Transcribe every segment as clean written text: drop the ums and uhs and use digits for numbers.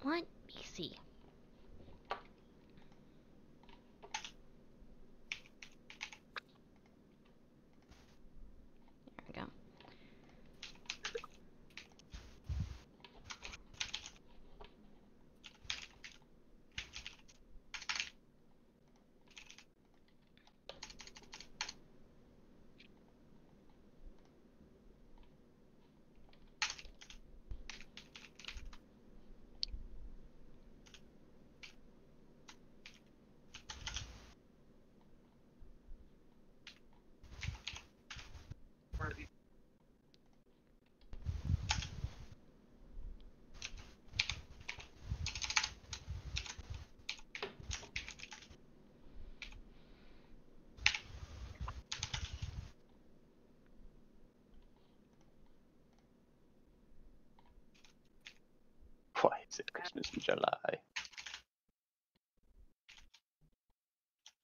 What? BC. There we go. Why is it Christmas in July?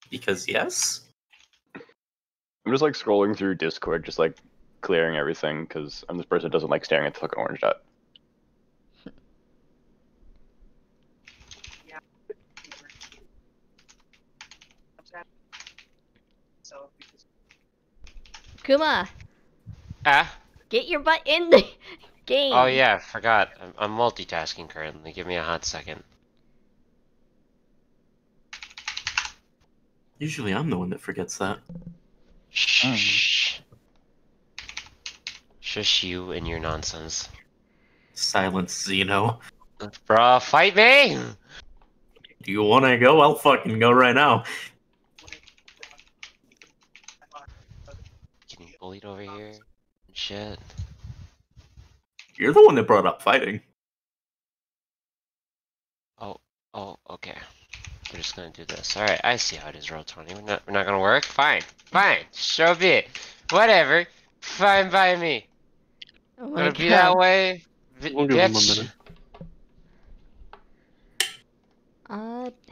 Because yes. I'm just like scrolling through Discord, just like clearing everything, because I'm this person that doesn't like staring at the fucking orange dot. Kuma, Ah? get your butt in the game. Oh yeah, I forgot. I'm multitasking currently. Give me a hot second. Usually I'm the one that forgets that. Shh. Shush you and your nonsense. Silence, Xeno. Bruh, fight me! Do you want to go? I'll fucking go right now. Getting bullied over here and shit. You're the one that brought up fighting. Oh, okay. We're just gonna do this. Alright, I see how it is, Roll20. We're not gonna work? Fine. Fine. So be it. Whatever. Fine by me. Oh my Gonna god. be that way. We'll give him a Bitch. minute.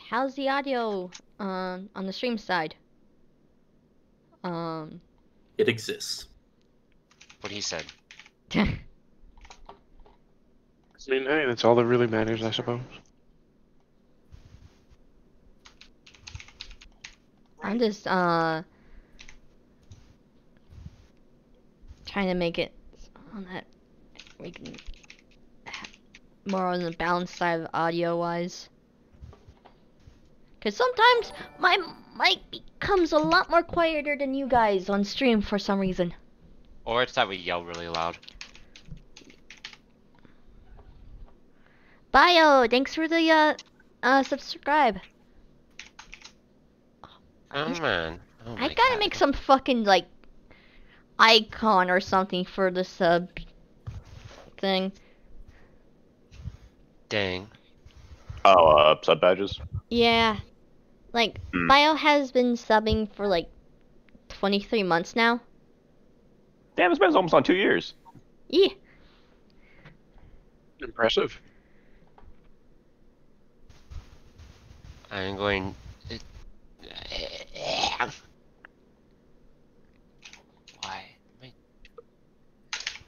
How's the audio on the stream side? It exists. What he said. I mean, hey, that's all that really matters, I suppose. I'm just trying to make it so that we can more on the balanced side audio wise. Cause sometimes my mic becomes a lot more quieter than you guys on stream for some reason. Or it's that we yell really loud. Bio, thanks for the subscribe. Oh man. Oh I my gotta God. make some fucking like icon or something for the sub thing. Dang. Oh, sub badges. Yeah. Like, Hmm. Bio has been subbing for like 23 months now. Damn, this man's almost on 2 years. Yeah. Impressive. I'm going. Why?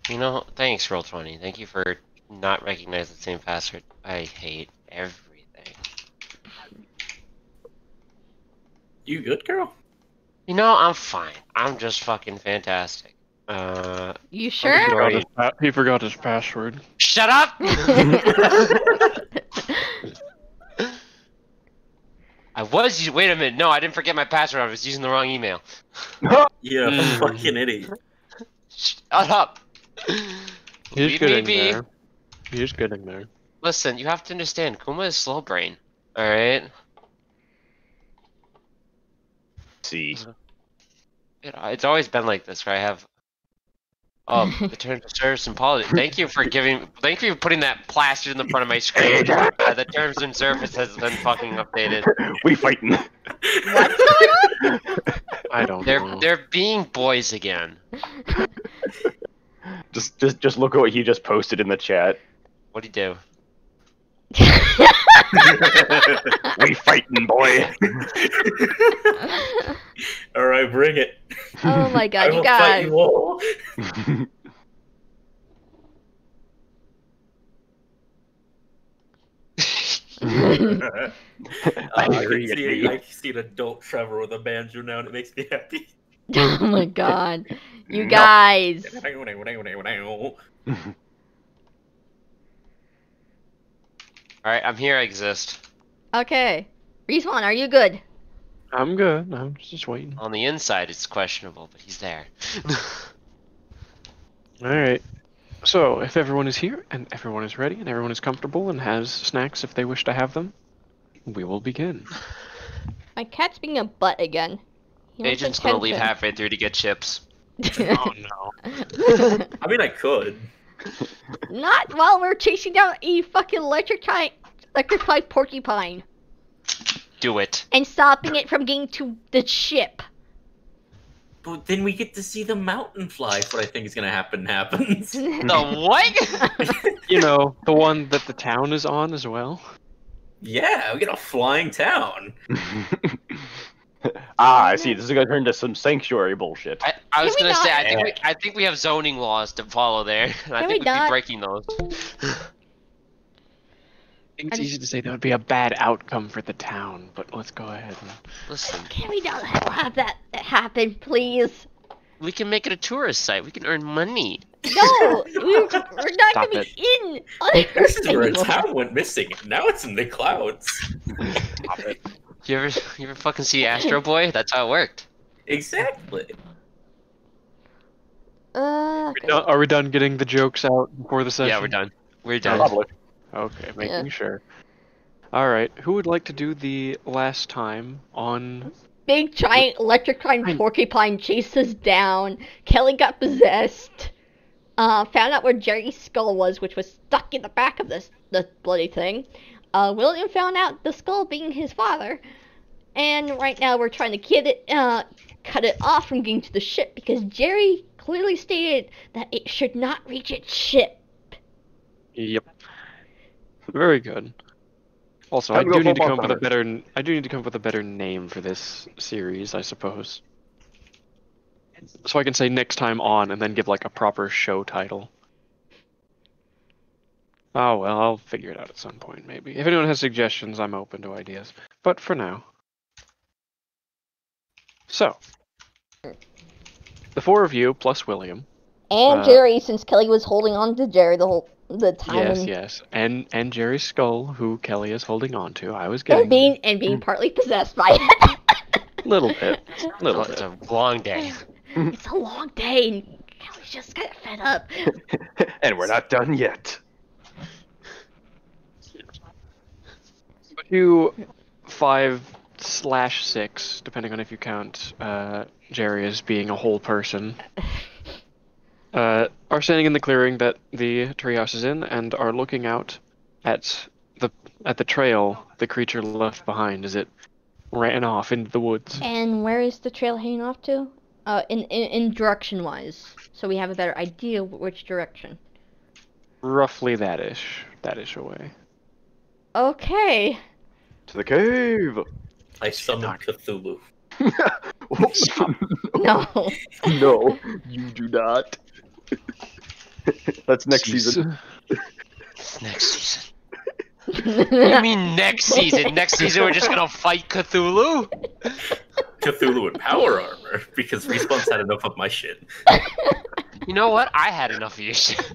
You know, thanks, Roll20. Thank you for not recognizing the same password. I hate everything. You good, girl? You know, I'm fine. I'm just fucking fantastic. You He sure? forgot he forgot his password. Shut up! Wait a minute. No, I didn't forget my password. I was using the wrong email. Yeah, Mm. fucking idiot. Shut up! He's Leave me getting be. there. He's getting there. Listen, you have to understand, Kuma is slow brain. Alright? See. It's always been like this, where I have the terms of service and policy. Thank you for putting that plastered in the front of my screen. The terms and service has been fucking updated. We fighting. What's going on? I don't know. They're being boys again. Just look at what he just posted in the chat. What'd he do? We fighting, boy. Alright, bring it. Oh my god, I you will fight guys. you all. I Angry can at see, me. I can see an adult Trevor with a banjo now, and it makes me happy. Oh my god. You No. guys. Alright, I'm here, I exist. Okay. Respawn, are you good? I'm good. I'm just waiting. On the inside, it's questionable, but he's there. Alright. So, if everyone is here, and everyone is ready, and everyone is comfortable, and has snacks if they wish to have them, we will begin. My cat's being a butt again. He wants Agent's gonna leave attention. halfway through to get chips. Oh no. I mean, I could. Not while we're chasing down a fucking electrified porcupine Do it. and stopping it from getting to the ship. But then we get to see the mountain fly. What I think is gonna happen happens. The what? You know, the one that the town is on as well. Yeah, we get a flying town. I see. This is gonna turn into some sanctuary bullshit. I was Can we gonna say, not- I think we have zoning laws to follow there, and I Can think we we'd be not- breaking those. It's easy to say that would be a bad outcome for the town, but let's go ahead and... Listen, Can we not have that happen, please? we can make it a tourist site. We can earn money. No, we're not Stop gonna be in other This is where a anymore. town went missing. Now it's in the clouds. Stop it. You ever fucking see Astro Boy? That's how it worked. Exactly. Okay. Are we done getting the jokes out before the session? Yeah, we're done. We're done. Probably. Okay, making Yeah. sure. Alright, who would like to do the last time on... Big giant electrified porcupine chased us down. Kelly got possessed. Found out where Jerry's skull was, which was stuck in the back of the bloody thing. William found out the skull being his father. And right now we're trying to cut it off from getting to the ship because Jerry clearly stated that it should not reach its ship. Yep. Very good. Also, I Time to go do need to full come up with a Monster better... I do need to come up with a better name for this series, I suppose. So I can say next time on, and then give like a proper show title. Oh well, I'll figure it out at some point, maybe. If anyone has suggestions, I'm open to ideas. But for now... So... The four of you, plus William. And Jerry, since Kelly was holding on to Jerry the time. Yes, and, yes. And Jerry's skull, who Kelly is holding on to. I was getting and being partly possessed by it. little bit. Little It's bit. a long day. It's a long day, and Kelly's just kind of fed up. And we're not done yet. You 5/6, depending on if you count Jerry as being a whole person, are standing in the clearing that the treehouse is in, and are looking out at the trail the creature left behind as it ran off into the woods. And where is the trail heading off to? In direction-wise, so we have a better idea which direction. Roughly that-ish away. Okay. To the cave. I summoned Cthulhu. No. No, you do not. That's next season. Next season. What do you mean next season? Next season we're just gonna fight Cthulhu? Cthulhu with power armor, because Respawn's had enough of my shit. You know what? I had enough of your shit.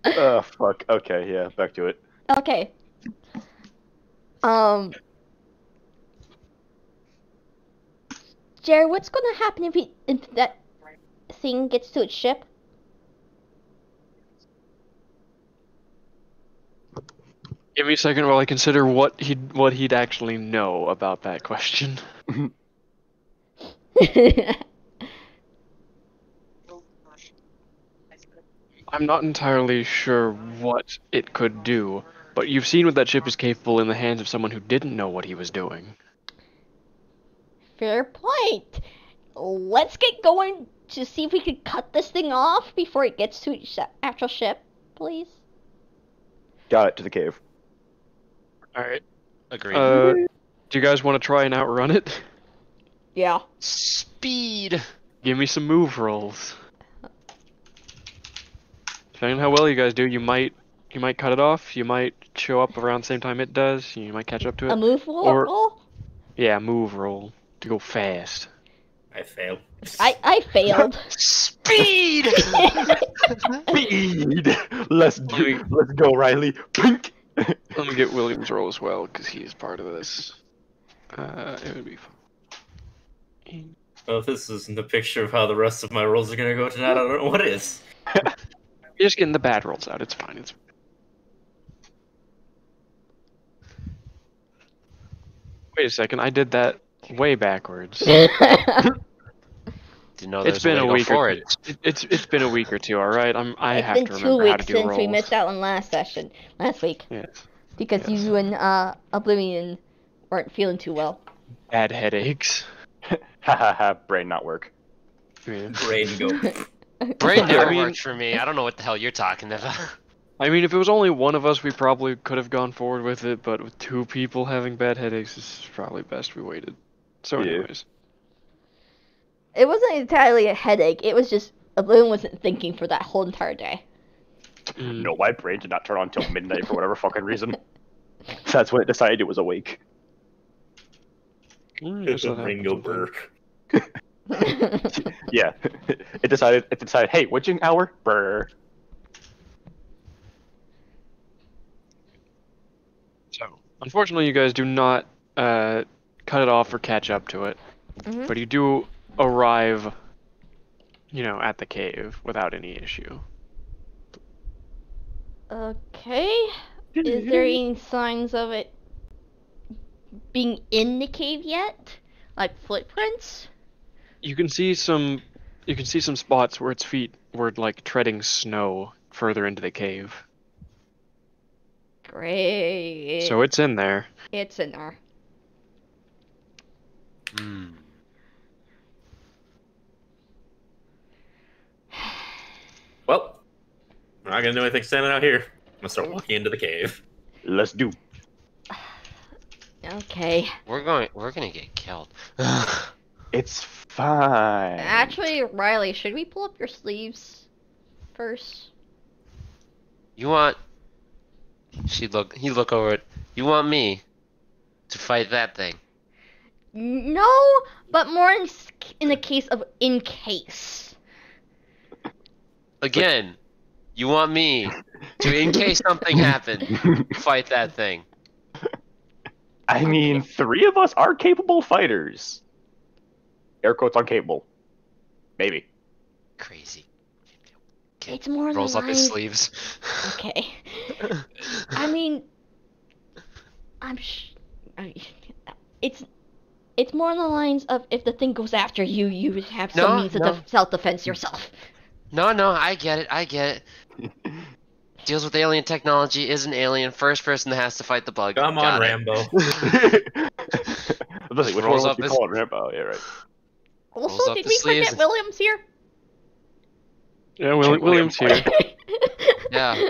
Oh, fuck. Okay, yeah, back to it. Okay. Jerry, what's gonna happen if that thing gets to its ship? Give me a second while I consider what he'd actually know about that question. I'm not entirely sure what it could do, but you've seen what that ship is capable in the hands of someone who didn't know what he was doing. Fair point. Let's get going to see if we can cut this thing off before it gets to its actual ship, please. Got it, to the cave. Alright. Agreed. Do you guys want to try and outrun it? Yeah. Speed. Give me some move rolls. Depending on how well you guys do, you might You might cut it off. You might show up around the same time it does. You might catch up to A it. move roll? Or- Yeah, move roll to go fast. I failed. I failed. Speed! Speed. Let's go, Riley. Pink. Let me get William's roll as well, because he's part of this. It would be fun. Well, if this isn't the picture of how the rest of my rolls are gonna go tonight, I don't know what is. You're just getting the bad rolls out. It's fine. It's. Wait a second. I did that way backwards. Didn't know It's been a week or it's been a week or two. All right. I It's have been to 2 remember how to weeks do since rolls. we missed out on last week, Yes. because Yes. you and Oblivion weren't feeling too well. Bad headaches. Ha ha ha. Brain not work. Yeah. Brain go. Brain never I mean- worked for me. I don't know what the hell you're talking about. I mean, if it was only one of us, we probably could have gone forward with it. But with 2 people having bad headaches, it's probably best we waited. So, Yeah. anyways. It wasn't entirely a headache. It was just Oblivion wasn't thinking for that whole entire day. Mm. No, my brain did not turn on until midnight for whatever fucking reason. That's when it decided it was awake. Yes, that Brain happens go sometimes. burr. Yeah. It decided, hey, witching hour? Brr. So, unfortunately, you guys do not cut it off or catch up to it, Mhm. but you do arrive, at the cave without any issue. Okay. Is there any signs of it being in the cave yet? Like footprints? You can see some spots where its feet were like treading snow further into the cave. Great. So it's in there. It's in there. Hmm. Well, we're not gonna do anything standing out here. I'm gonna start walking into the cave. Let's do. Okay. We're gonna get killed. It's fine. Actually, Riley, should we pull up your sleeves first? You want? He look over it. You want me to fight that thing? No, but more in the case of in case. Again, you want me to, in case something happened, fight that thing? I mean, 3 of us are capable fighters. Air quotes on capable. Maybe. Crazy. It's more Rolls than up his lines- sleeves. Okay. I mean, it's more on the lines of if the thing goes after you, you would have some No, means no. of self-defense yourself. No, I get it. Deals with alien technology, is an alien, first person that has to fight the bug. Come on, Got it. Rambo. Which one Rolls was up you his- call it, Rambo? Yeah, right. Rolls Also, up did the we sleeves. forget Williams here? Yeah, William's here. Yeah.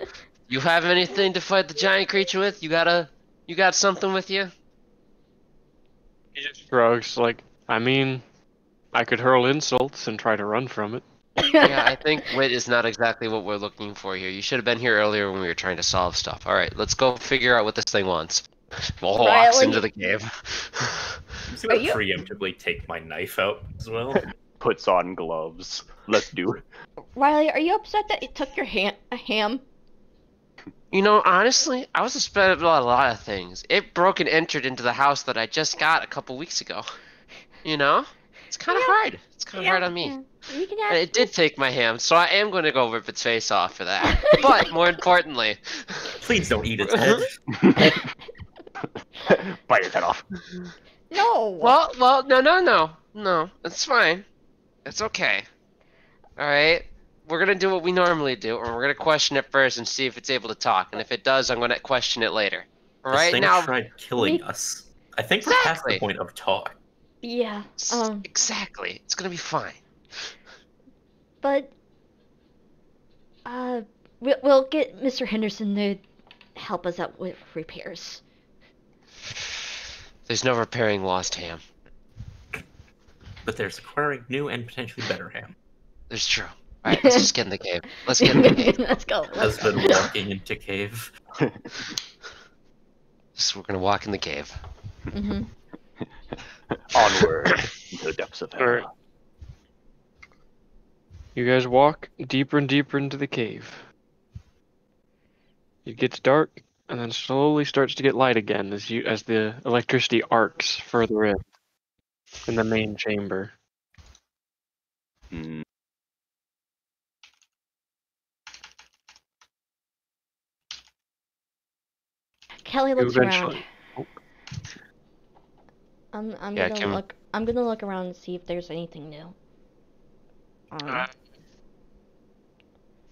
You have anything to fight the giant creature with? You got something with you? He just shrugs, like, I mean, I could hurl insults and try to run from it. Yeah, I think wit is not exactly what we're looking for here. You should have been here earlier when we were trying to solve stuff. Alright, let's go figure out what this thing wants. Walks Riley. into the cave. I'm just gonna Are you- preemptively take my knife out as well. Puts on gloves. Let's do. Riley, are you upset that it took your ham? You know, honestly, I was upset about a lot of things. It broke and entered into the house that I just got a couple weeks ago. You know? It's kind of Yeah. hard. It's kind of hard on me. Yeah. We can And ask it did take my ham, so I am going to go rip its face off for that. But more importantly, Please don't eat its head. Bite its head off. No. well, no, it's fine. It's okay. All right, we're gonna do what we normally do, and we're gonna question it first and see if it's able to talk. And if it does, I'm gonna question it later. All This right, thing now, tried killing us. I think we're past the Exactly. point of talk. Yeah. exactly, it's gonna be fine. But we'll get Mr. Henderson to help us out with repairs. There's no repairing lost ham. But there's acquiring new and potentially better ham. There's true. Alright, let's just get in the cave. Let's get in the cave. Let's go. Has been walking into cave. We're gonna walk in the cave. Hmm. Onward into the depths of hell. Alright. You guys walk deeper and deeper into the cave. It gets dark, and then slowly starts to get light again as the electricity arcs further in the main chamber. Hmm. Kelly You looks around. eventually- I'm Yeah, gonna Kim- look. I'm gonna look around and see if there's anything new.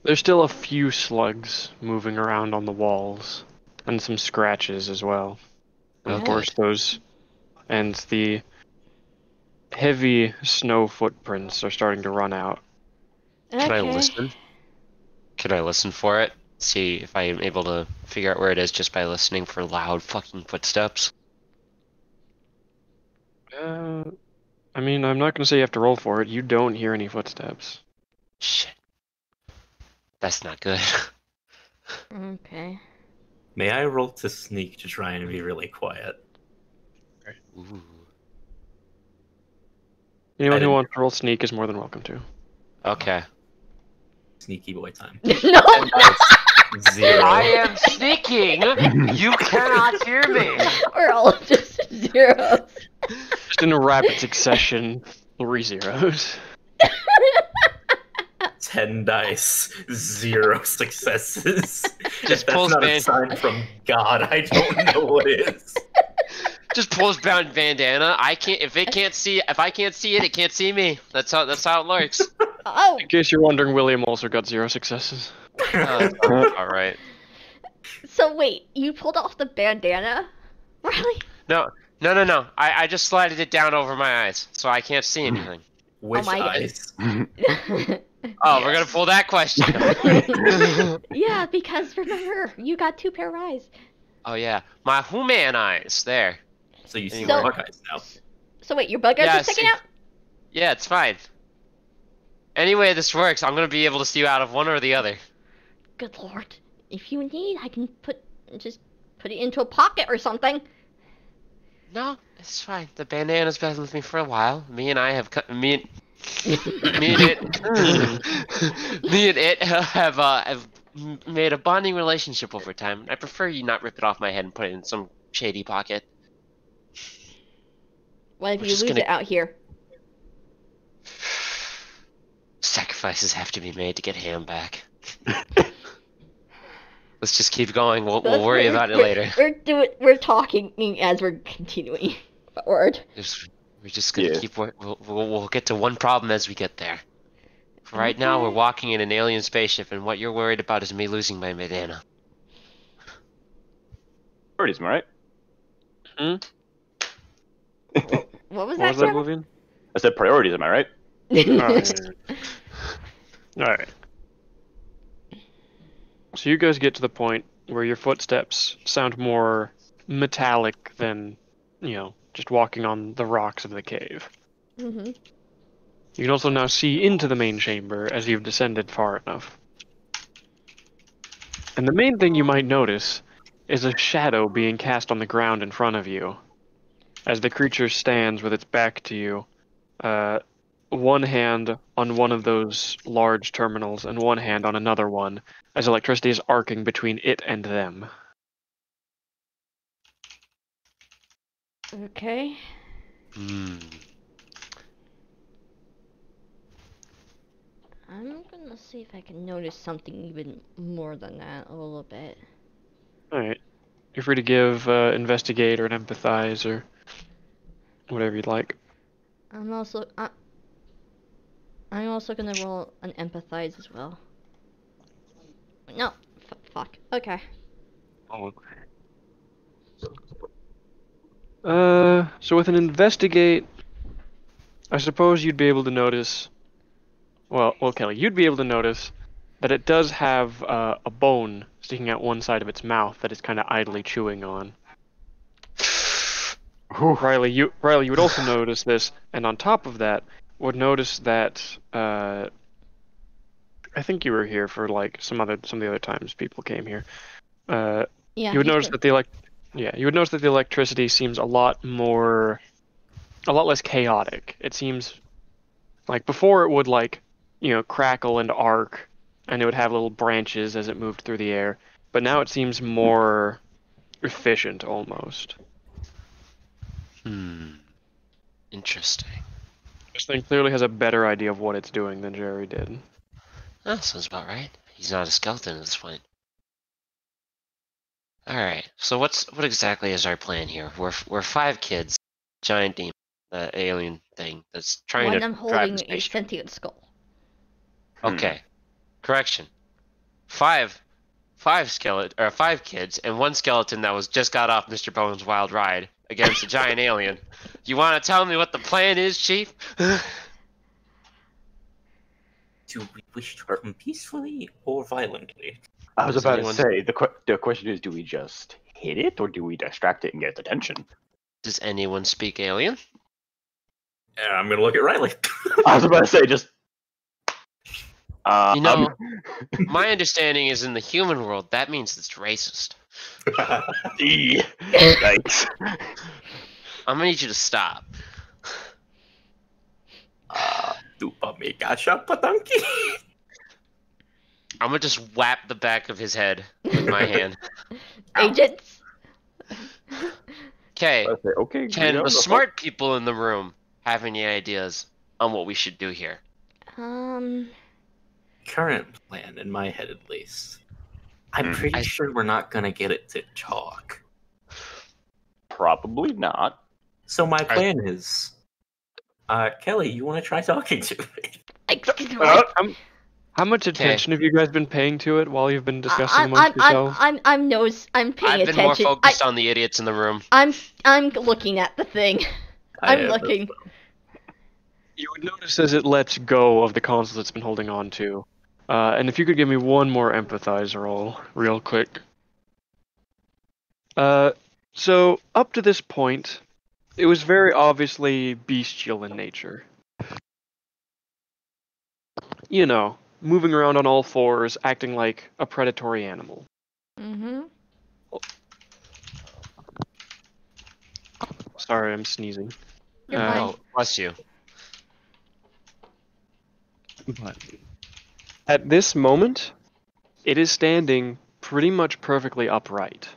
There's still a few slugs moving around on the walls, and some scratches as well. And of Okay. course, and the heavy snow footprints are starting to run out. Can I Okay. listen? Can I listen for it? See if I am able to figure out where it is just by listening for loud fucking footsteps. I mean, I'm not gonna say you have to roll for it. You don't hear any footsteps. Shit. That's not good. Okay. May I roll to sneak to try and be really quiet? Ooh. Anyone who didn't- wants to roll sneak is more than welcome to. Okay. Sneaky boy time. No. Zero. am sneaking! You cannot hear me! We're all just zeros. Just in a rapid succession, 3 zeros. 10 dice, 0 successes. Just If that's pulls not a Van- sign from God, I don't know what is. Just pulls down bandana. If I can't see it, it can't see me. That's how it works. Oh. In case you're wondering, William also got 0 successes. Alright. So wait, you pulled off the bandana, Riley? No. I just slided it down over my eyes, so I can't see anything. Which my God. eyes? Oh, we're gonna pull that question. Yeah, because remember, you got 2 pair of eyes. Oh yeah, my human eyes. There. So you see So- more eyes now. So wait, your bug eyes Yeah, are sticking see- out? Yeah, it's fine. Anyway, this works. I'm gonna be able to see you out of one or the other. Good lord. If you need, I can just put it into a pocket or something. No, it's fine. The bandana's been with me for a while. Me and it have made a bonding relationship over time. I prefer you not rip it off my head and put it in some shady pocket. What if We're you just lose gonna- it out here? Sacrifices have to be made to get Ham back. Let's just keep going. We'll worry about it later. We're talking as we're continuing forward. We're just gonna Yeah. keep. We'll get to one problem as we get there. For right now, we're Okay. walking in an alien spaceship, and what you're worried about is me losing my bandana. Priorities, am I right? What was What was that, Kevin? William? I said priorities, am I right? Alright. So you guys get to the point where your footsteps sound more metallic than, just walking on the rocks of the cave. Hmm. You can also now see into the main chamber as you've descended far enough. And the main thing you might notice is a shadow being cast on the ground in front of you. As the creature stands with its back to you, one hand on one of those large terminals and one hand on another one, as electricity is arcing between it and them. Okay. Hmm. I'm gonna see if I can notice something even more than that a little bit. Alright. You're free to give investigate or an empathize or whatever you'd like. I'm also gonna roll an empathize as well. No, fuck. Okay. So with an investigate, I suppose you'd be able to notice. Well, Kelly, you'd be able to notice that it does have a bone sticking out one side of its mouth that it's kind of idly chewing on. Riley, you would also notice this, and on top of that, would notice that I think you were here for like some of the other times people came here. Yeah. You would notice that you would notice that the electricity seems a lot less chaotic. It seems like before it would crackle and arc, and it would have little branches as it moved through the air. But now it seems more efficient almost. Interesting. This thing clearly has a better idea of what it's doing than Jerry did. That sounds about right. He's not a skeleton at this point. Alright, so what exactly is our plan here? We're 5 kids, giant demon, the alien thing that's trying One to of them drive holding the a spaceship. sentient skull. Okay. Correction. 5 kids and 1 skeleton that was just got off Mr. Bones' wild ride against a giant alien. You want to tell me what the plan is, Chief? Do we wish to hurt him peacefully or violently? I was Does about to anyone- say, the question is, do we just hit it, or do we distract it and get its attention? Does anyone speak alien? I'm gonna look at Riley. I was about to say, just... You know, my understanding is in the human world, that means it's racist. Yikes. I'm gonna need you to stop. Dupa me gacha patanki. I'm gonna just whap the back of his head with my hand. Agents. Okay, I say, okay. can yeah, the smart people in the room have any ideas on what we should do here? Current plan, in my head at least. I'm pretty I- sure we're not gonna get it to talk. Probably not. So my plan is, Kelly, you want to try talking to it? How much attention have you guys been paying to it while you've been discussing I'm amongst yourselves? I'm paying I've been attention. more focused on the idiots in the room. I'm looking at the thing. I'm looking. You would notice as it lets go of the console it's been holding on to. And if you could give me one more empathize roll, real quick. So, up to this point, it was very obviously bestial in nature. You know, moving around on all fours, acting like a predatory animal. Mm-hmm. Sorry, I'm sneezing. You're fine. Oh, bless you. But at this moment, it is standing pretty much perfectly upright.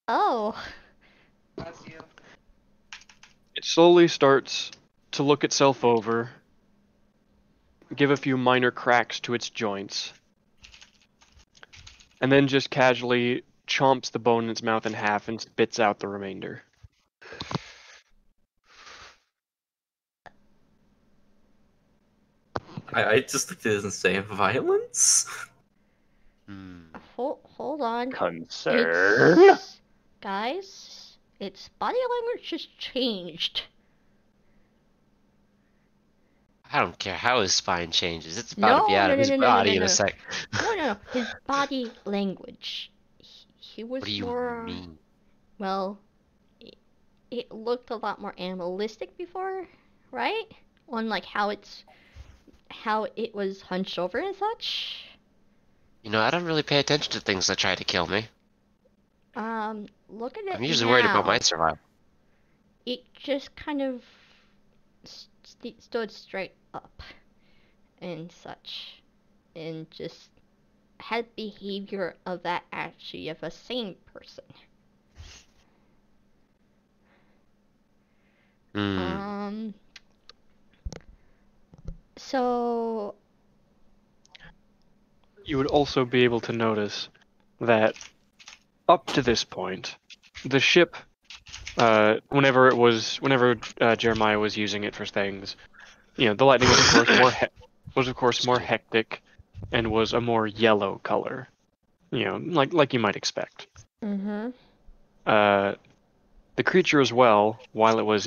Oh. It slowly starts to look itself over, give a few minor cracks to its joints, and then just casually chomps the bone in its mouth in half and spits out the remainder. I just looked at it and say violence. Hold on. Concern? Guys, its body language has changed. I don't care how his spine changes. It's about to be No, out of no, his no, no, body no, in no. a sec. No. His body language. He was What do you more. mean? Well, it looked a lot more animalistic before, right? On like how it was hunched over and such. You know, I don't really pay attention to things that try to kill me. Look at it I'm usually worried about now. my survival. It just kind of stood straight up and such, and just had behavior of that actually of a sane person. So You would also be able to notice that up to this point, the ship, whenever Jeremiah was using it for things, you know, the lightning was of course more hectic, and was a more yellow color, you know, like you might expect. mm-hmm. The creature as well, while it was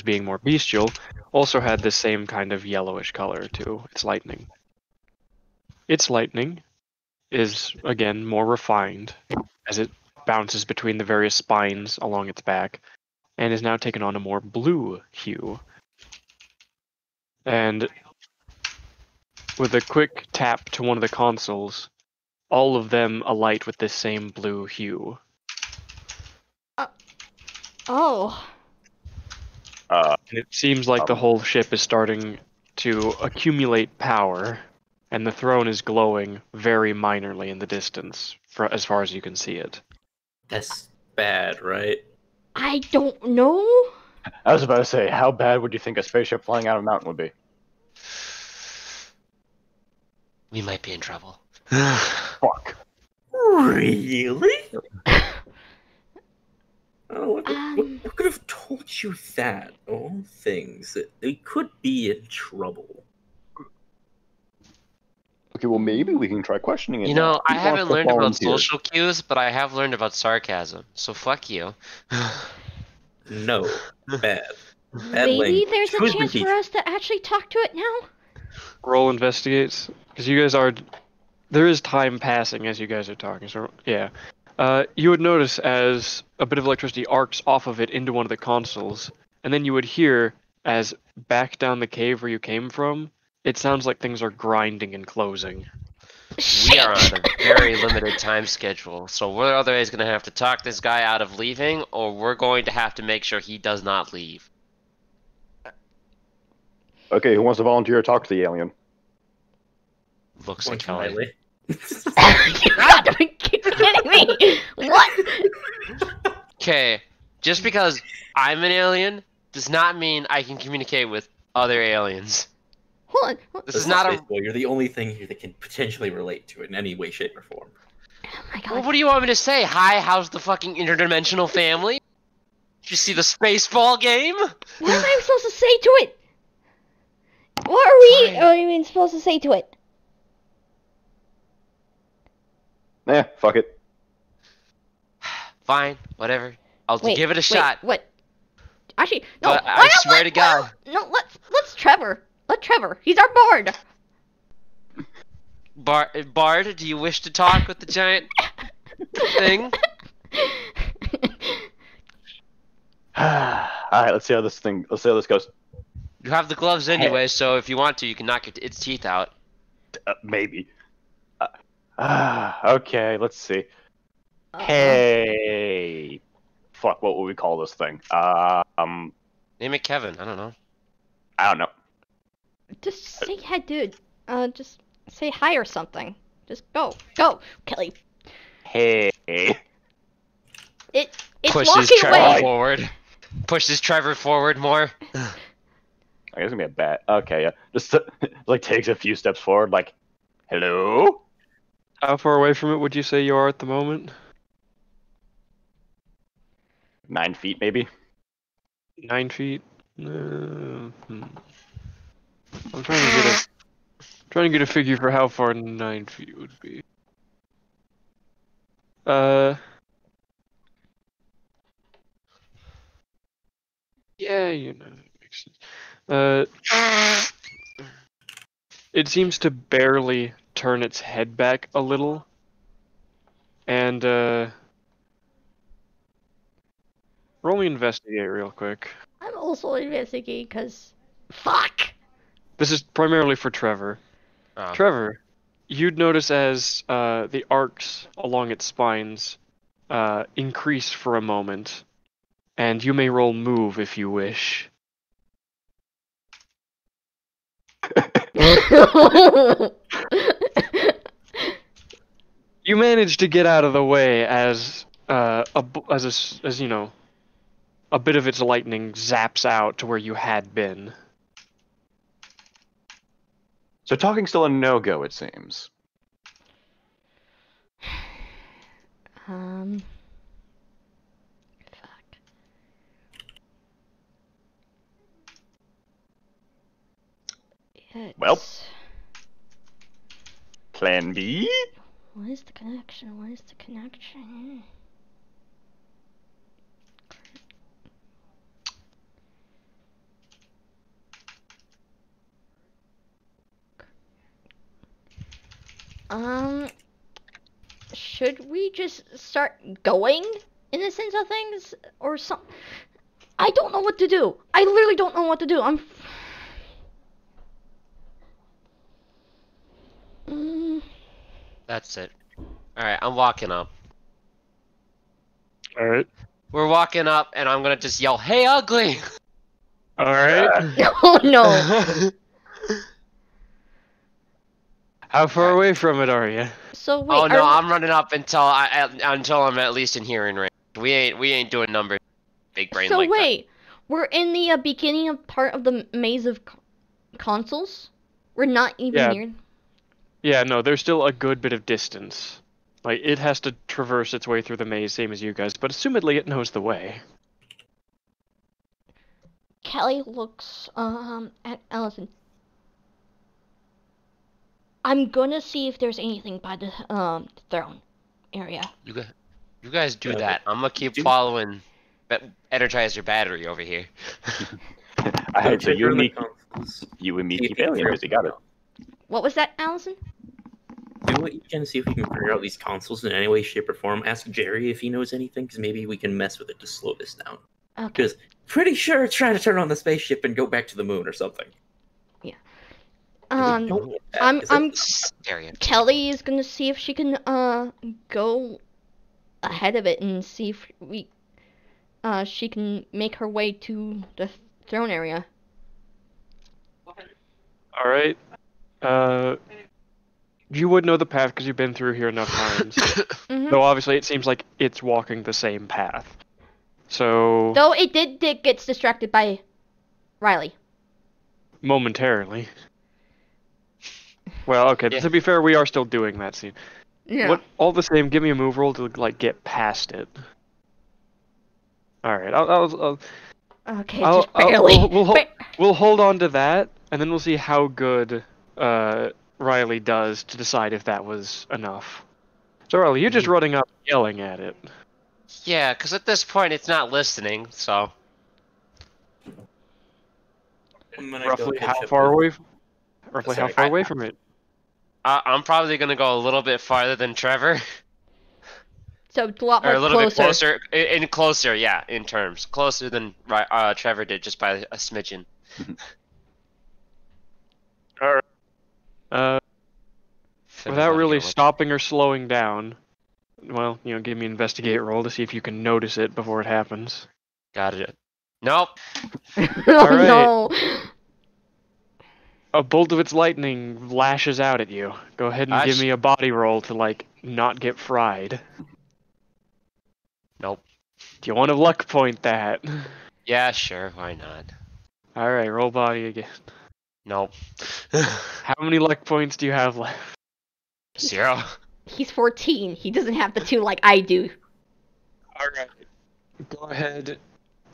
being more bestial, also had the same kind of yellowish color to its lightning. Its lightning is, again, more refined, as it bounces between the various spines along its back, and is now taken on a more blue hue. And with a quick tap to one of the consoles, all of them alight with this same blue hue. Oh. Uh, And it seems like the whole ship is starting to accumulate power, and the throne is glowing very minorly in the distance, as far as you can see it. That's bad, right? I don't know. I was about to say, how bad would you think a spaceship flying out of a mountain would be? We might be in trouble. Fuck. Really? Oh, what could have told you that? All things that they could be in trouble. Okay, well maybe we can try questioning it. You now. know, I Who haven't wants to learned about volunteer? social cues, but I have learned about sarcasm. So fuck you. No, bad. Bad Maybe language. there's a Who's been chance for teaching? us to actually talk to it now. Roll investigates, because you guys are. There is time passing as you guys are talking, so yeah. You would notice as a bit of electricity arcs off of it into one of the consoles, and then you would hear as back down the cave where you came from, it sounds like things are grinding and closing. We are on a very limited time schedule, so we're otherwise going to have to talk this guy out of leaving, or we're going to have to make sure he does not leave. Okay, who wants to volunteer to talk to the alien? Looks like Point Kelly. You gotta be kidding me! What? Okay, just because I'm an alien does not mean I can communicate with other aliens. Hold on. This is not a. Well, you're the only thing here that can potentially relate to it in any way, shape, or form. Oh my god. Well, what do you want me to say? Hi, how's the fucking interdimensional family? Did you see the Spaceball game? What am I supposed to say to it? What are we even supposed to say to it? Fuck it. Fine, whatever. I'll Wait, give it a wait, shot. What? Actually, no. But why I not swear to God. No, let's Trevor. Let Trevor. He's our bard. Bard, do you wish to talk with the giant thing? Alright, let's see how this goes. You have the gloves anyway, so if you want to, you can knock its teeth out. Maybe. Okay, let's see. Hey. Fuck, what would we call this thing? Name it Kevin. I don't know. I don't know. Just say hi, dude. Just say hi or something. Just go, Kelly. Hey. It's Pushes walking Trevor away. forward. Pushes Trevor forward more. I guess it's gonna be a bat. Okay, yeah. Just like takes a few steps forward, like, hello? How far away from it would you say you are at the moment? 9 feet, maybe. 9 feet? I'm trying to get a figure for how far 9 feet would be. Yeah, you know, that makes sense. It seems to barely turn its head back a little. And, roll me investigate real quick. I'm also investigating because, fuck. This is primarily for Trevor. Oh. Trevor, you'd notice as the arcs along its spines increase for a moment, and you may roll move if you wish. You manage to get out of the way as you know, a bit of its lightning zaps out to where you had been. So talking's still a no-go, it seems. Fuck. Well. Plan B? What is the connection? What is the connection? Should we just start going in the sense of things or some? I don't know what to do. I literally don't know what to do. That's it. Alright, I'm walking up. All right. We're walking up, and I'm gonna just yell, "Hey, ugly!" All right. Oh no. How far away from it are you? So wait, Oh no, are, I'm running up until I'm at least in hearing range. We ain't doing numbers, big brain so like wait, we're in the beginning of part of the maze of consoles. We're not even Yeah. near. Yeah, no, there's still a good bit of distance. Like, it has to traverse its way through the maze, same as you guys, but assumedly it knows the way. Kelly looks at Allison. I'm gonna see if there's anything by the throne area. that. You guys do Yeah, that. I'm gonna keep do- following. Energizer battery over here. Alright, so Check you and the me, consoles. you and me See if keep you can alien figure busy. Got it. What was that, Allison? Do what you can, see if you can figure out these consoles in any way, shape, or form. Ask Jerry if he knows anything, because maybe we can mess with it to slow this down. Okay. Because pretty sure it's trying to turn on the spaceship and go back to the moon or something. And we don't need that, I'm 'cause I'm Stereo. Kelly is gonna see if she can go ahead of it and see if she can make her way to the throne area. All right. You would know the path because you've been through here enough times. Mhm. Though obviously it seems like it's walking the same path. So Though it did gets distracted by Riley. momentarily. Well, okay. Yeah. To be fair, we are still doing that scene. Yeah. What? All the same, give me a move roll to like get past it. All right. I'll Okay, I'll- just barely. we'll hold on to that, and then we'll see how good Riley does to decide if that was enough. So Riley, you're just running up, yelling at it. Yeah, because at this point it's not listening. So I'm gonna Roughly go how catch up far with- away? Roughly how Sorry, far I- away from it? I'm probably gonna go a little bit farther than Trevor, So it's a lot or more a little closer. bit closer. In closer, yeah, in terms closer than Trevor did, just by a smidgen. Without really Much. stopping or slowing down, well, give me an investigate roll to see if you can notice it before it happens. Got it. Nope. Oh Alright. no. A bolt of its lightning lashes out at you. Go ahead and give Gosh. me a body roll to, like, not get fried. Nope. Do you want to luck point that? Yeah, sure. Why not? Alright, roll body again. Nope. How many luck points do you have left? 0. He's 14. He doesn't have the 2 like I do. Alright. Go ahead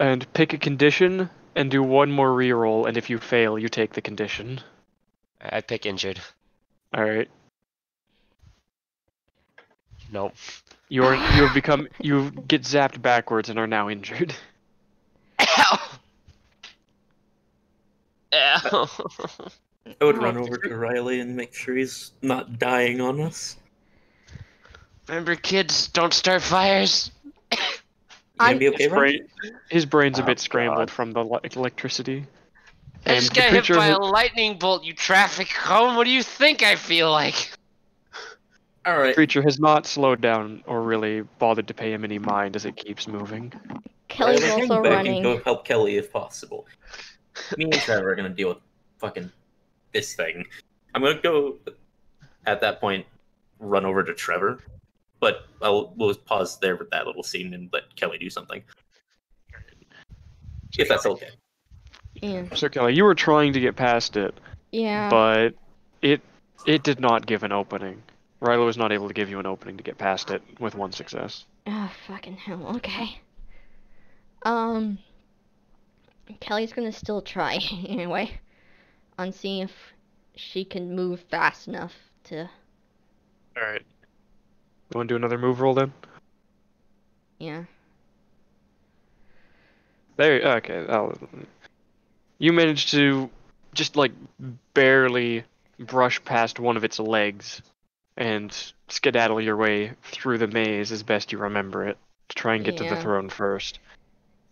and pick a condition and do one more reroll, and if you fail, you take the condition. I pick injured. Alright. Nope. You get zapped backwards and are now injured. Ow! Ow! I would run over to Riley and make sure he's not dying on us. Remember, kids, don't start fires. You gonna be okay, Riley? His brain's a Oh, bit scrambled God. from the electricity. I And just the got hit creature by a has- lightning bolt, you traffic cone. What do you think I feel like? Alright. creature has not slowed down or really bothered to pay him any mind as it keeps moving. Kelly's Riley, hang also back running. and go help Kelly if possible. Me and Trevor are gonna deal with fucking this thing. I'm gonna go, at that point, run over to Trevor. But we'll pause there with that little scene and let Kelly do something. If that's okay. Yeah. So Kelly, you were trying to get past it, Yeah. but it did not give an opening. Rilo was not able to give you an opening to get past it with one success. Oh, fucking hell. Okay. Kelly's gonna still try anyway, on seeing if she can move fast enough to. Alright. You want to do another move roll then? Yeah. There. Okay. You managed to just like barely brush past one of its legs and skedaddle your way through the maze as best you remember it to try and get to the Yeah. throne first.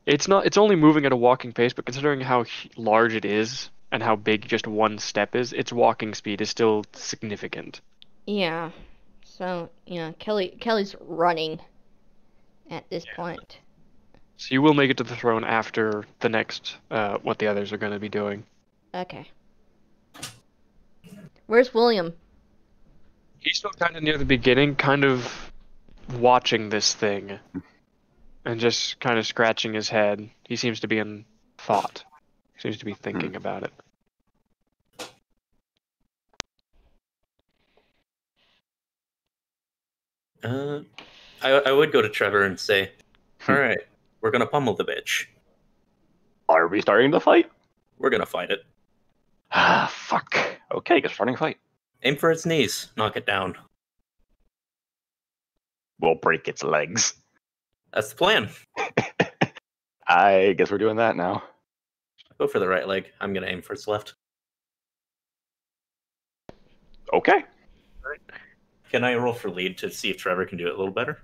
It's only moving at a walking pace, but considering how large it is and how big just one step is, its walking speed is still significant. Yeah. So, Kelly's running at this point. So you will make it to the throne after the next, what the others are going to be doing. Okay. Where's William? He's still kind of near the beginning, kind of watching this thing. And just kind of scratching his head. He seems to be in thought. Seems to be thinking about it. I would go to Trevor and say, all right, we're going to pummel the bitch. Are we starting the fight? We're going to fight it. Ah, fuck. Okay, guess starting fight. Aim for its knees. Knock it down. We'll break its legs. That's the plan. I guess we're doing that now. Go for the right leg. I'm going to aim for its left. Okay. Can I roll for lead to see if Trevor can do it a little better?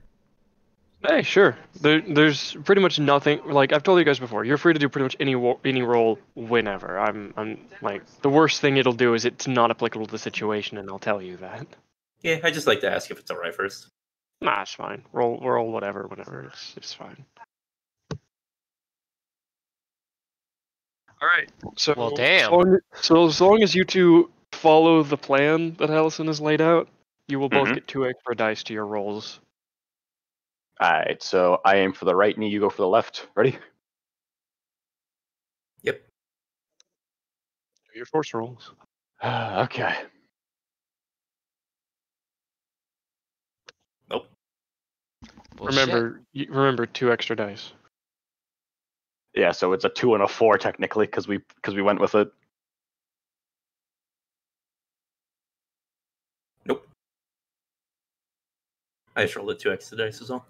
Hey, sure. There's pretty much nothing. Like I've told you guys before, you're free to do pretty much any role whenever. I'm like the worst thing it'll do is it's not applicable to the situation, and I'll tell you that. Yeah, I just like to ask if it's alright first. Nah, it's fine. Roll whatever. It's fine. All right. So Well, damn. As long as you two follow the plan that Allison has laid out, you will both get 2 extra dice to your rolls. Alright, so I aim for the right knee, you go for the left. Ready? Yep. Your force rolls. Okay. Nope. Bullshit. Remember 2 extra dice. Yeah, so it's a 2 and a 4 technically, because we went with it. Nope. I just rolled a 2 extra dice as well.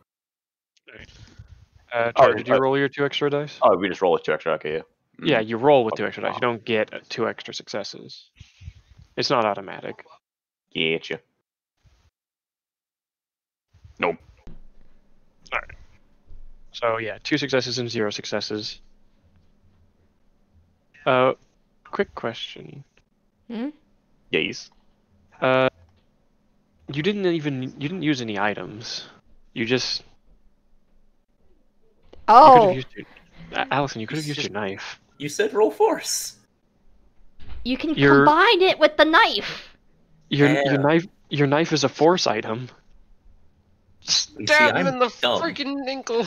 Trevor, did you roll your 2 extra dice? Oh, we just roll with 2 extra, okay, yeah. Yeah, you roll with 2 extra dice. You don't get 2 extra successes. It's not automatic. Getcha. Nope. Alright. So yeah, 2 successes and 0 successes. Quick question. Yes. You didn't use any items. You just Oh, Allison, you could have used your knife. You said roll force. you can You're- combine it with the knife. Your knife is a force item. Stab him I'm in the dumb. freaking ankle.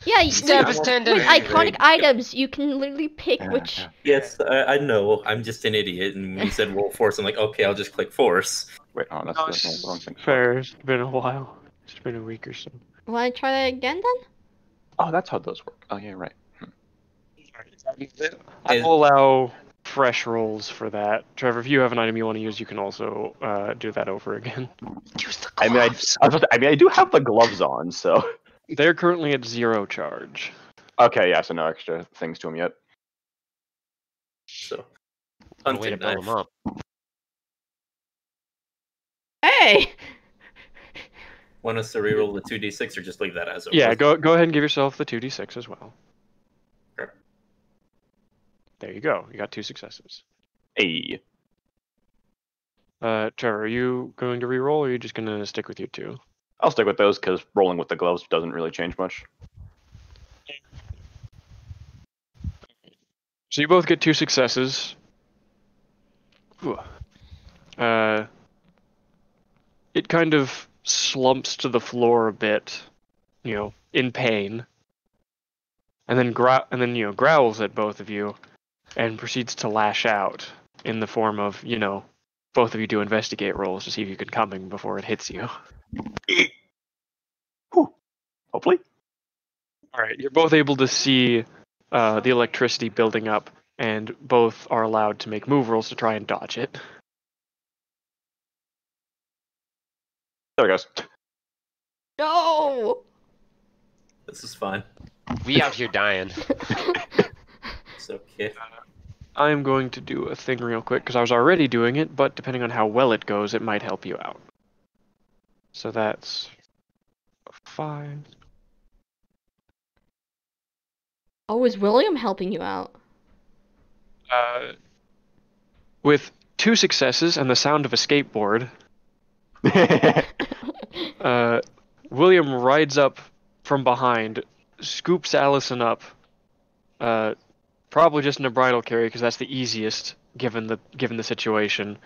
Yeah, Stab his tendon. with iconic items, you can literally pick which. Yes, I know. I'm just an idiot. And when you said roll force, I'm like, okay, I'll just click force. Wait, oh, that's the wrong thing. Fair. It's been a while. It's been a week or so. Want to try that again then? Oh, that's how those work. Oh, yeah, right. I will allow fresh rolls for that. Trevor, if you have an item you want to use, you can also do that over again. Use the I gloves. I do have the gloves on, so. They're currently at 0 charge. Okay, yeah, so no extra things to them yet. So, Good way to hunting build knife. them up. Hey! Want us to reroll the 2d6 or just leave that as it Yeah, was? go ahead and give yourself the 2d6 as well. Sure. There you go. You got 2 successes. Hey. Trevor, are you going to reroll, or are you just going to stick with your 2? I'll stick with those because rolling with the gloves doesn't really change much. So you both get 2 successes. Ooh. It kind of slumps to the floor a bit, in pain, and then growls at both of you, and proceeds to lash out in the form of both of you do investigate rolls to see if you can come him before it hits you. Whew. Hopefully. All right, you're both able to see the electricity building up, and both are allowed to make move rolls to try and dodge it. There it goes. No! This is fine. We out here dying. It's okay. I'm going to do a thing real quick, because I was already doing it, but depending on how well it goes, it might help you out. So that's 5. Oh, is William helping you out? With 2 successes and the sound of a skateboard, William rides up from behind, scoops Allison up, probably just in a bridal carry because that's the easiest given the situation.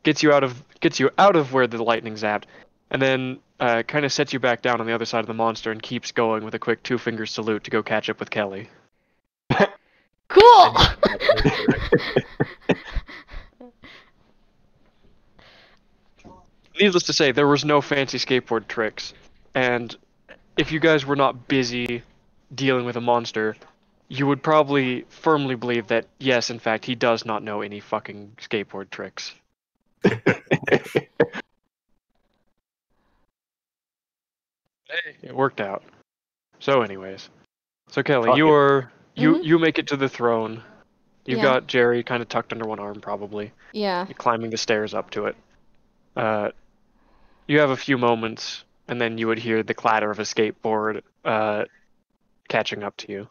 Gets you out of where the lightning zapped, and then kind of sets you back down on the other side of the monster and keeps going with a quick 2-finger salute to go catch up with Kelly. Cool. Needless to say, there was no fancy skateboard tricks, and if you guys were not busy dealing with a monster, you would probably firmly believe that, yes, in fact, he does not know any fucking skateboard tricks. Hey, it worked out. So anyways. So Kelly, Fuck it. you make it to the throne. You've Yeah. got Jerry kind of tucked under one arm, probably. Yeah. You're climbing the stairs up to it. You have a few moments, and then you would hear the clatter of a skateboard catching up to you.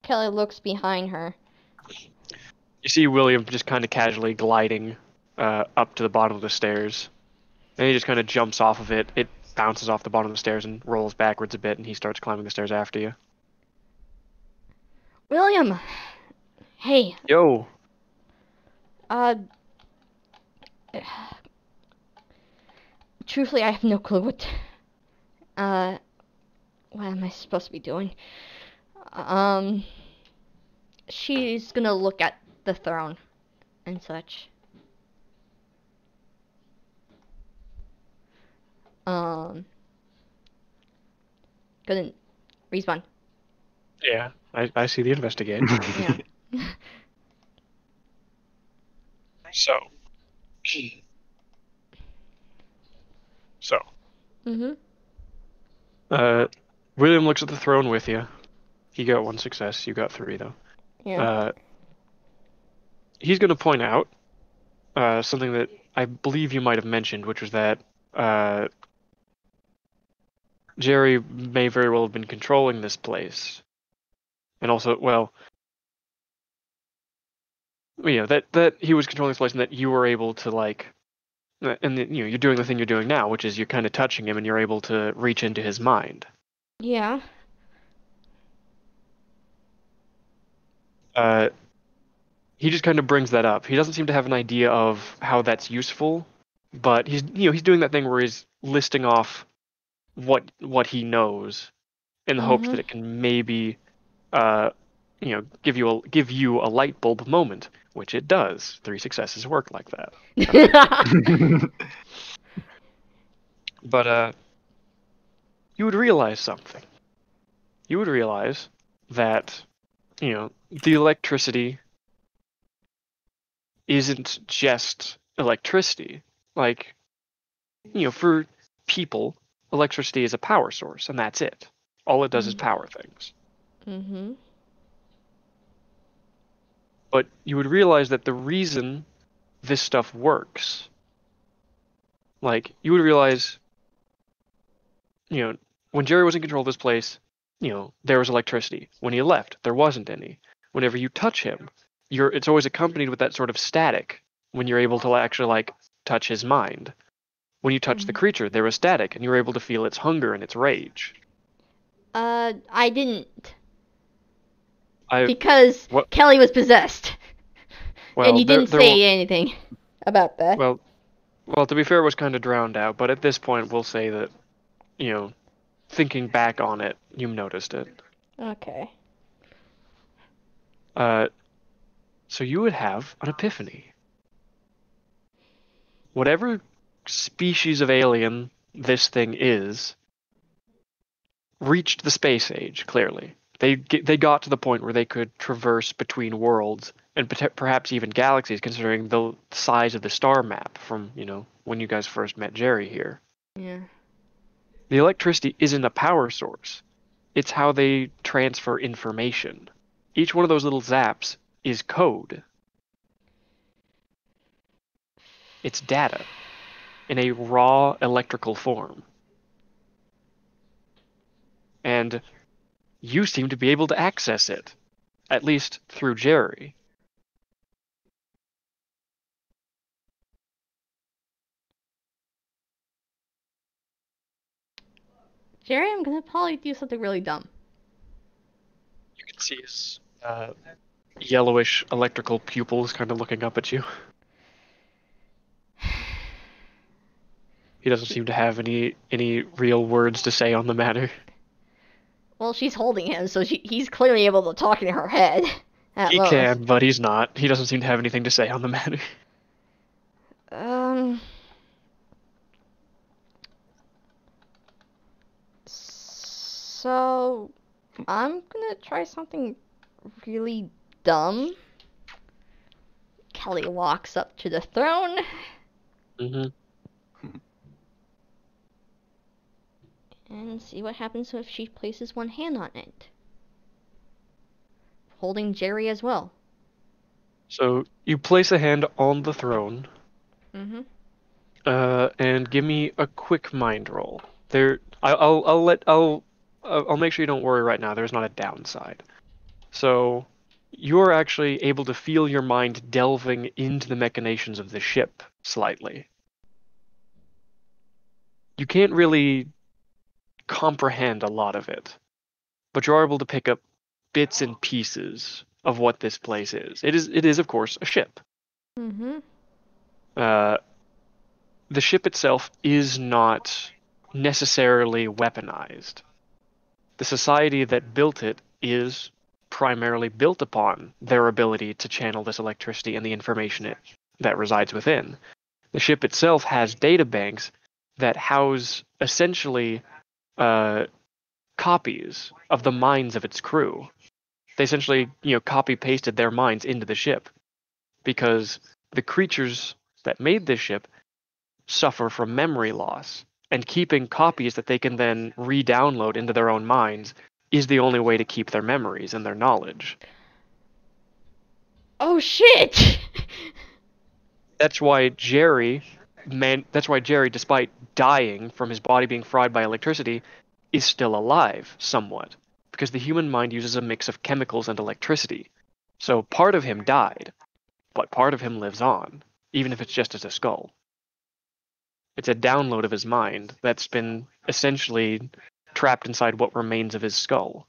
Kelly looks behind her. You see William just kind of casually gliding up to the bottom of the stairs. And he just kind of jumps off of it. It bounces off the bottom of the stairs and rolls backwards a bit, and he starts climbing the stairs after you. William. Hey. Yo! Truthfully, I have no clue what am I supposed to be doing? She's gonna look at the throne and such. Gonna respawn. Yeah, I see the investigate. Yeah. So. Mhm. William looks at the throne with you. He got 1 success, you got 3 though. Yeah. He's going to point out something that I believe you might have mentioned, which was that Jerry may very well have been controlling this place. And also, well, that he was controlling this place and that you were able to, like, and you're doing the thing you're doing now, which is you're kind of touching him and you're able to reach into his mind. Yeah. He just kind of brings that up. He doesn't seem to have an idea of how that's useful, but he's doing that thing where he's listing off what he knows in the hopes that it can maybe give you a light bulb moment, which it does. 3 successes work like that. But you would realize something. You would realize that the electricity isn't just electricity. Like, for people, electricity is a power source, and that's it. All it does is power things. Mhm. But you would realize that the reason this stuff works, like, you would realize, when Jerry was in control of this place, there was electricity. When he left, there wasn't any. Whenever you touch him, it's always accompanied with that sort of static when you're able to actually, like, touch his mind. When you touch the creature, there was static, and you were able to feel its hunger and its rage. I didn't. I Because what- Kelly was possessed. well, And you didn't there say anything about that. Well, to be fair, it was kind of drowned out, but at this point, we'll say that, thinking back on it, you noticed it. Okay. So you would have an epiphany. Whatever species of alien this thing is, reached the space age, clearly. They got to the point where they could traverse between worlds and perhaps even galaxies, considering the size of the star map from, when you guys first met Jerry here. Yeah. The electricity isn't a power source. It's how they transfer information. Each one of those little zaps is code. It's data in a raw electrical form. And you seem to be able to access it, at least through Jerry. Jerry, I'm gonna probably do something really dumb. You can see his yellowish electrical pupils kind of looking up at you. He doesn't seem to have any real words to say on the matter. Well, she's holding him, so he's clearly able to talk in her head. At He most. can, but he's not. He doesn't seem to have anything to say on the matter. So, I'm gonna try something really dumb. Kelly walks up to the throne. Mm-hmm. And see what happens if she places one hand on it. Holding Jerry as well. So you place a hand on the throne, Mm-hmm. and give me a quick mind roll. I'll make sure you don't worry right now. There's not a downside. So you're actually able to feel your mind delving into the machinations of the ship slightly. You can't really comprehend a lot of it, but you're able to pick up bits and pieces of what this place is. It is of course a ship. Mm-hmm. The ship itself is not necessarily weaponized. The society that built it is primarily built upon their ability to channel this electricity and the information that resides within. The ship itself has databanks that house essentially copies of the minds of its crew. They essentially, copy pasted their minds into the ship because the creatures that made this ship suffer from memory loss, and keeping copies that they can then re-download into their own minds is the only way to keep their memories and their knowledge. Oh shit! That's why Jerry, despite dying from his body being fried by electricity, is still alive somewhat, because the human mind uses a mix of chemicals and electricity. So part of him died, but part of him lives on, even if it's just as a skull. It's a download of his mind that's been essentially trapped inside what remains of his skull.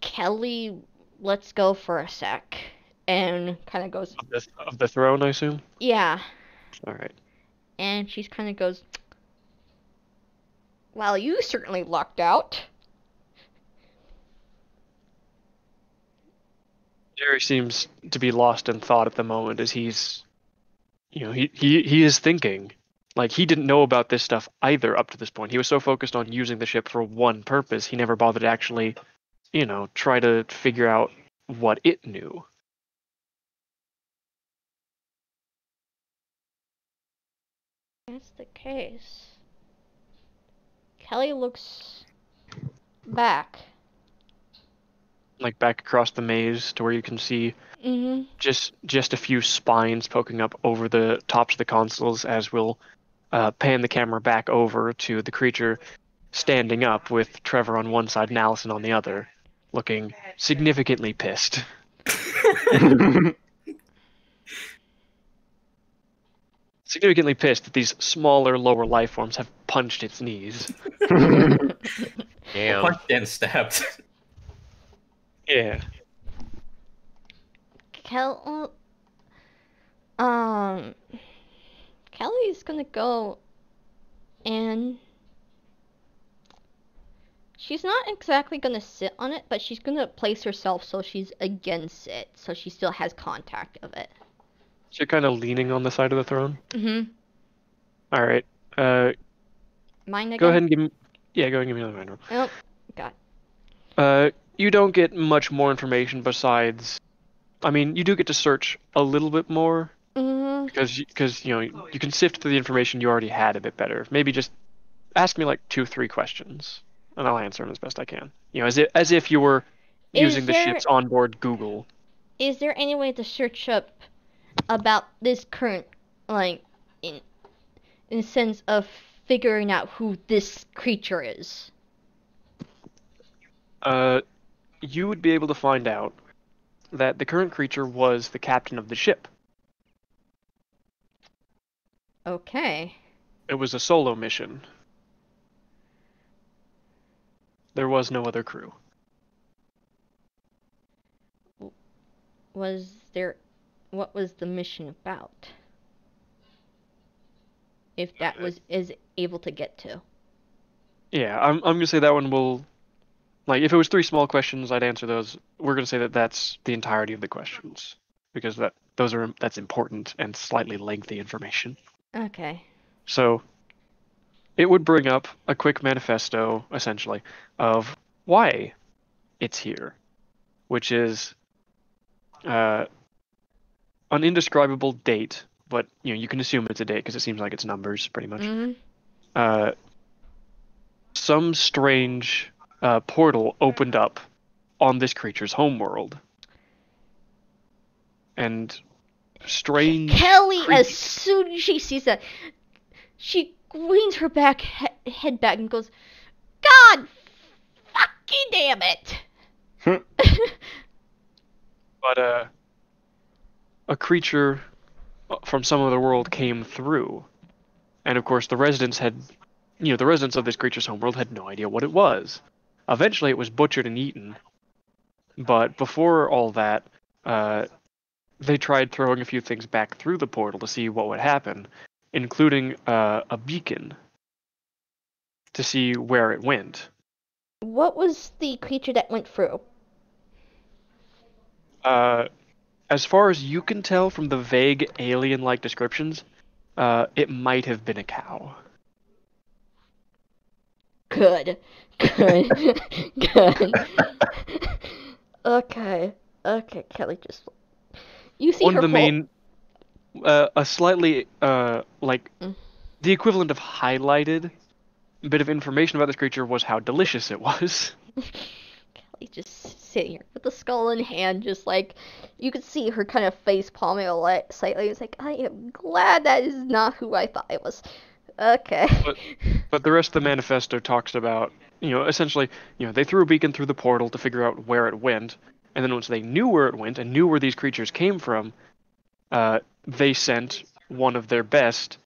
Kelly lets go for a sec and kind of goes, Of the throne, I assume? yeah. Alright. And she's kind of goes, well, you certainly lucked out. Jerry seems to be lost in thought at the moment as he's, he is thinking. Like, he didn't know about this stuff either up to this point. He was so focused on using the ship for one purpose, he never bothered to actually, try to figure out what it knew. That's the case. Kelly looks back. Like, back across the maze to where you can see Mm-hmm. just a few spines poking up over the tops of the consoles, as we'll pan the camera back over to the creature standing up with Trevor on one side and Allison on the other, looking significantly pissed. Significantly pissed that these smaller, lower life forms have punched its knees. Damn. Punched and stabbed. Yeah. Kelly's gonna go and she's not exactly gonna sit on it, but she's gonna place herself so she's against it, so she still has contact of it. So you're kind of leaning on the side of the throne? Mm-hmm. Alright. Mine again? Go ahead and give me... Yeah, go ahead and give me another mind roll. Oh, God. You don't get much more information besides... I mean, you do get to search a little bit more, Mm-hmm. because you can sift through the information you already had a bit better. Maybe just ask me like 2-3 questions, and I'll answer them as best I can. As if you were using the ship's onboard Google. Is there any way to search up about this current, like, in the sense of figuring out who this creature is? You would be able to find out that the current creature was the captain of the ship. Okay. It was a solo mission. There was no other crew. What was the mission about? If that is able to get to. Yeah, I'm gonna say that one will, like, if it was 3 small questions, I'd answer those. We're gonna say that that's the entirety of the questions because that's important and slightly lengthy information. Okay. So it would bring up a quick manifesto, essentially, of why it's here, which is an indescribable date, but you can assume it's a date because it seems like it's numbers, pretty much. Mm-hmm. Some strange portal opened up on this creature's homeworld. And strange... Kelly, as soon as she sees that, she leans her head back and goes, God fucking damn it! But a creature from some other world came through. And of course the residents of this creature's homeworld had no idea what it was. Eventually it was butchered and eaten. But before all that, they tried throwing a few things back through the portal to see what would happen, including a beacon to see where it went. What was the creature that went through? As far as you can tell from the vague alien-like descriptions, it might have been a cow. Good. Good. Okay, Kelly, just... You see One her of the whole... main... a slightly, the equivalent of highlighted bit of information about this creature was how delicious it was. Kelly just sitting here with the skull in hand, just like... You could see her kind of face palming slightly. It's like, I am glad that is not who I thought it was. Okay. But the rest of the manifesto talks about, essentially, they threw a beacon through the portal to figure out where it went, and then once they knew where it went and knew where these creatures came from, they sent one of their best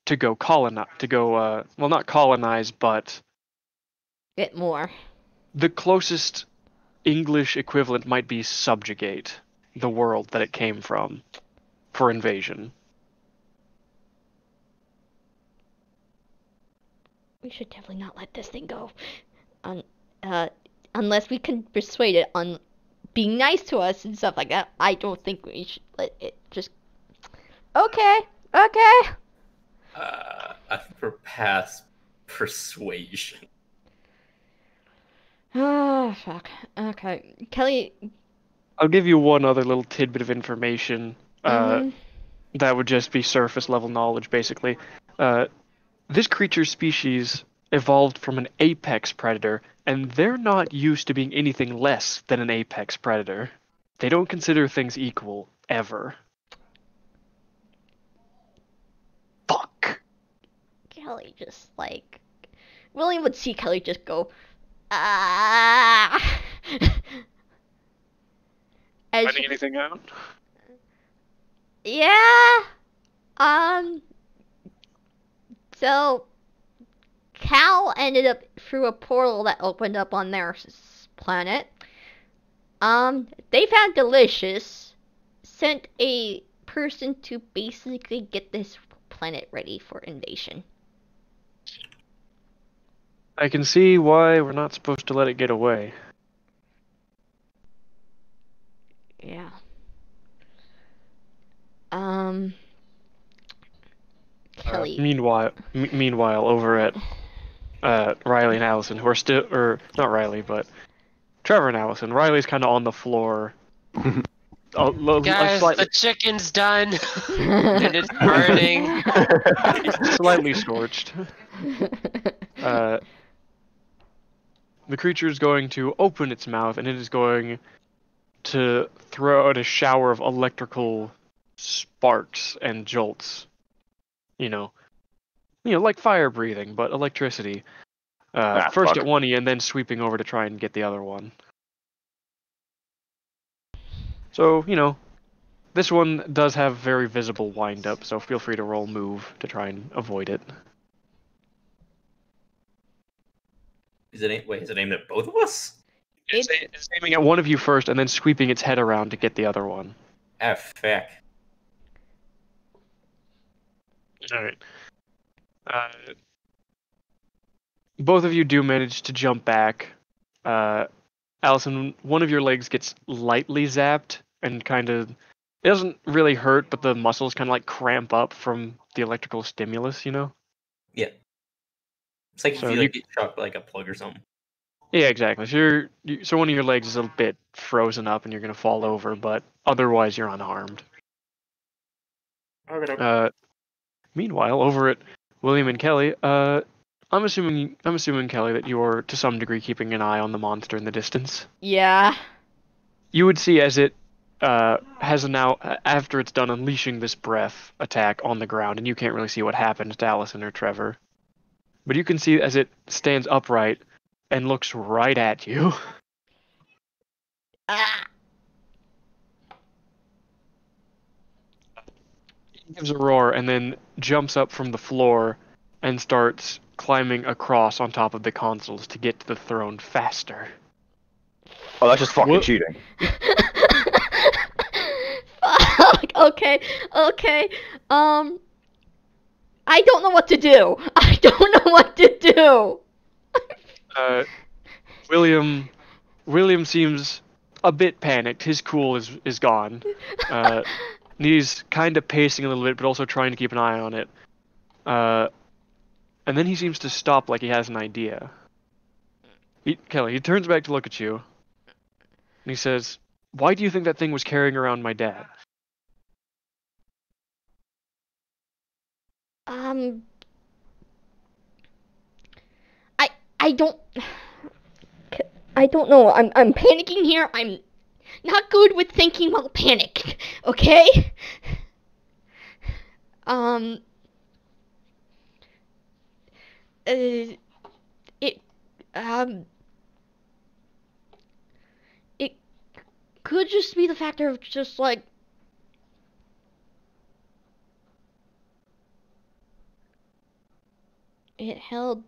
to go colonize, well, not colonize, but... Get more. The closest English equivalent might be subjugate the world that it came from for invasion. We should definitely not let this thing go. Unless we can persuade it on being nice to us and stuff like that. I don't think we should let it just... Okay. I prefer pass persuasion. Oh, fuck. Okay. Kelly... I'll give you one other little tidbit of information. That would just be surface level knowledge, basically. This creature species evolved from an apex predator, and they're not used to being anything less than an apex predator. They don't consider things equal, ever. Fuck. Kelly just, like... William would see Kelly just go, ah. Finding anything out? Yeah. So, Cal ended up through a portal that opened up on their planet. They found Delicious, sent a person to basically get this planet ready for invasion. I can see why we're not supposed to let it get away. Yeah. Kelly. Meanwhile, over at Riley and Allison, who are still, or not Riley, but Trevor and Allison. Riley's kind of on the floor. Guys, the chicken's done, and it's burning. Slightly scorched. The creature is going to open its mouth, and it is going to throw out a shower of electrical sparks and jolts. Like fire breathing, but electricity. First fuck. at one and then sweeping over to try and get the other one. So, this one does have very visible wind-up, so feel free to roll move to try and avoid it. Is it aimed at both of us? It's aiming at one of you first, and then sweeping its head around to get the other one. Ah, fuck. All right. Both of you do manage to jump back. Allison, one of your legs gets lightly zapped and kind of. It doesn't really hurt, but the muscles kind of like cramp up from the electrical stimulus, you know? Yeah. It's like So if you you- like get shocked by like a plug or something. Yeah, exactly. So so one of your legs is a bit frozen up and you're gonna fall over, but otherwise you're unharmed. Meanwhile, over at William and Kelly, I'm assuming Kelly that you're to some degree keeping an eye on the monster in the distance. Yeah. You would see as it has now, after it's done unleashing this breath attack on the ground, and you can't really see what happened to Allison or Trevor, but you can see as it stands upright and looks right at you. Ah. It gives a roar and then jumps up from the floor and starts climbing across on top of the consoles to get to the throne faster. Oh, that's just fucking What? cheating. Fuck. Okay. I don't know what to do. I don't know what to do. William seems a bit panicked. His cool is gone. He's kind of pacing a little bit, but also trying to keep an eye on it. And then he seems to stop like he has an idea. Kelly, he turns back to look at you. And he says, "Why do you think that thing was carrying around my dad?" I don't know. I'm panicking here. I'm not good with thinking while panic. Okay? It could just be the factor of just like it held.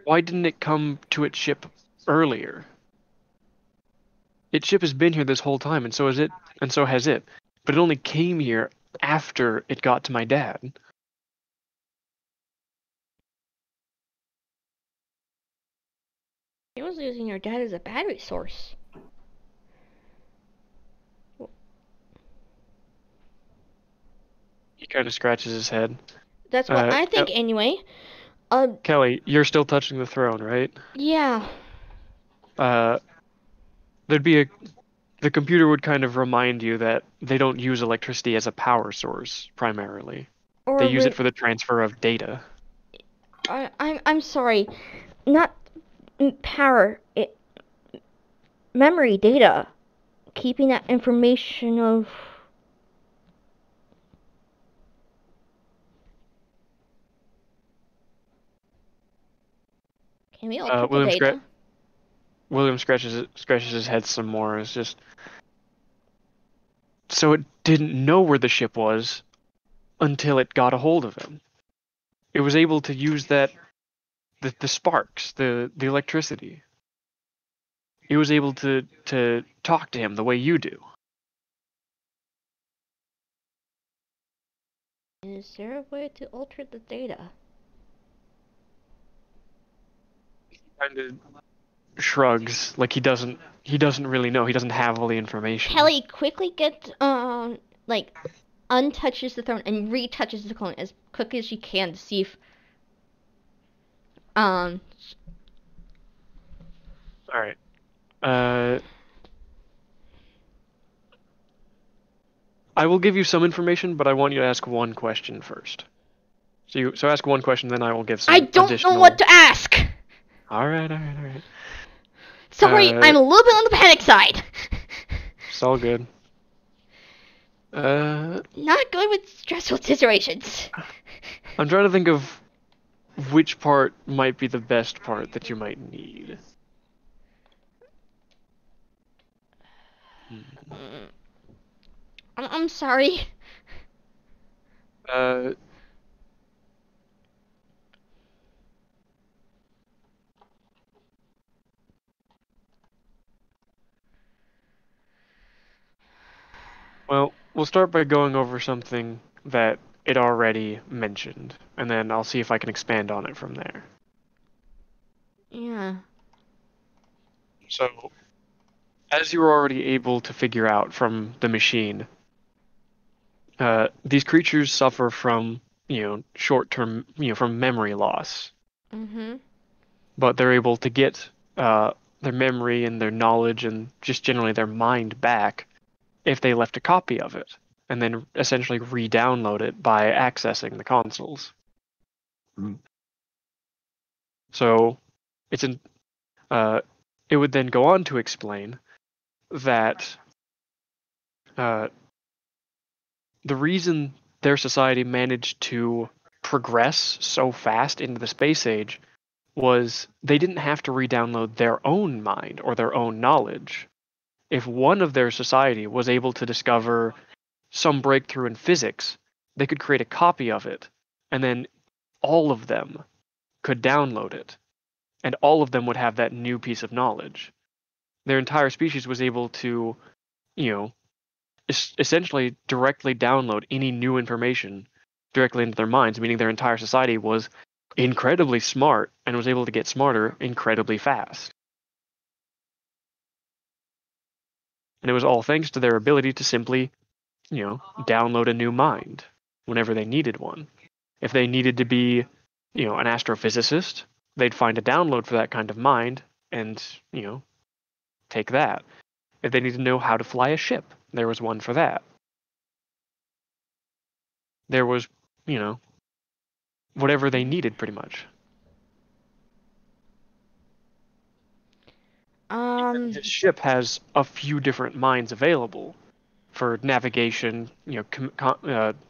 Why didn't it come to its ship earlier? Its ship has been here this whole time, and so has it. But it only came here after it got to my dad. It was using your dad as a battery source. He kind of scratches his head. That's what I think anyway. Kelly, you're still touching the throne, right? Yeah. There'd be the computer would kind of remind you that they don't use electricity as a power source primarily. They use it for the transfer of data. I'm sorry. Not power. Memory data. Keeping that information of. Can we all keep the data? William scratches his head some more. It's just so it didn't know where the ship was until it got a hold of him. It was able to use the sparks, the electricity. It was able to talk to him the way you do. Is there a way to alter the data? Kind of shrugs, like he doesn't really know. He doesn't have all the information. Kelly quickly gets untouches the throne and retouches the clone as quickly as she can to see if All right. I will give you some information, but I want you to ask one question first. So ask one question, then I will give some. I don't know what to ask. All right. Sorry, I'm a little bit on the panic side. It's all good. Not good with stressful situations. I'm trying to think of which part might be the best part that you might need. I'm sorry. we'll start by going over something that it already mentioned, and then I'll see if I can expand on it from there. Yeah. So, as you were already able to figure out from the machine, these creatures suffer from, short-term, from memory loss. Mm-hmm. But they're able to get their memory and their knowledge and just generally their mind back if they left a copy of it, and then essentially re-download it by accessing the consoles. Mm. So it would then go on to explain that the reason their society managed to progress so fast into the space age was they didn't have to re-download their own mind or their own knowledge. If one of their society was able to discover some breakthrough in physics, they could create a copy of it, and then all of them could download it, and all of them would have that new piece of knowledge. Their entire species was able to, essentially directly download any new information directly into their minds, meaning their entire society was incredibly smart and was able to get smarter incredibly fast. And it was all thanks to their ability to simply, download a new mind whenever they needed one. If they needed to be, an astrophysicist, they'd find a download for that kind of mind and, take that. If they needed to know how to fly a ship, there was one for that. There was, whatever they needed pretty much. This ship has a few different minds available for navigation,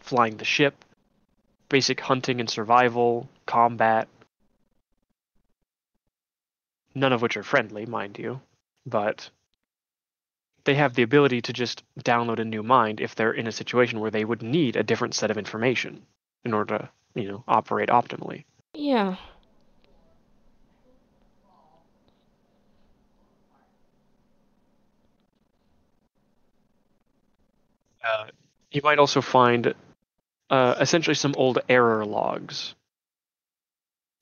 flying the ship, basic hunting and survival, combat. None of which are friendly, mind you, but they have the ability to just download a new mind if they're in a situation where they would need a different set of information in order to, operate optimally. Yeah. You might also find essentially some old error logs.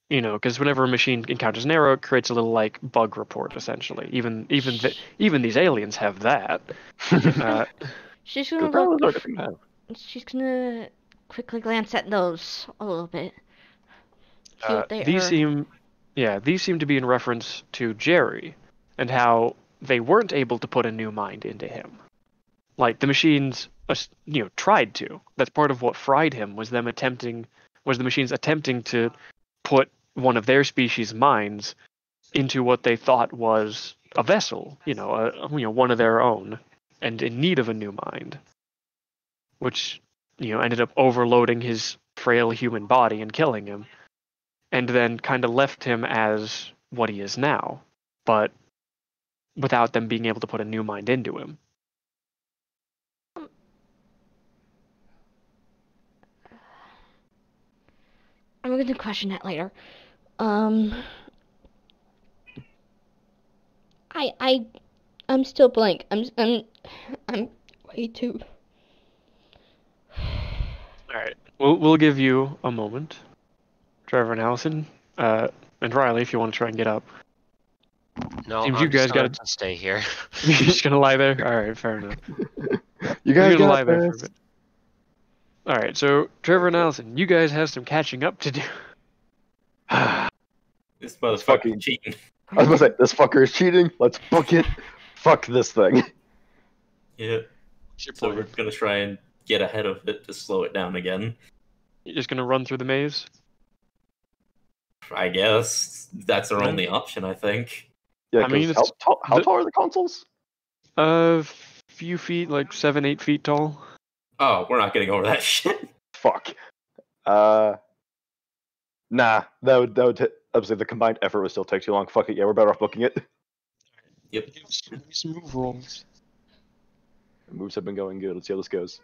Because whenever a machine encounters an error, it creates a little bug report essentially. Even these aliens have that. She's gonna She's gonna quickly glance at those a little bit. See what they these seem to be in reference to Jerry and how they weren't able to put a new mind into him. Like the machines, tried to. That's part of what fried him was the machines attempting to put one of their species' minds into what they thought was a vessel, one of their own, and in need of a new mind, which ended up overloading his frail human body and killing him, and then kind of left him as what he is now, but without them being able to put a new mind into him. I'm going to question that later. I'm still blank. I'm way too. All right, we'll give you a moment, Trevor and Allison, and Riley, if you want to try and get up. No, Seems I'm you guys gonna gotta stay here. You're just gonna lie there. All right, fair enough. You You're guys gonna lie got there for a this. bit. All right, so Trevor and Allison, you guys have some catching up to do. This motherfucker's fucking- cheating. I was gonna say, this fucker is cheating. Let's book it. Fuck this thing. Yeah. So we're gonna try and get ahead of it to slow it down again. You're just gonna run through the maze. I guess that's our only option. I think. Yeah, I mean, how tall are the consoles? A few feet, like 7-8 feet tall. Oh, we're not getting over that shit. Fuck. Nah, that would obviously the combined effort would still take too long. Fuck it, yeah, we're better off booking it. Yep. Give me some move rolls. The moves have been going good. Let's see how this goes.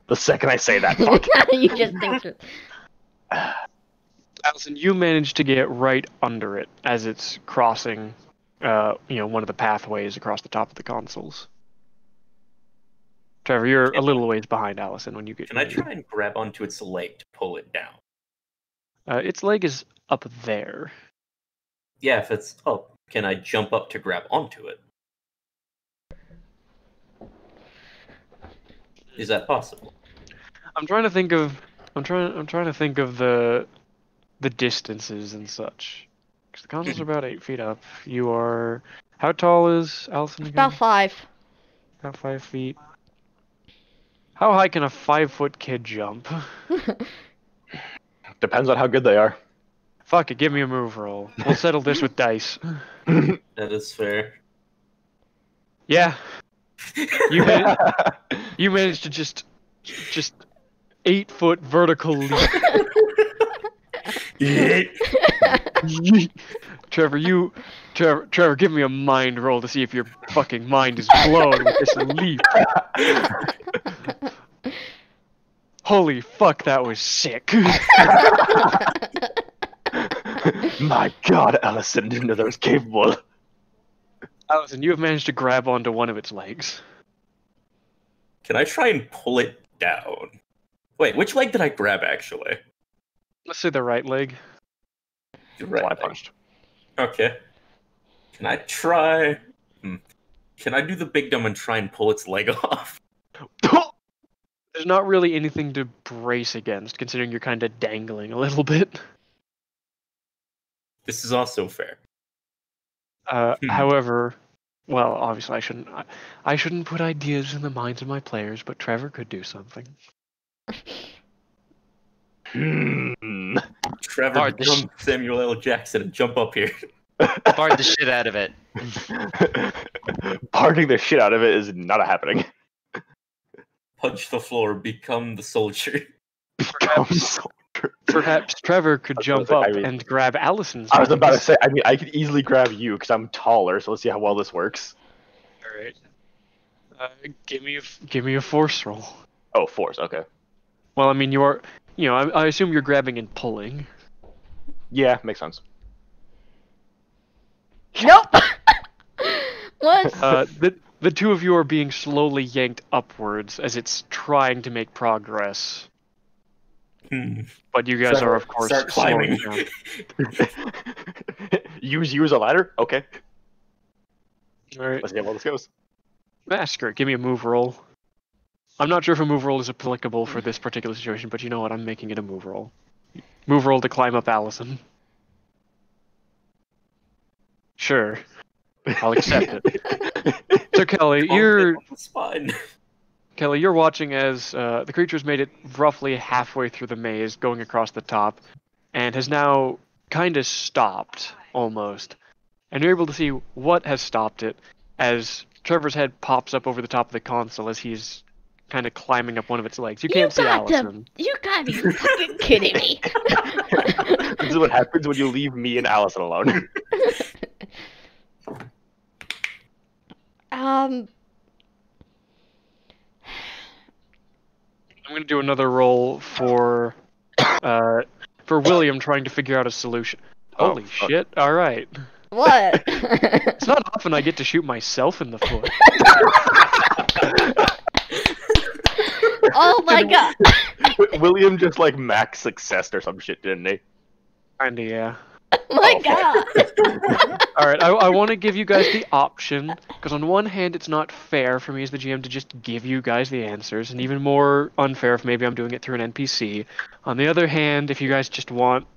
The second I say that, fuck. You just think so. Allison, you managed to get right under it as it's crossing, one of the pathways across the top of the consoles. Trevor, you're a little ways behind Allison when you get. Can I try and grab onto its leg to pull it down? Its leg is up there. Yeah, if it's up, can I jump up to grab onto it? Is that possible? I'm trying to think of. I'm trying to think of the distances and such. 'Cause the console's about 8 feet up. You are. How tall is Allison again? About 5. About 5 feet. How high can a 5-foot kid jump? Depends on how good they are. Fuck it, give me a move roll. We'll settle this with dice. That is fair. Yeah, you managed to just 8-foot vertical leap. Trevor, give me a mind roll to see if your fucking mind is blown with this leap. Holy fuck, that was sick. My God, Allison didn't know that was capable. Allison, you have managed to grab onto one of its legs. Can I try and pull it down? Wait, which leg did I grab actually? Let's say the right leg. The right Fly leg. punched. Okay. Can I try? Can I do the big dumb and try and pull its leg off? There's not really anything to brace against, considering you're kind of dangling a little bit. This is also fair. However, well, obviously I shouldn't put ideas in the minds of my players, but Trevor could do something. Trevor, Bard, become Samuel L. Jackson and jump up here. Bard the shit out of it. Parting the shit out of it is not happening. Punch the floor, become the soldier. Perhaps Trevor could jump up I mean- and grab Allison's. I was about to legs. say, I mean, I could easily grab you because I'm taller, so let's see how well this works. All right. Give me a force roll. Oh, force, okay. Well, I mean, I assume you're grabbing and pulling. Yeah, makes sense. Nope. What? The two of you are being slowly yanked upwards as it's trying to make progress. But you guys Trevor, are, of course, start slowing climbing. down. Use you as a ladder? Okay. All right. Let's see how well this goes. Massacre, give me a move roll. I'm not sure if a move roll is applicable for this particular situation, but you know what? I'm making it a move roll. Move roll to climb up Allison. Sure. I'll accept it. So Kelly, you're watching as the creature's made it roughly halfway through the maze, going across the top, and has now kind of stopped, almost. And you're able to see what has stopped it as Trevor's head pops up over the top of the console as he's kind of climbing up one of its legs. You can't see Allison. You gotta be fucking kidding me. This is what happens when you leave me and Allison alone. I'm gonna do another roll for William trying to figure out a solution. Oh, Holy fuck. shit! All right. What? It's not often I get to shoot myself in the foot. Oh my god. William just like max success or some shit, didn't he? Kinda, yeah. Oh my god. All right, I want to give you guys the option, because on one hand, it's not fair for me as the GM to just give you guys the answers, and even more unfair if maybe I'm doing it through an NPC. On the other hand, if you guys just want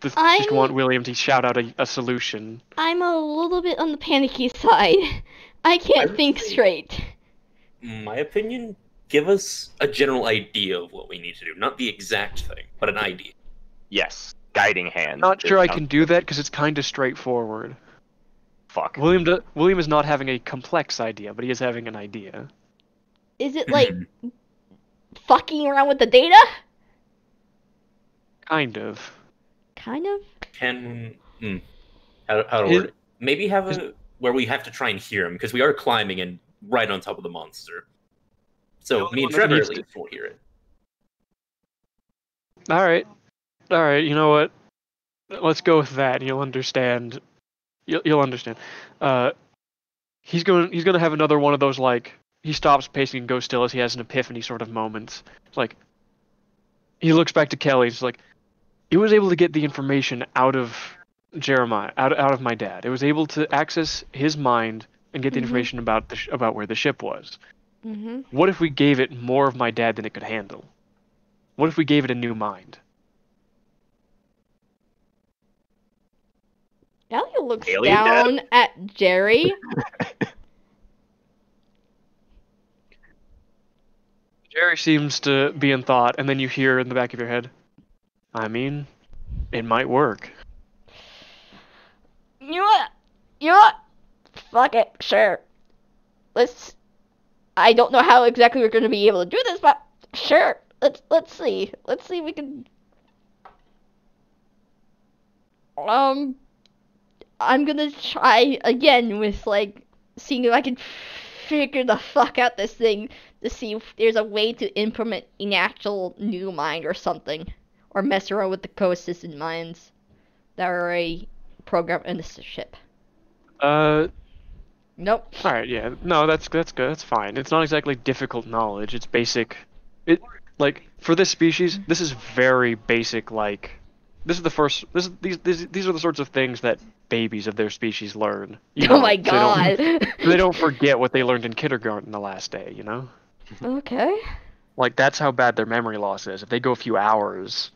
William to shout out a solution. I'm a little bit on the panicky side. I can't think straight. My opinion, give us a general idea of what we need to do. Not the exact thing, but an idea. Yes. Guiding hand. Not sure I can do that because it's kind of straightforward. Fuck. William is not having a complex idea, but he is having an idea. Is it like fucking around with the data? Kind of. Kind of. Can how to word it? Maybe have a where we have to try and hear him because we are climbing and right on top of the monster. So me and Trevor at least will hear it. All right. You know what? Let's go with that. You'll understand. You'll understand. He's going to have another one of those like he stops pacing and goes still as he has an epiphany sort of moment. It's like he looks back to Kelly. It's like it was able to get the information out of Jeremiah, out of my dad. It was able to access his mind and get the information about about where the ship was. What if we gave it more of my dad than it could handle? What if we gave it a new mind? Elliot looks Alien down at Jerry. Jerry seems to be in thought, and then you hear in the back of your head, I mean, it might work. You know what? Fuck it, sure. I don't know how exactly we're going to be able to do this, but sure. Let's see. Let's see if we can. I'm gonna try again with seeing if I can figure the fuck out this thing to see if there's a way to implement an actual new mind or something, or mess around with the co-assistant minds that are already programmed in the ship. Nope. All right, yeah, no, that's good. That's fine. It's not exactly difficult knowledge. It's basic. For this species, this is very basic. This is the first. These are the sorts of things that babies of their species learn. Oh my god. They don't forget what they learned in kindergarten the last day. Okay. That's how bad their memory loss is. If they go a few hours,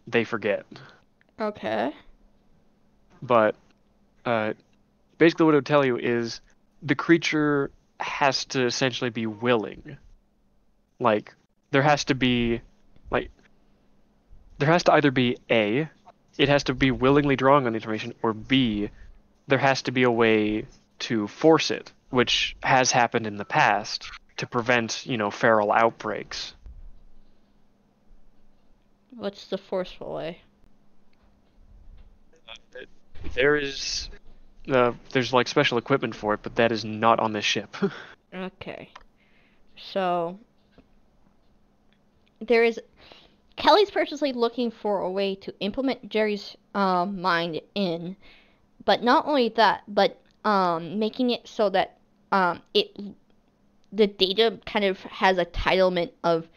they forget. Okay. But, basically what it would tell you is the creature has to essentially be willing. There has to be, there has to either be A, it has to be willingly drawing on the information, or B, there has to be a way to force it, which has happened in the past to prevent, feral outbreaks. What's the forceful way? There's special equipment for it, but that is not on this ship. Okay. So Kelly's purposely looking for a way to implement Jerry's mind in, but not only that, but making it so that the data kind of has a titlement of,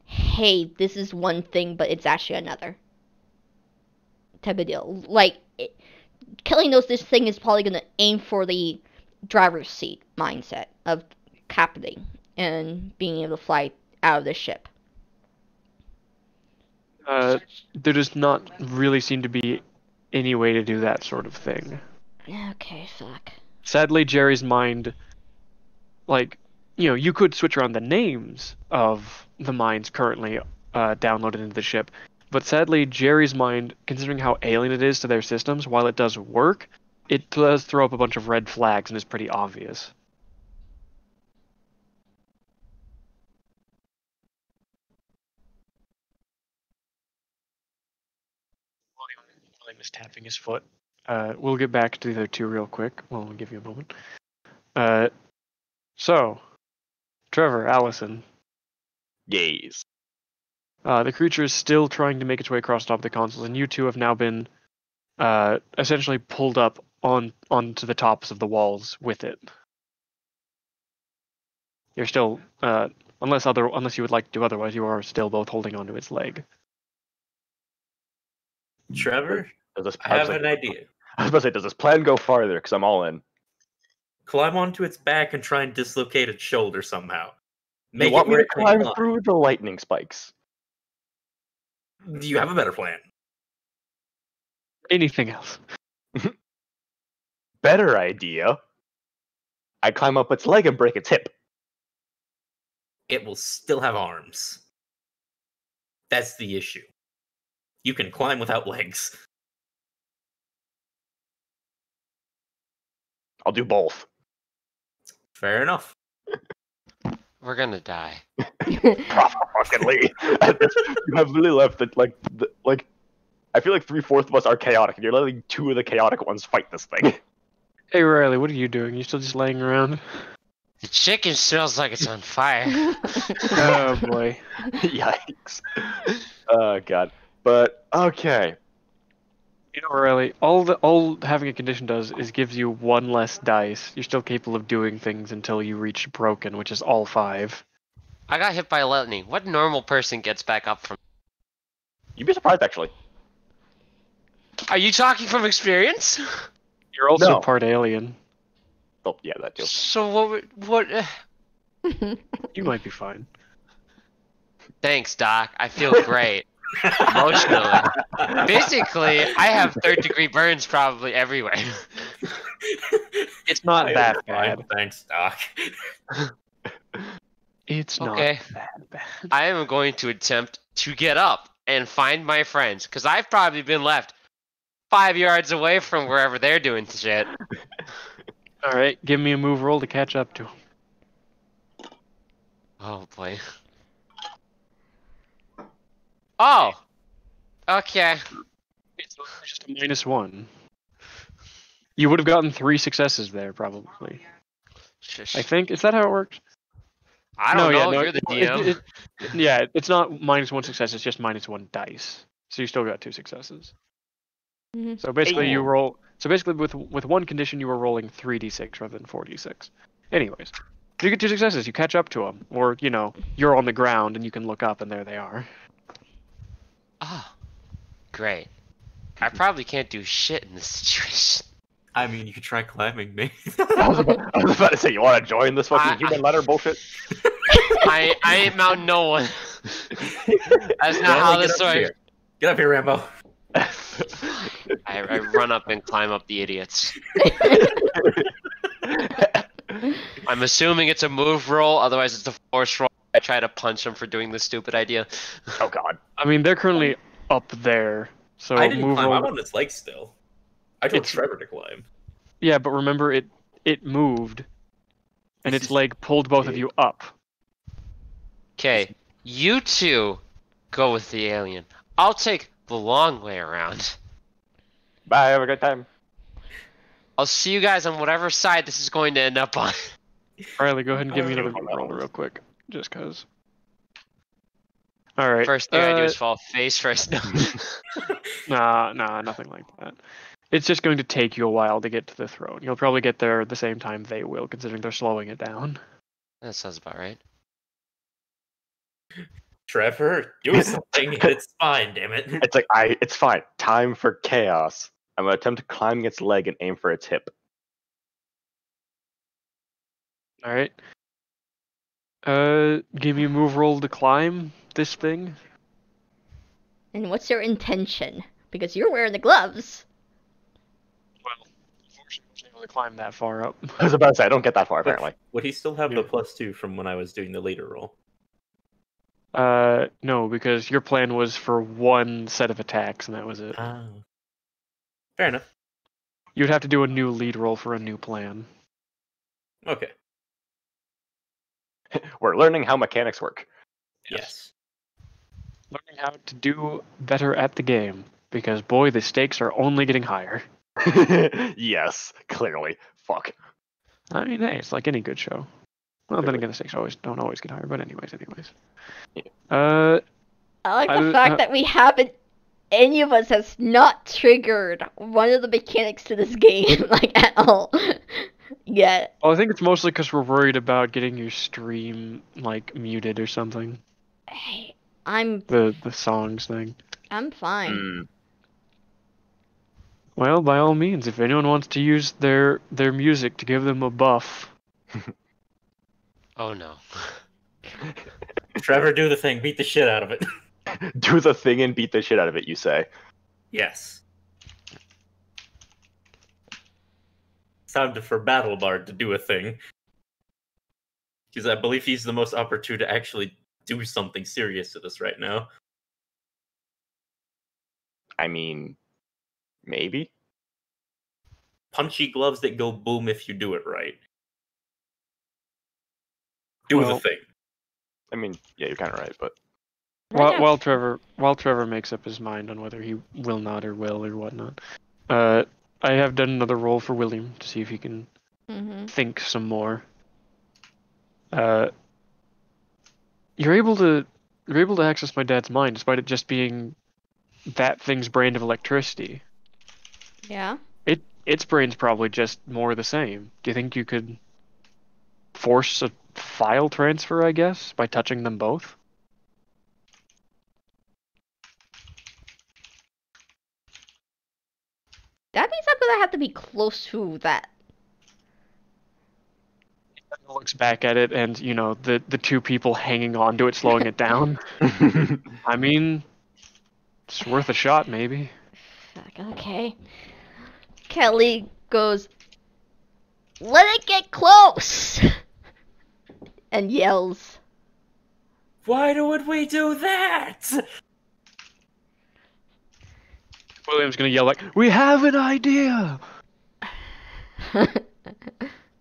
hey, this is one thing, but it's actually another type of deal. Kelly knows this thing is probably going to aim for the driver's seat mindset of captaining and being able to fly out of the ship. There does not really seem to be any way to do that sort of thing. Okay, fuck. Sadly, Jerry's mind, you could switch around the names of the minds currently downloaded into the ship, but sadly, Jerry's mind, considering how alien it is to their systems, while it does work, it does throw up a bunch of red flags and is pretty obvious. William is tapping his foot. We'll get back to the other two real quick. Well, we'll give you a moment. So, Trevor, Allison. Gaze. The creature is still trying to make its way across the top of the consoles, and you two have now been essentially pulled up onto the tops of the walls with it. You're still, unless you would like to do otherwise, you are still both holding onto its leg. Trevor, I I have an idea. I was about to say, does this plan go farther? Because I'm all in. Climb onto its back and try and dislocate its shoulder somehow. You want me to climb through the lightning spikes? Do you have a better plan? Anything else? Better idea. I climb up its leg and break its hip. It will still have arms. That's the issue. You can climb without legs. I'll do both. Fair enough. We're gonna die. Fucking you have really left it I feel like 3/4 of us are chaotic, and you're letting 2 of the chaotic ones fight this thing. Hey Riley, what are you doing? You still just laying around? The chicken smells like it's on fire. Oh boy. Yikes. Oh god. But okay. You know, Riley, all having a condition does is gives you one less dice. You're still capable of doing things until you reach broken, which is all 5. I got hit by lightning. What normal person gets back up from? You'd be surprised, actually. Are you talking from experience? You're also No. part alien. Oh, yeah, that too. So what? You might be fine. Thanks, Doc. I feel great. Emotionally. Physically, I have third-degree burns probably everywhere. It's not I that am fine, bad. Thanks, Doc. It's Okay. not that bad. I am going to attempt to get up and find my friends, because I've probably been left 5 yards away from wherever they're doing shit. Alright, give me a move roll to catch up to. Oh boy. Oh! Okay. It's just a -1. You would have gotten 3 successes there, probably. Shush. I think. Is that how it works? I don't know, no, you're the DM. Yeah, it's not -1 success, it's just -1 dice. So you still got 2 successes. Mhm. So basically you Hey. roll so basically with one condition you were rolling 3d6 rather than 4d6. Anyways, if you get 2 successes, you catch up to them, or you know, you're on the ground and you can look up and there they are. Oh, great. I probably can't do shit in this situation. I mean, you could try climbing me. I was about to say, you want to join this fucking human ladder bullshit? I ain't mounting no one. That's not how this works. Get up here, Rambo. I run up and climb up the idiots. I'm assuming it's a move roll, otherwise it's a force roll. I try to punch them for doing this stupid idea. Oh god. I mean, they're currently up there, so I didn't move climb. I'm roll. on its legs still. I told It's- Trevor to climb. Yeah, but remember it moved, and its leg pulled both of you up. Okay, you two go with the alien. I'll take the long way around. Bye, have a good time. I'll see you guys on whatever side this is going to end up on. Riley, go ahead and give me another move roll real quick, just cause. All right. First thing I do is fall face first. No. Nah, nothing like that. It's just going to take you a while to get to the throne. You'll probably get there at the same time they will, considering they're slowing it down. That sounds about right. Trevor, do something. It's fine, damn it. It's like it's fine. Time for chaos. I'm gonna attempt climbing its leg and aim for its hip. All right. Give me a move roll to climb this thing. And what's your intention? Because you're wearing the gloves. Well, unfortunately, I wasn't able to climb that far up. I was about to say, I don't get that far apparently. Would he still have Yeah. the +2 from when I was doing the later roll? No, because your plan was for one set of attacks, and that was it. Oh. Fair enough. You'd have to do a new lead roll for a new plan. Okay. We're learning how mechanics work. Yes. Learning how to do better at the game, because boy, the stakes are only getting higher. Yes, clearly. Fuck. I mean, hey, it's like any good show. Well, then again, the stakes don't always get higher, but anyways. Yeah. I like I the was- fact that we haven't. Any of us has not triggered one of the mechanics to this game, like at all. Yet. Well, I think it's mostly because we're worried about getting your stream like muted or something. Hey, I'm The songs thing. fine. Hmm. Well, by all means, if anyone wants to use their music to give them a buff, Oh no. Trevor, do the thing. Beat the shit out of it. Do the thing and beat the shit out of it, you say. Yes. It's time for Battle Bard to do a thing. Because I believe he's the most opportune to actually do something serious to this right now. I mean, maybe? Punchy gloves that go boom if you do it right. Do Well- the thing. I mean, yeah, you're kind of right, but Right now. while Trevor makes up his mind on whether he will not or will or whatnot, I have done another roll for William to see if he can Mm-hmm. think some more. You're able to access my dad's mind despite it just being that thing's brand of electricity. Yeah. Its brain's probably just more the same. Do you think you could force a file transfer, I guess, by touching them both? That means I'm gonna have to be close to that. Looks back at it, and you know the two people hanging on to it, slowing it down. I mean, it's worth a shot, maybe. Fuck, okay. Kelly goes, "Let it get close!" and yells. Why would we do that? William's gonna yell like, "We have an idea!"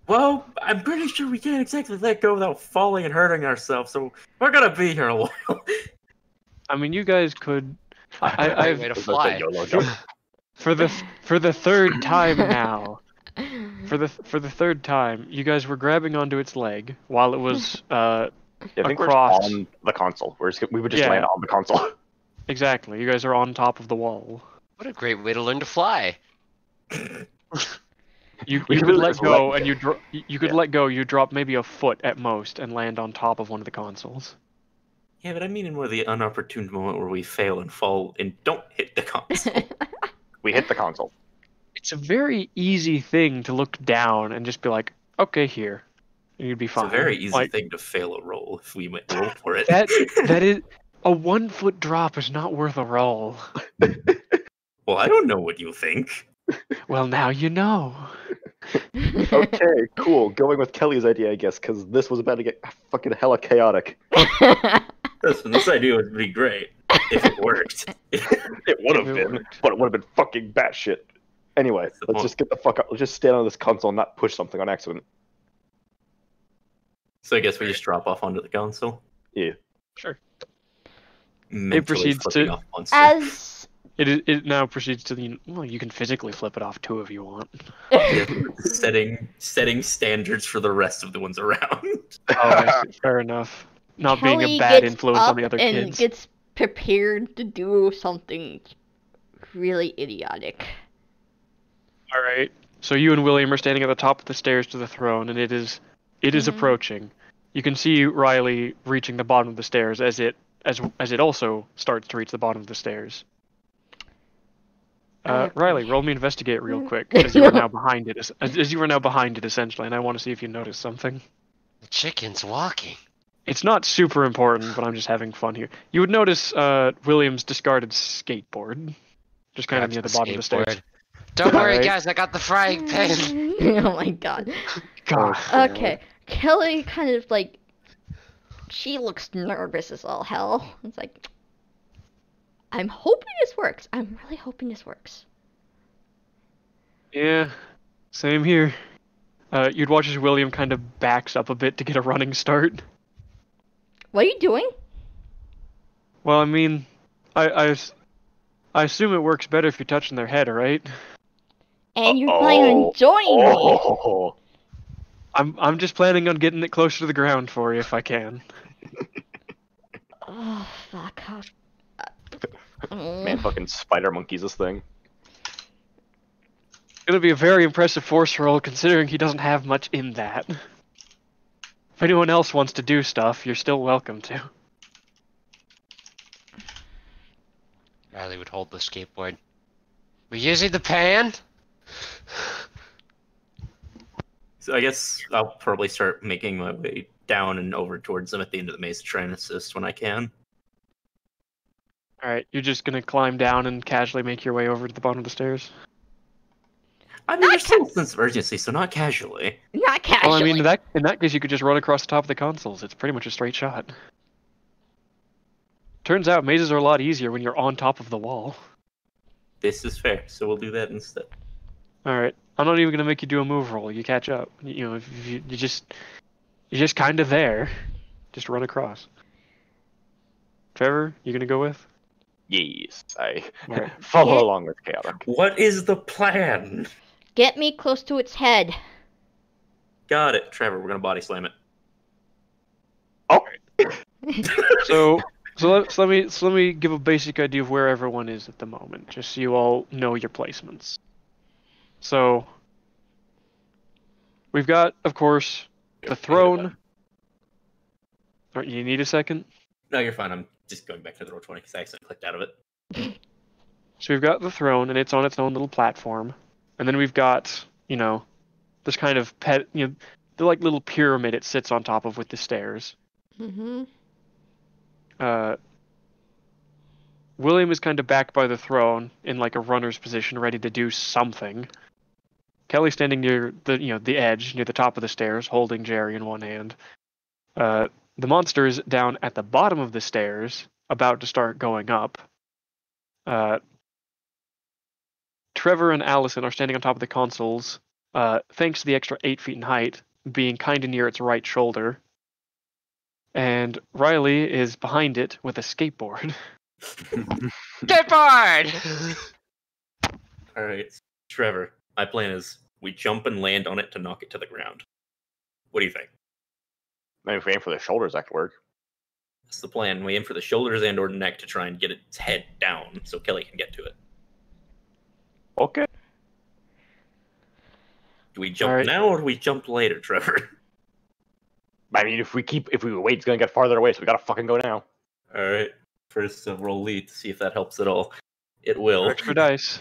Well, I'm pretty sure we can't exactly let go without falling and hurting ourselves, so we're gonna be here a while. I mean, you guys could. Great I've way to fly. YOLO jump. for the third time now. For the third time, you guys were grabbing onto its leg while it was Yeah, I think across. we're on the console. We would just Yeah. land on the console. Exactly. You guys are on top of the wall. What a great way to learn to fly. You We could really let just go, let- and you could let go. You drop maybe a foot at most, and land on top of one of the consoles. Yeah, but I mean in more the unopportune moment where we fail and fall and don't hit the console. We hit the console. It's a very easy thing to look down and just be like, "Okay, here," and you'd be It's fine. a very easy Like, thing to fail a roll if we went roll for it. that is a 1 foot drop is not worth a roll. Well, I don't know what you think. Well, now you know. Okay, cool. Going with Kelly's idea, I guess, because this was about to get fucking hella chaotic. Listen, this idea would be great if it worked. It would have It been, worked. but it would have been fucking batshit. Anyway, That's the let's point. just get the fuck up. Let's just stand on this console and not push something on accident. So I guess we just drop off onto the console. Yeah. Sure. Mentally proceeds flipping to- off Monster. As It now proceeds to the. Well, you can physically flip it off two if you want. setting standards for the rest of the ones around. Oh, I see. Fair enough. Not being Kelly a bad gets influence on up the other and kids. gets prepared to do something really idiotic. All right. So you and William are standing at the top of the stairs to the throne, and it is Mhm. approaching. You can see Riley reaching the bottom of the stairs as it also starts to reach the bottom of the stairs. Riley, roll me investigate real quick, as you are now behind it. As you are now behind it, essentially, and I want to see if you notice something. The chicken's walking. It's not super important, but I'm just having fun here. You would notice William's discarded skateboard, just kind of near the bottom of the stairs. Skateboard. Don't worry, Alright. guys. I got the frying pan. Oh my god. God. Okay, Kelly kind of like, she looks nervous as all hell. It's like, I'm hoping this works. I'm really hoping this works. Yeah, same here. You'd watch as William kind of backs up a bit to get a running start. What are you doing? Well, I mean, I assume it works better if you're touching their head, right? And you're planning on joining me. Oh, I'm just planning on getting it closer to the ground for you if I can. Oh, fuck. man, fucking spider monkeys this thing. It'll be a very impressive force roll considering he doesn't have much in that. If anyone else wants to do stuff, you're still welcome to. Riley would hold the skateboard. We're using the pan? So I guess I'll probably start making my way down and over towards them at the end of the maze to try and assist when I can. Alright, you're just gonna climb down and casually make your way over to the bottom of the stairs? I mean, Not there's still a sense of urgency, so not casually. Not casually. Well, I mean, in that case, you could just run across the top of the consoles. It's pretty much a straight shot. Turns out mazes are a lot easier when you're on top of the wall. This is fair, so we'll do that instead. Alright, I'm not even gonna make you do a move roll. You catch up. You know, if you're just kind of there. Just run across. Trevor, you gonna go with? Yes, I Alright. follow Yeah. along with chaotic. What is the plan? Get me close to its head. Got it, Trevor. We're gonna body slam it. Oh, So let me give a basic idea of where everyone is at the moment, just so you all know your placements. So we've got, of course, the throne. Or, you need a second? No, you're fine. I'm just going back to the Roll20 because I accidentally clicked out of it. So we've got the throne, and it's on its own little platform. And then we've got, this kind of the like little pyramid it sits on top of with the stairs. Mm-hmm. William is kind of back by the throne in like a runner's position, ready to do something. Kelly standing near the edge, near the top of the stairs, holding Jerry in one hand. The monster's down at the bottom of the stairs, about to start going up. Trevor and Allison are standing on top of the consoles, thanks to the extra 8 feet in height, being kind of near its right shoulder. And Riley is behind it with a skateboard. Skateboard! Alright, Trevor, my plan is we jump and land on it to knock it to the ground. What do you think? Maybe if we aim for the shoulders, that could work. That's the plan. We aim for the shoulders and or neck to try and get its head down so Kelly can get to it. Okay. Do we jump now or do we jump later, Trevor? I mean, if we wait, it's gonna get farther away, so we gotta fucking go now. Alright. First, roll lead to see if that helps at all. It will. Extra dice.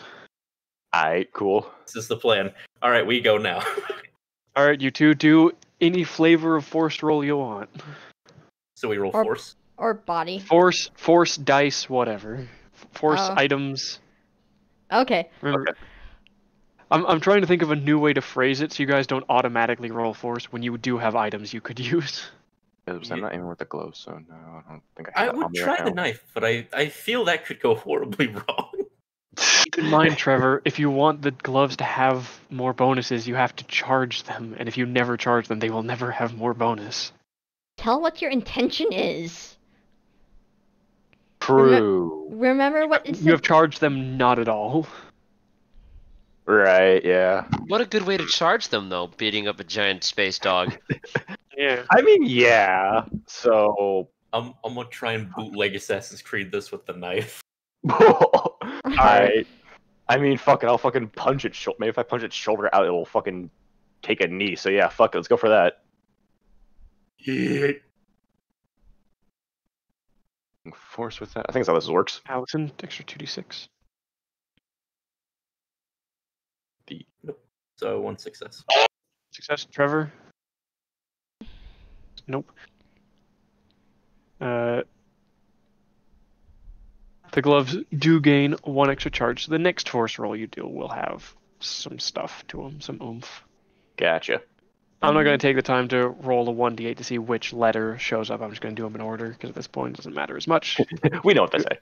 Alright, cool. This is the plan. Alright, we go now. Alright, you two, do any flavor of forced roll you want. So we roll force? Or body. Force dice, whatever. Force items. Okay. Remember, I'm trying to think of a new way to phrase it so you guys don't automatically roll force when you do have items you could use. I'm not aiming with the gloves, so no, I don't think I have I would try the knife, but I feel that could go horribly wrong. Keep in mind, Trevor, if you want the gloves to have more bonuses, you have to charge them, and if you never charge them, they will never have more bonus. Tell what your intention is. True. Remember what it said? You have charged them not at all. Right, yeah. What a good way to charge them, though, beating up a giant space dog. Yeah. I mean, yeah. So... I'm gonna try and bootleg Assassin's Creed this with the knife. Alright. I mean, fuck it, I'll fucking punch its shoulder. Maybe if I punch its shoulder out, it'll fucking take a knee. So yeah, fuck it, let's go for that. Yeah. Force with that. I think that's how this works. Allison, extra 2d6. So 1 success. Success, Trevor. Nope. The gloves do gain 1 extra charge, so the next force roll you do will have some stuff to them, some oomph. Gotcha. I'm not going to take the time to roll a 1d8 to see which letter shows up. I'm just going to do them in order, because at this point it doesn't matter as much. We know what they say.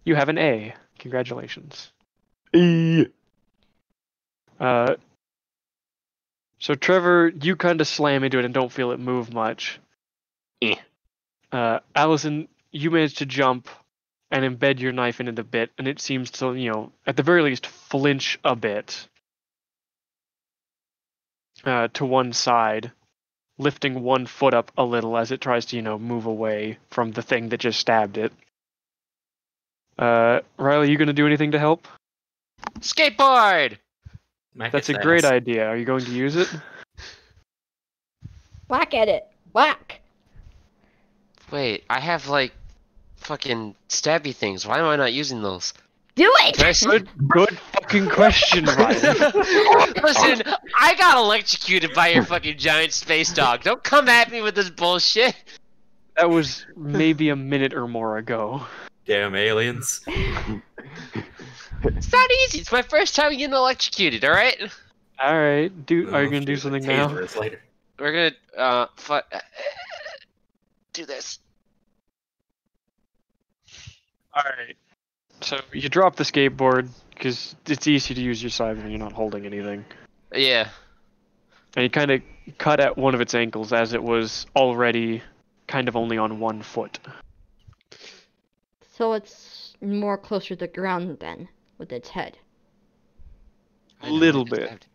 You have an A. Congratulations. E. So Trevor, you kind of slam into it and don't feel it move much. Eh. Allison, you manage to jump and embed your knife into the bit, and it seems to, at the very least, flinch a bit to one side, lifting one foot up a little as it tries to, move away from the thing that just stabbed it. Riley, you going to do anything to help? Skateboard! That's a great idea. Are you going to use it? Whack at it. Whack. Wait, I have, fucking stabby things. Why am I not using those? Do it! Good fucking question, Riley. Listen, I got electrocuted by your fucking giant space dog. Don't come at me with this bullshit. That was maybe a minute or more ago. Damn aliens. It's not easy. It's my first time getting electrocuted, alright? Alright, are you gonna do something now? Later. We're gonna, do this. Alright. So you drop the skateboard, because it's easy to use your side when you're not holding anything. Yeah. And you kind of cut at one of its ankles as it was already kind of only on 1 foot. So it's more closer to the ground then, with its head. A little bit.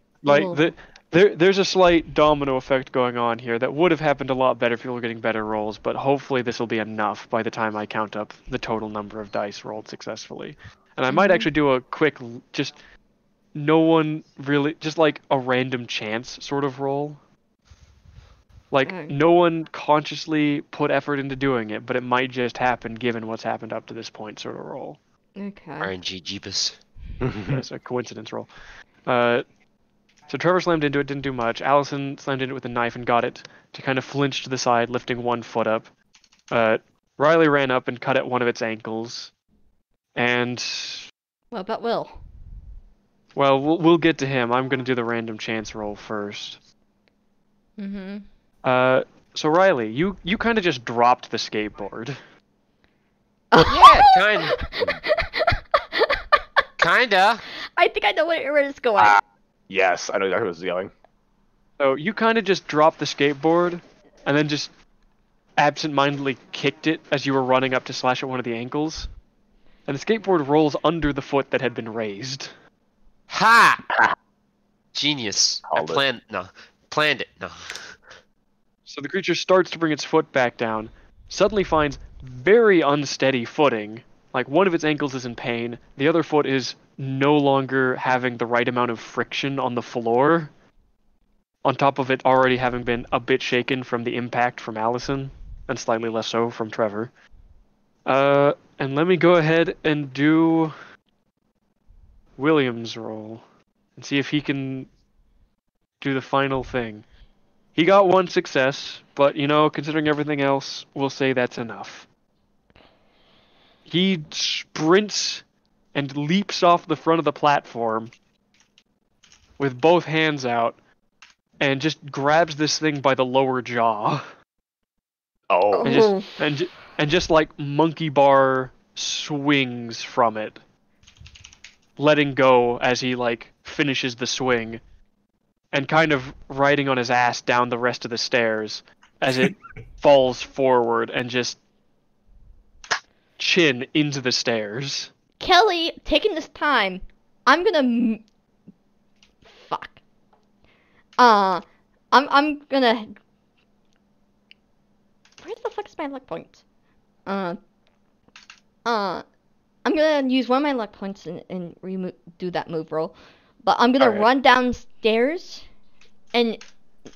There's a slight domino effect going on here that would have happened a lot better if you were getting better rolls, but hopefully this will be enough by the time I count up the total number of dice rolled successfully. And I might actually do a quick, just no one really, just like a random chance sort of roll. Like, Mm. no one consciously put effort into doing it, but it might just happen given what's happened up to this point sort of roll. Okay. RNG Jeebus. Yeah, it's a coincidence roll. So Trevor slammed into it, didn't do much. Allison slammed into it with a knife and got it to kind of flinch to the side, lifting one foot up. Riley ran up and cut at one of its ankles. And, What about Will? well, we'll get to him. I'm going to do the random chance roll first. Mm-hmm. So Riley, you kind of just dropped the skateboard. Yeah, kinda. I think I know where it's going. Yes, I know exactly what was going. So you kind of just dropped the skateboard, and then just absent-mindedly kicked it as you were running up to slash at one of the ankles. And the skateboard rolls under the foot that had been raised. Ha! Genius. Called it. Planned it. No. So the creature starts to bring its foot back down, suddenly finds very unsteady footing. Like, one of its ankles is in pain, the other foot is no longer having the right amount of friction on the floor, on top of it already having been a bit shaken from the impact from Allison, and slightly less so from Trevor. And let me go ahead and do William's roll, and see if he can do the final thing. He got one success, but, you know, considering everything else, we'll say that's enough. He sprints and leaps off the front of the platform with both hands out and just grabs this thing by the lower jaw Oh. and just like monkey bar swings from it, letting go as he like finishes the swing and kind of riding on his ass down the rest of the stairs as it falls forward and just chin into the stairs. Kelly, taking this time, I'm gonna. Fuck. I'm gonna. Where the fuck is my luck point? I'm gonna use one of my luck points and do that move roll. But I'm gonna Alright. run downstairs and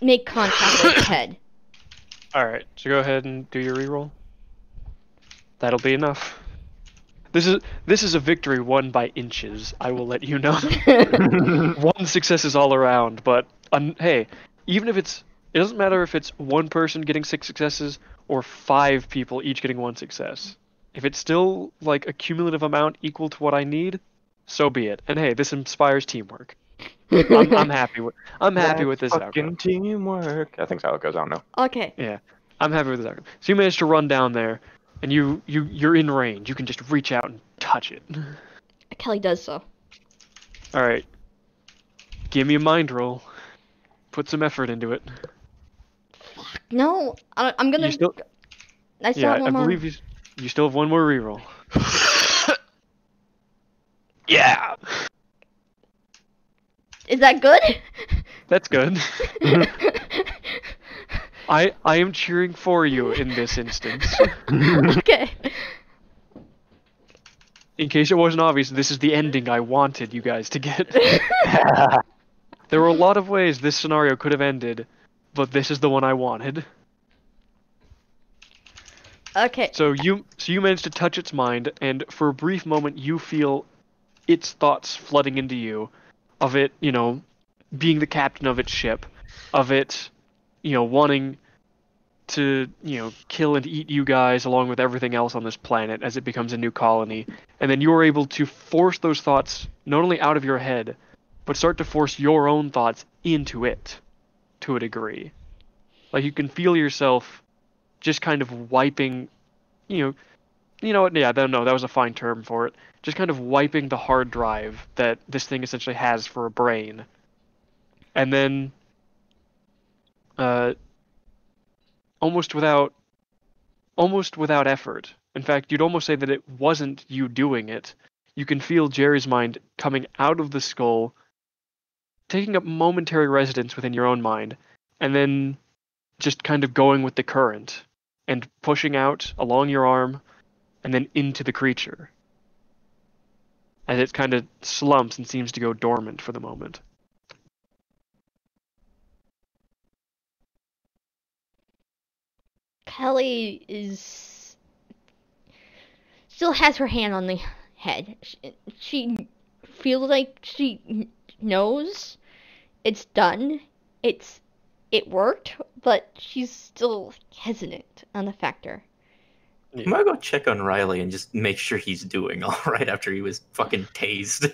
make contact with his head. Alright, so go ahead and do your reroll. That'll be enough. This is a victory won by inches, I will let you know. One success is all around, but hey, even if it doesn't matter if it's one person getting 6 successes or 5 people each getting 1 success. If it's still like a cumulative amount equal to what I need, so be it. And hey, this inspires teamwork. I'm happy with this Fucking outcome. teamwork. I think that's how it goes. I don't know. Okay. Yeah, I'm happy with this outcome. So you managed to run down there, and you're in range. You can just reach out and touch it. Kelly does so. All right, give me a mind roll. Put some effort into it. No, I'm gonna. You still, I still yeah, have one I more. believe you still have one more reroll. Yeah, Is that good? that's good. I am cheering for you in this instance. Okay. In case it wasn't obvious, this is the ending I wanted you guys to get. There were a lot of ways this scenario could have ended, but this is the one I wanted. Okay. So you managed to touch its mind, and for a brief moment you feel its thoughts flooding into you, of it, you know, being the captain of its ship, of it, you know, wanting to, you know, kill and eat you guys along with everything else on this planet as it becomes a new colony. And then you're able to force those thoughts not only out of your head, but start to force your own thoughts into it to a degree. Like you can feel yourself just kind of wiping, you know what, yeah, no, that was a fine term for it. Just kind of wiping the hard drive that this thing essentially has for a brain. And then, almost without effort. In fact, you'd almost say that it wasn't you doing it. You can feel Jerry's mind coming out of the skull, taking up momentary residence within your own mind, and then just kind of going with the current, and pushing out along your arm, and then into the creature. as it kind of slumps and seems to go dormant for the moment. Kelly is still has her hand on the head. She feels like she knows it's done. It worked, but she's still hesitant on the factor. I'm gonna go check on Riley and just make sure he's doing all right after he was fucking tased.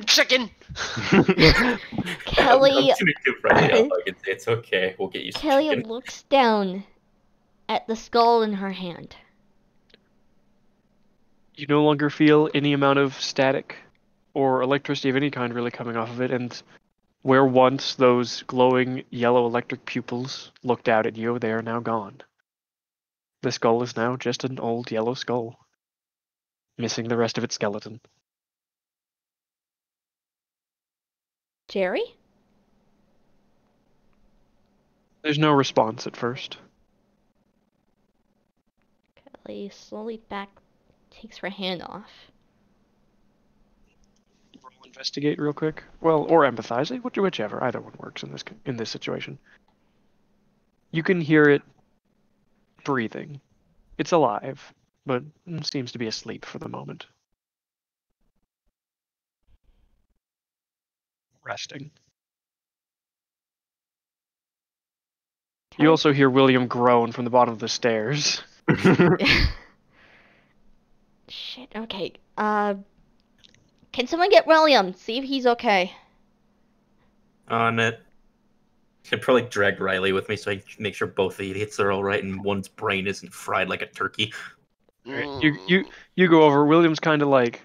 Chicken. Kelly, I'm gonna give Riley a hug and say it's okay. We'll get you some Kelly chicken. looks down at the skull in her hand. You no longer feel any amount of static or electricity of any kind really coming off of it, and where once those glowing yellow electric pupils looked out at you, they are now gone. The skull is now just an old yellow skull, missing the rest of its skeleton. Jerry? There's no response at first. Kelly slowly takes her hand off. Roll investigate real quick. Well, or empathize, whichever. Either one works in this situation. You can hear it breathing. It's alive, but seems to be asleep for the moment. Resting. You also hear William groan from the bottom of the stairs. Shit, okay. Can someone get William? See if he's okay. On it. Should probably drag Riley with me so I can make sure both the idiots are alright and one's brain isn't fried like a turkey. You go over. William's kind of like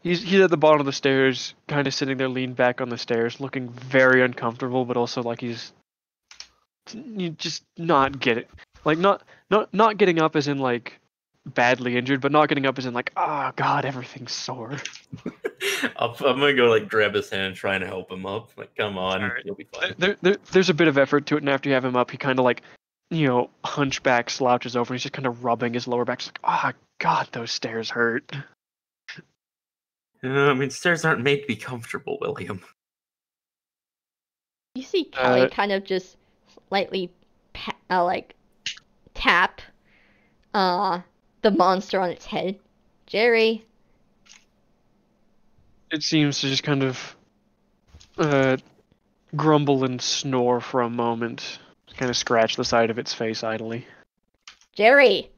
he's at the bottom of the stairs, kind of sitting there, leaned back on the stairs, looking very uncomfortable, but also like he's just not not getting up as in like badly injured, but not getting up as in like, oh god, everything's sore. I'm gonna go like grab his hand and try and help him up. Like, come on, Alright. you'll be fine. There's a bit of effort to it, and after you have him up, he kind of like, hunchback slouches over, and he's just kind of rubbing his lower back. Just like, oh god, those stairs hurt. I mean, stairs aren't made to be comfortable, William. You see Kelly kind of just slightly tap the monster on its head. Jerry. It seems to just kind of grumble and snore for a moment. Just kind of scratch the side of its face idly. Jerry.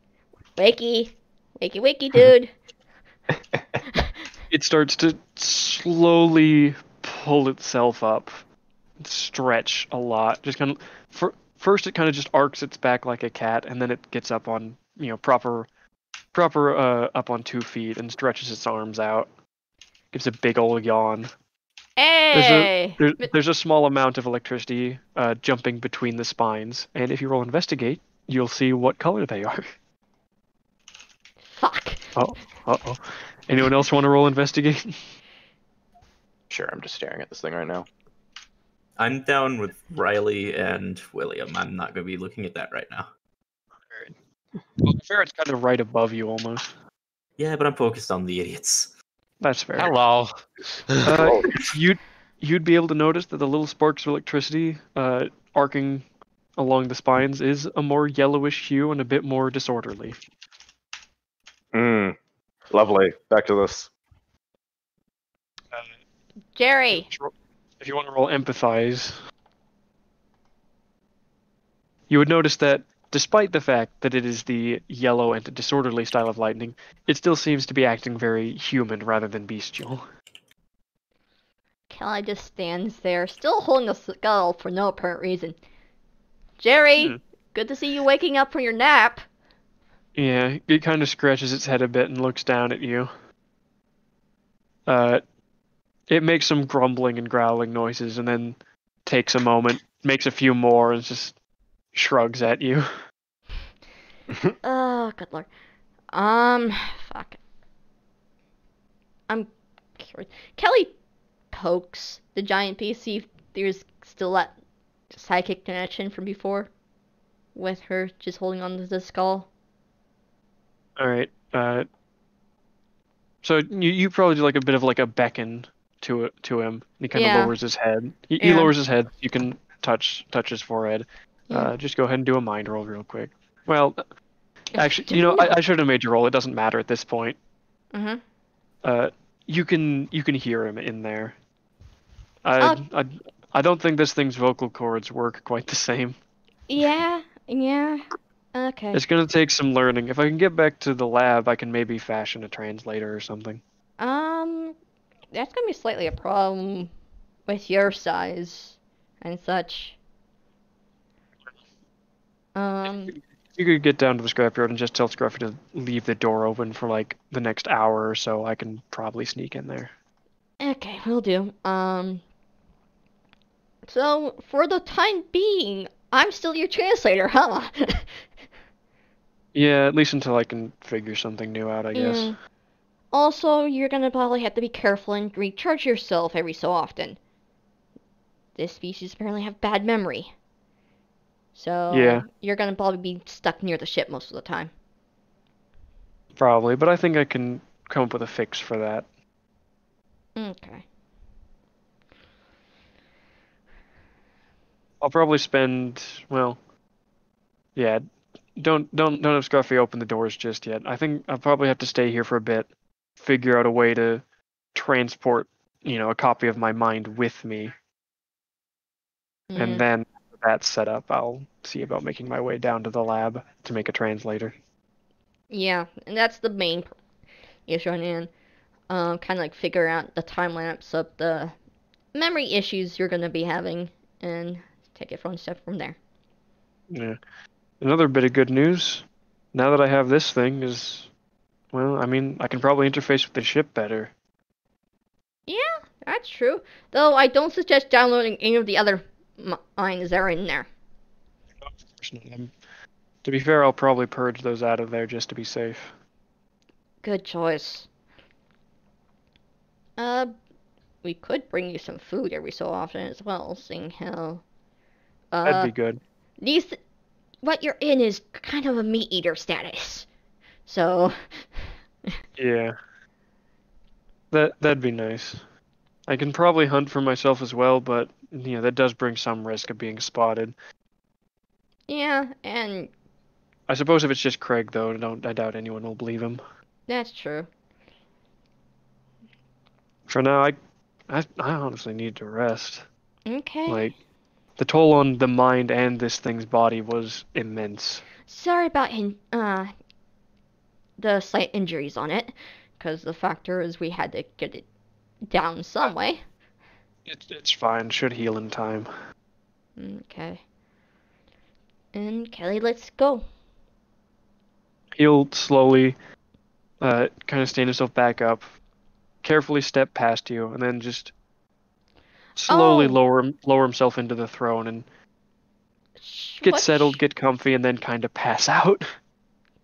Wakey. Wakey, dude. It starts to slowly pull itself up, stretch a lot. Just kind of first, it kind of just arcs its back like a cat, and then it gets up on proper up on 2 feet and stretches its arms out. Gives a big old yawn. Hey! There's a small amount of electricity jumping between the spines, and if you roll investigate, you'll see what color they are. Fuck. Uh-oh. Anyone else want to roll investigate? Sure, I'm just staring at this thing right now. I'm down with Riley and William. I'm not gonna be looking at that right now. Well, the ferret's kind of right above you almost. Yeah, but I'm focused on the idiots. That's fair. Hello. You'd be able to notice that the little sparks of electricity arcing along the spines is a more yellowish hue and a bit more disorderly. Lovely. Back to this. Jerry. If you want to roll empathize, you would notice that despite the fact that it is the yellow and disorderly style of lightning, it still seems to be acting very human rather than bestial. Kelly just stands there, still holding the skull for no apparent reason. Jerry, good to see you waking up from your nap. Yeah, it kind of scratches its head a bit and looks down at you. It makes some grumbling and growling noises and then takes a moment, makes a few more, and just shrugs at you. Oh, good lord. Fuck. I'm curious. Kelly pokes the giant beast, see if there's still that psychic connection from before, with her just holding on to the skull. Alright, So you probably do like a bit of like a beckon to him. He kind of Yeah. lowers his head. He Yeah. lowers his head. You can touch his forehead. Yeah. Just go ahead and do a mind roll real quick. Well, actually, No. I should have made you roll. It doesn't matter at this point. Mhm. You can hear him in there. Uh, I don't think this thing's vocal cords work quite the same. Yeah. Yeah. Okay. It's gonna take some learning. If I can get back to the lab, I can maybe fashion a translator or something. That's gonna be slightly a problem with your size and such. You could get down to the scrapyard and just tell Scruffy to leave the door open for like the next hour or so. I can probably sneak in there. Okay, will do. So for the time being, I'm still your translator, huh? Yeah, at least until I can figure something new out, I guess. Yeah. Also, you're gonna probably have to be careful and recharge yourself every so often. This species apparently have bad memory. So Yeah. you're gonna probably be stuck near the ship most of the time. Probably, but I think I can come up with a fix for that. Okay. I'll probably spend, well, yeah, don't have Scruffy open the doors just yet. I think I'll probably have to stay here for a bit, figure out a way to transport, a copy of my mind with me, Yeah. and then after that's set up, I'll see about making my way down to the lab to make a translator. Yeah, and that's the main issue on hand. Kind of like figure out the time lapse of the memory issues you're gonna be having, and take it one step from there. Yeah. Another bit of good news, now that I have this thing, is, well, I mean, I can probably interface with the ship better. Yeah, that's true. Though I don't suggest downloading any of the other minds that are in there. To be fair, I'll probably purge those out of there just to be safe. Good choice. We could bring you some food every so often as well, seeing how That'd be good. what you're in is kind of a meat eater status. So Yeah. That'd be nice. I can probably hunt for myself as well, but that does bring some risk of being spotted. yeah, and I suppose if it's just Craig though, I doubt anyone will believe him. that's true. For now, I honestly need to rest. Okay. Like, the toll on the mind and this thing's body was immense. Sorry about the slight injuries on it, because the factor is we had to get it down some way. It's fine. Should heal in time. Okay. And Kelly, let's go. He'll slowly, kind of stand himself back up, carefully step past you, and then just slowly Oh. lower himself into the throne and get settled, get comfy, and then kind of pass out.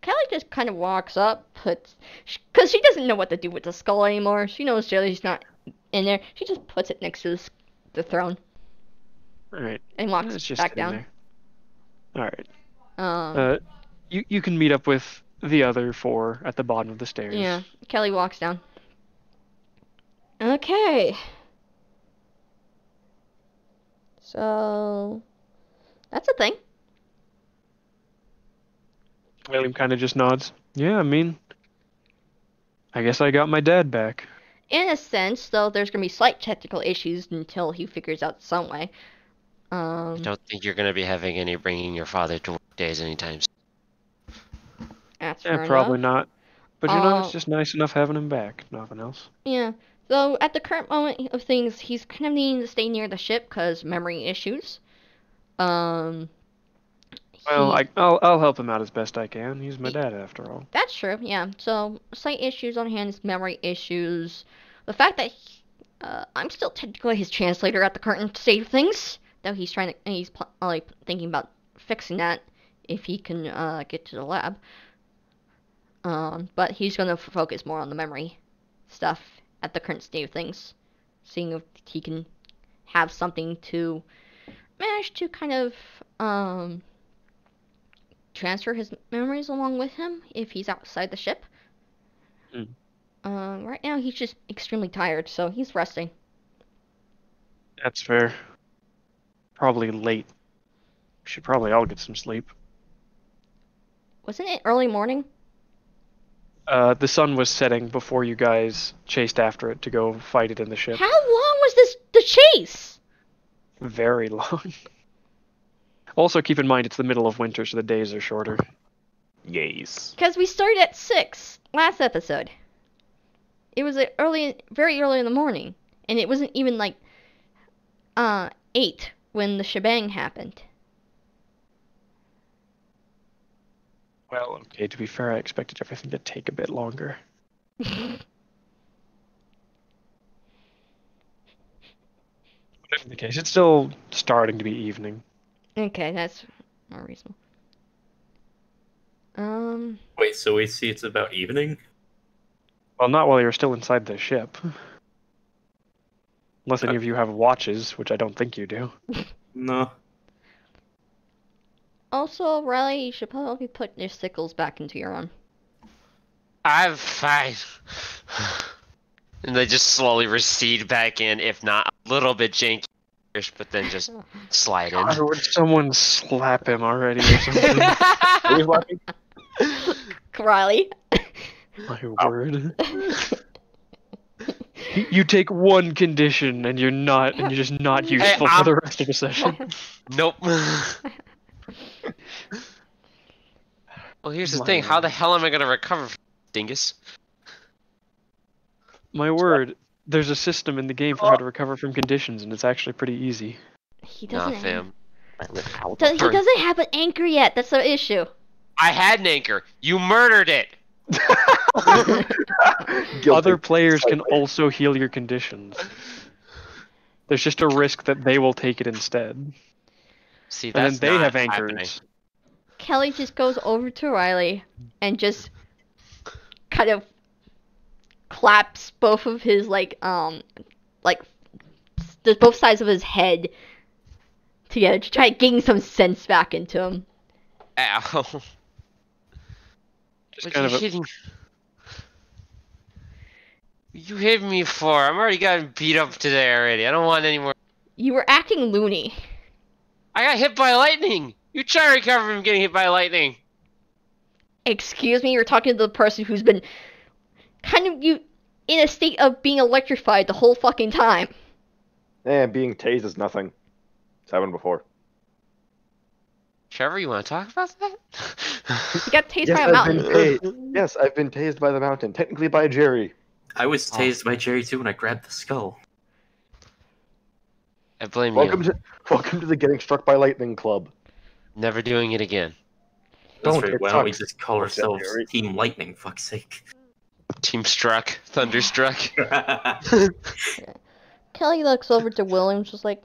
Kelly just kind of walks up, because she doesn't know what to do with the skull anymore. She knows Jelly's not in there. She just puts it next to the throne All right. and walks It's just back sitting down. there. All right. You can meet up with the other four at the bottom of the stairs. Yeah, Kelly walks down. Okay. So that's a thing. William kind of just nods. Yeah, I mean, I guess I got my dad back. In a sense, though, there's gonna be slight technical issues until he figures out some way. I don't think you're going to be having any bringing your father to work days anytime soon. That's Yeah, fair probably enough. not. But it's just nice enough having him back. Nothing else. Yeah. So at the current moment of things, he's kind of needing to stay near the ship because memory issues. Well, he- I'll help him out as best I can. He's my dad after all. That's true, yeah. So, slight issues on hand, memory issues. The fact that I'm still technically his translator at the current state of things, though he's probably thinking about fixing that if he can get to the lab. But he's gonna focus more on the memory stuff at the current state of things, seeing if he can have something to manage to kind of transfer his memories along with him if he's outside the ship. Right now he's just extremely tired, so he's resting. That's fair. Probably late. We should probably all get some sleep. Wasn't it early morning? The sun was setting before you guys chased after it to go fight it in the ship. How long was the chase? Very long. Also, keep in mind it's the middle of winter, so the days are shorter. Yes. Because we started at 6 last episode. It was very early in the morning, and it wasn't even like 8 when the shebang happened. Well, okay, to be fair, I expected everything to take a bit longer. Whatever the case, it's still starting to be evening. Okay, that's more reasonable. Wait, so we see it's about evening? Well, not while you're still inside the ship. Unless any of you have watches, which I don't think you do. No. Also, Riley, you should probably put your sickles back into your arm. I'm fine. And they just slowly recede back in, if not a little bit janky, but then just slide in. God, would someone slap him already or something? Who's laughing? Riley. My word. You take one condition and you're just not useful for the rest of the session. Nope. Well, here's the thing. How the hell am I gonna recover from dingus? My word, there's a system in the game for how to recover from conditions, and it's actually pretty easy. He Nah, doesn't. fam. He doesn't have an anchor yet. That's the issue. I had an anchor. You murdered it. Other players can also heal your conditions. There's just a risk that they will take it instead. See, And then that's they not have happening. anchors. Kelly just goes over to Riley and just kind of claps both of his both sides of his head together to try to gain some sense back into him. Ow. Just What kind of you hitting? You hit me for? I'm already gotten beat up today already. I don't want any more. You were acting loony. I got hit by lightning. You try to recover from getting hit by lightning. Excuse me, you're talking to the person who's been in a state of being electrified the whole fucking time. Being tased is nothing. It's happened before. Trevor, you want to talk about that? You got tased by a mountain. Yes, I've been tased by the mountain. Technically by Jerry. I was tased by Jerry too when I grabbed the skull. I blame Welcome you. to the Getting Struck by Lightning Club. Never doing it again. That's Don't, right, it why don't we sucks. just call Don't say ourselves Jerry. Team Lightning, fuck's sake. Team struck. Thunderstruck. Kelly looks over to Williams, just like,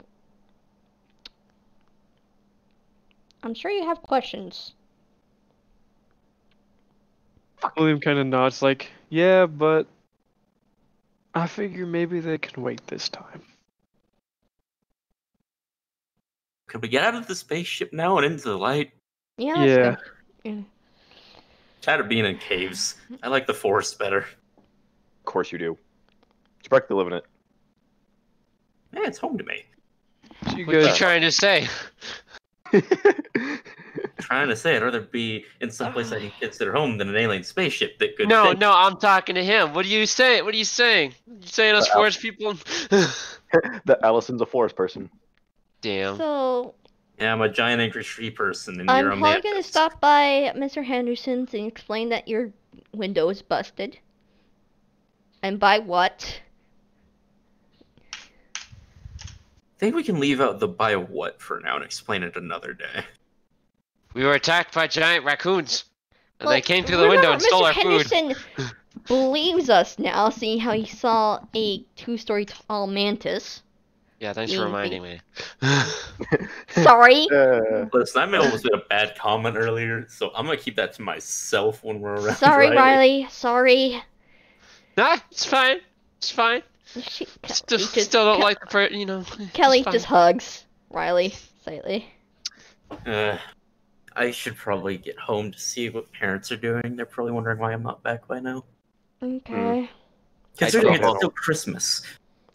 I'm sure you have questions. William kind of nods, like, yeah, but I figure maybe they can wait this time. Could we get out of the spaceship now and into the light? Yeah, that's Yeah. good. Yeah. Tired of being in caves. I like the forest better. Of course you do. You practically live in it. Yeah, it's home to me. So you What are you guys, trying to say? Trying to say I'd rather be in some place I can consider home than an alien spaceship that could. No, think. no, I'm talking to him. What are you saying? What are you saying? You saying us forest people? That Allison's a forest person. Damn. So, Yeah, I'm a giant angry tree person, and I'm you're a probably man. gonna stop by Mr. Henderson's and explain that your window is busted. And by what? I think we can leave out the by what for now and explain it another day. We were attacked by giant raccoons. And Well, they came through the window and stole Mr. our food. Henderson believes us now, seeing how he saw a 2-story tall mantis. Yeah, thanks for reminding me. Sorry. Listen, I may almost made a bad comment earlier, so I'm gonna keep that to myself when we're around. Sorry, Riley. Sorry. Nah, it's fine. It's fine. Still don't like the Kelly it's fine. just hugs Riley slightly. I should probably get home to see what parents are doing. They're probably wondering why I'm not back by now. Okay. Considering drove it's home. still Christmas.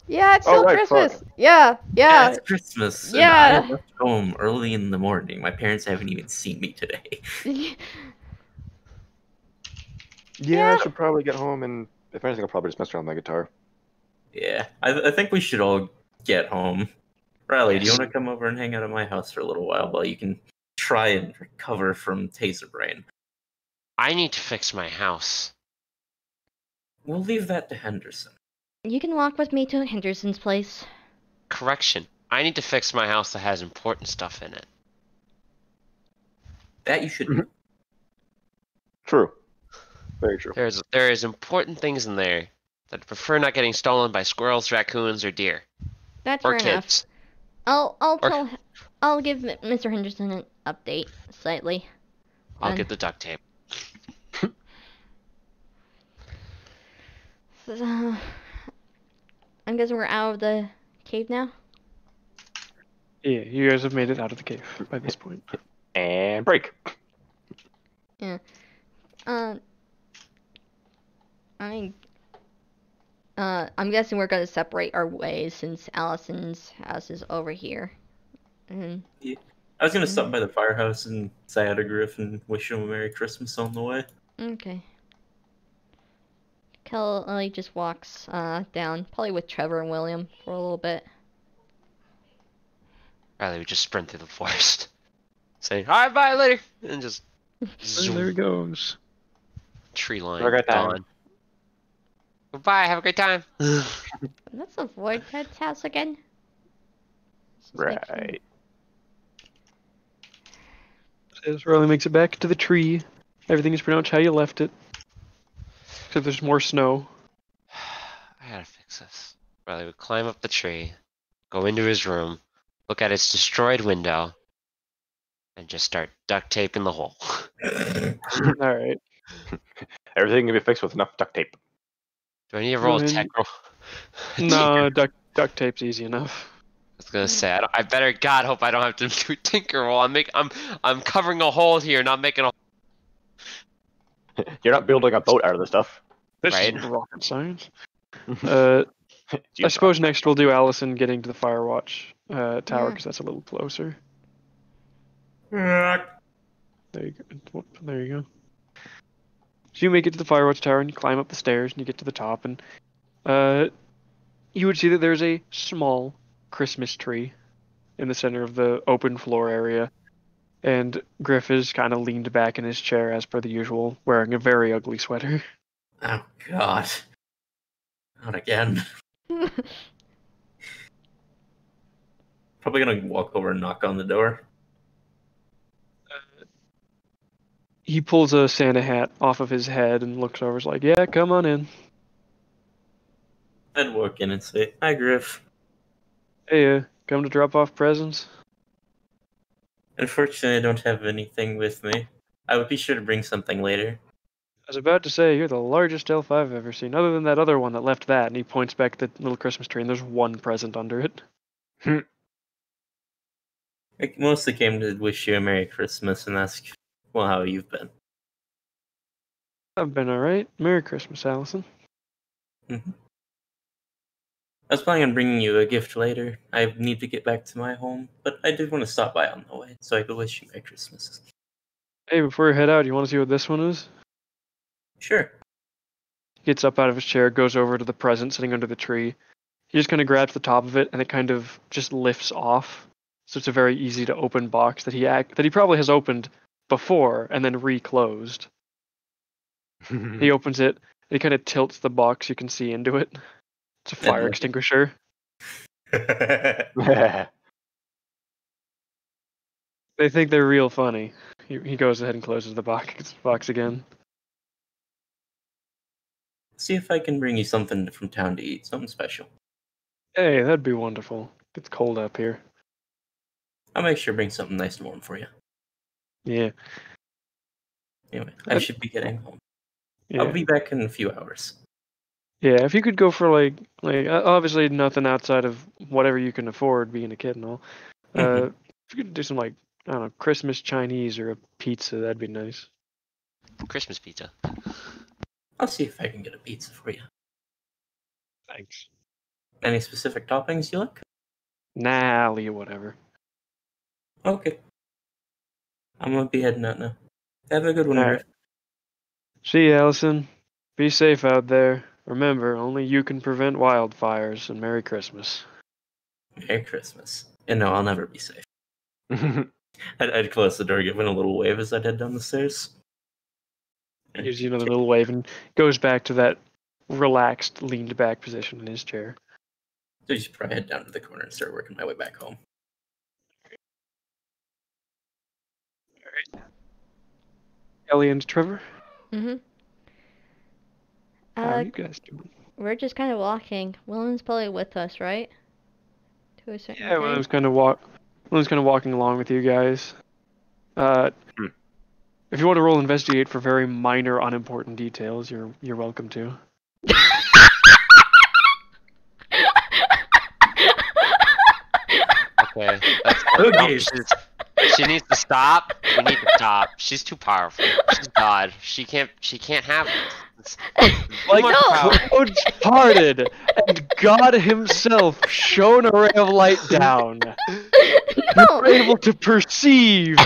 Yeah, it's Oh, still right, Christmas. fuck. Yeah, Yeah, yeah. it's Christmas. And Yeah. I left home early in the morning. My parents haven't even seen me today. Yeah, I should probably get home, and if anything, I'll probably just mess around with my guitar. Yeah, I think we should all get home. Riley, do you Yes. want to come over and hang out at my house for a little while you can try and recover from Taser Brain? I need to fix my house. We'll leave that to Henderson. You can walk with me to Henderson's place. Correction. I need to fix my house that has important stuff in it. That you should do. True. Very true. There is important things in there that I prefer not getting stolen by squirrels, raccoons, or deer. That's Or fair enough. kids. I'll give Mr. Henderson an update slightly. I'll Then- get the duct tape. So, I'm guessing we're out of the cave now. Yeah, you guys have made it out of the cave by this point. And break. I'm guessing we're gonna separate our ways since Allison's house is over here. And I was gonna stop by the firehouse and say hi to Griff and wish him a Merry Christmas on the way. okay. Kelly just walks down, probably with Trevor and William for a little bit. Rather, we just sprint through the forest. Say, alright, bye later! And just And zoom, there it goes. tree line, Have a great time. gone. Goodbye, have a great time. That's the Void Pet's house again. Let's just make sure. Right. As Riley makes it back to the tree, everything is pretty much how you left it. Except there's more snow. I gotta fix this. Riley would climb up the tree, go into his room, look at its destroyed window, and just start duct taping the hole. Alright. Everything can be fixed with enough duct tape. Do I need to roll a Go tech ahead. roll? No, duct tape's easy enough. I was gonna say, I better God hope I don't have to do tinker roll. I'm covering a hole here, not making a. You're not building a boat out of this stuff. This Right. is rocket science. Do I you- suppose next we'll do Allison getting to the Firewatch tower, Yeah. because that's a little closer. Yeah. There you go. Whoop, there you go. So you make it to the Firewatch tower and you climb up the stairs and you get to the top and you would see that there's a small Christmas tree in the center of the open floor area. And Griff is kind of leaned back in his chair as per the usual, wearing a very ugly sweater. Oh God. Not again. Probably gonna walk over and knock on the door. He pulls a Santa hat off of his head and looks over. Is like, "Yeah, come on in. I'd walk in and say, "Hi, Griff. Hey, come to drop off presents." Unfortunately, I don't have anything with me. I would be sure to bring something later." I was about to say, you're the largest elf I've ever seen, other than that other one that left that. And he points back at the little Christmas tree, and there's one present under it. I mostly came to wish you a Merry Christmas and ask, well, how you've been. I've been alright. Merry Christmas, Allison. I was planning on bringing you a gift later. I need to get back to my home, but I did want to stop by on the way, so I could wish you Merry Christmas. Hey, before you head out, you want to see what this one is? Sure. He gets up out of his chair, goes over to the present sitting under the tree. He just kind of grabs the top of it, and it kind of just lifts off. So it's a very easy to open box that he probably has opened before and then reclosed. He opens it, and he kind of tilts the box you can see into it. It's a fire extinguisher. They think they're real funny. He goes ahead and closes the box again. See if I can bring you something from town to eat, something special. Hey, that'd be wonderful. It's cold up here. I'll make sure to bring something nice and warm for you. Yeah. Anyway, I should be getting home. Yeah. I'll be back in a few hours. Yeah, if you could go for like obviously nothing outside of whatever you can afford being a kid and all. If you could do some like, I don't know, Christmas Chinese or a pizza, that'd be nice. Christmas pizza. I'll see if I can get a pizza for you. Thanks. Any specific toppings you like? Nah, I'll eat whatever. Okay. I'm gonna be heading out now. Have a good one, Alright. Griff. See you, Allison. Be safe out there. Remember, only you can prevent wildfires, and Merry Christmas. Merry Christmas. And no, I'll never be safe. I'd close the door, giving a little wave as I'd head down the stairs. Gives you another little wave and goes back to that relaxed, leaned back position in his chair. So I should probably head down to the corner and start working my way back home. Ellie and Trevor, Mm-hmm. how are you guys doing? We're just kind of walking. Willen's probably with us, right? To a certain Yeah, well, I degree. was kind of walking along with you guys. If you want to roll investigate for very minor, unimportant details, you're welcome to. Okay, that's Okay. She needs to stop. We need to stop. She's too powerful. She's God. She can't have this. Like No. clouds parted, and God Himself shone a ray of light down. You were able to perceive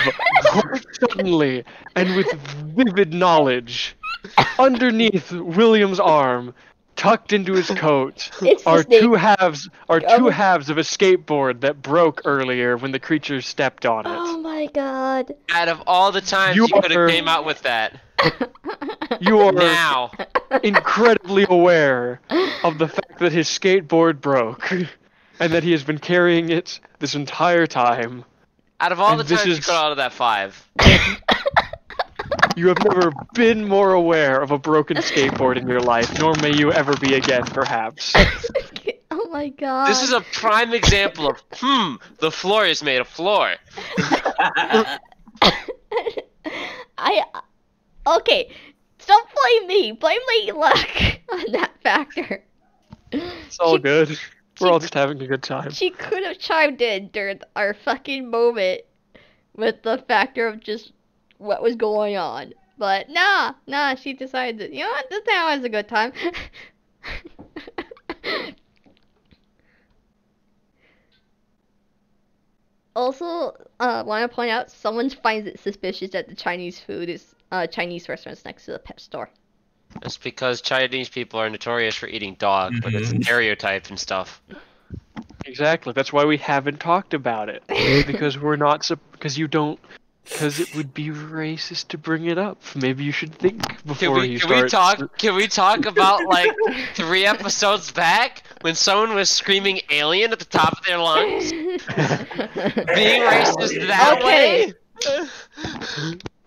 quite suddenly and with vivid knowledge. Underneath William's arm, tucked into his coat, It's the are snake. two halves Oh. of a skateboard that broke earlier when the creature stepped on it. Oh my god. Out of all the times You you could are- have came out with that, You are now incredibly aware of the fact that his skateboard broke, and that he has been carrying it this entire time. out of all And the this times you is- got out of that 5. You have never been more aware of a broken skateboard in your life, nor may you ever be again, perhaps. Oh my god. This is a prime example of the floor is made of floor. Okay, don't blame me. Blame Lady Luck on that factor. It's all She- good. We're all just having a good time. She could have chimed in during our fucking moment with the factor of just what was going on. But nah, she decided that, you know what, this now is a good time. Also, want to point out, someone finds it suspicious that the Chinese food is, Chinese restaurants next to the pet store. That's because Chinese people are notorious for eating dog, but it's a stereotype and stuff. Exactly. That's why we haven't talked about it. Because we're not because you don't. Because it would be racist to bring it up. Maybe you should think before you start. Can we talk about like 3 episodes back when someone was screaming alien at the top of their lungs? Being racist that Okay.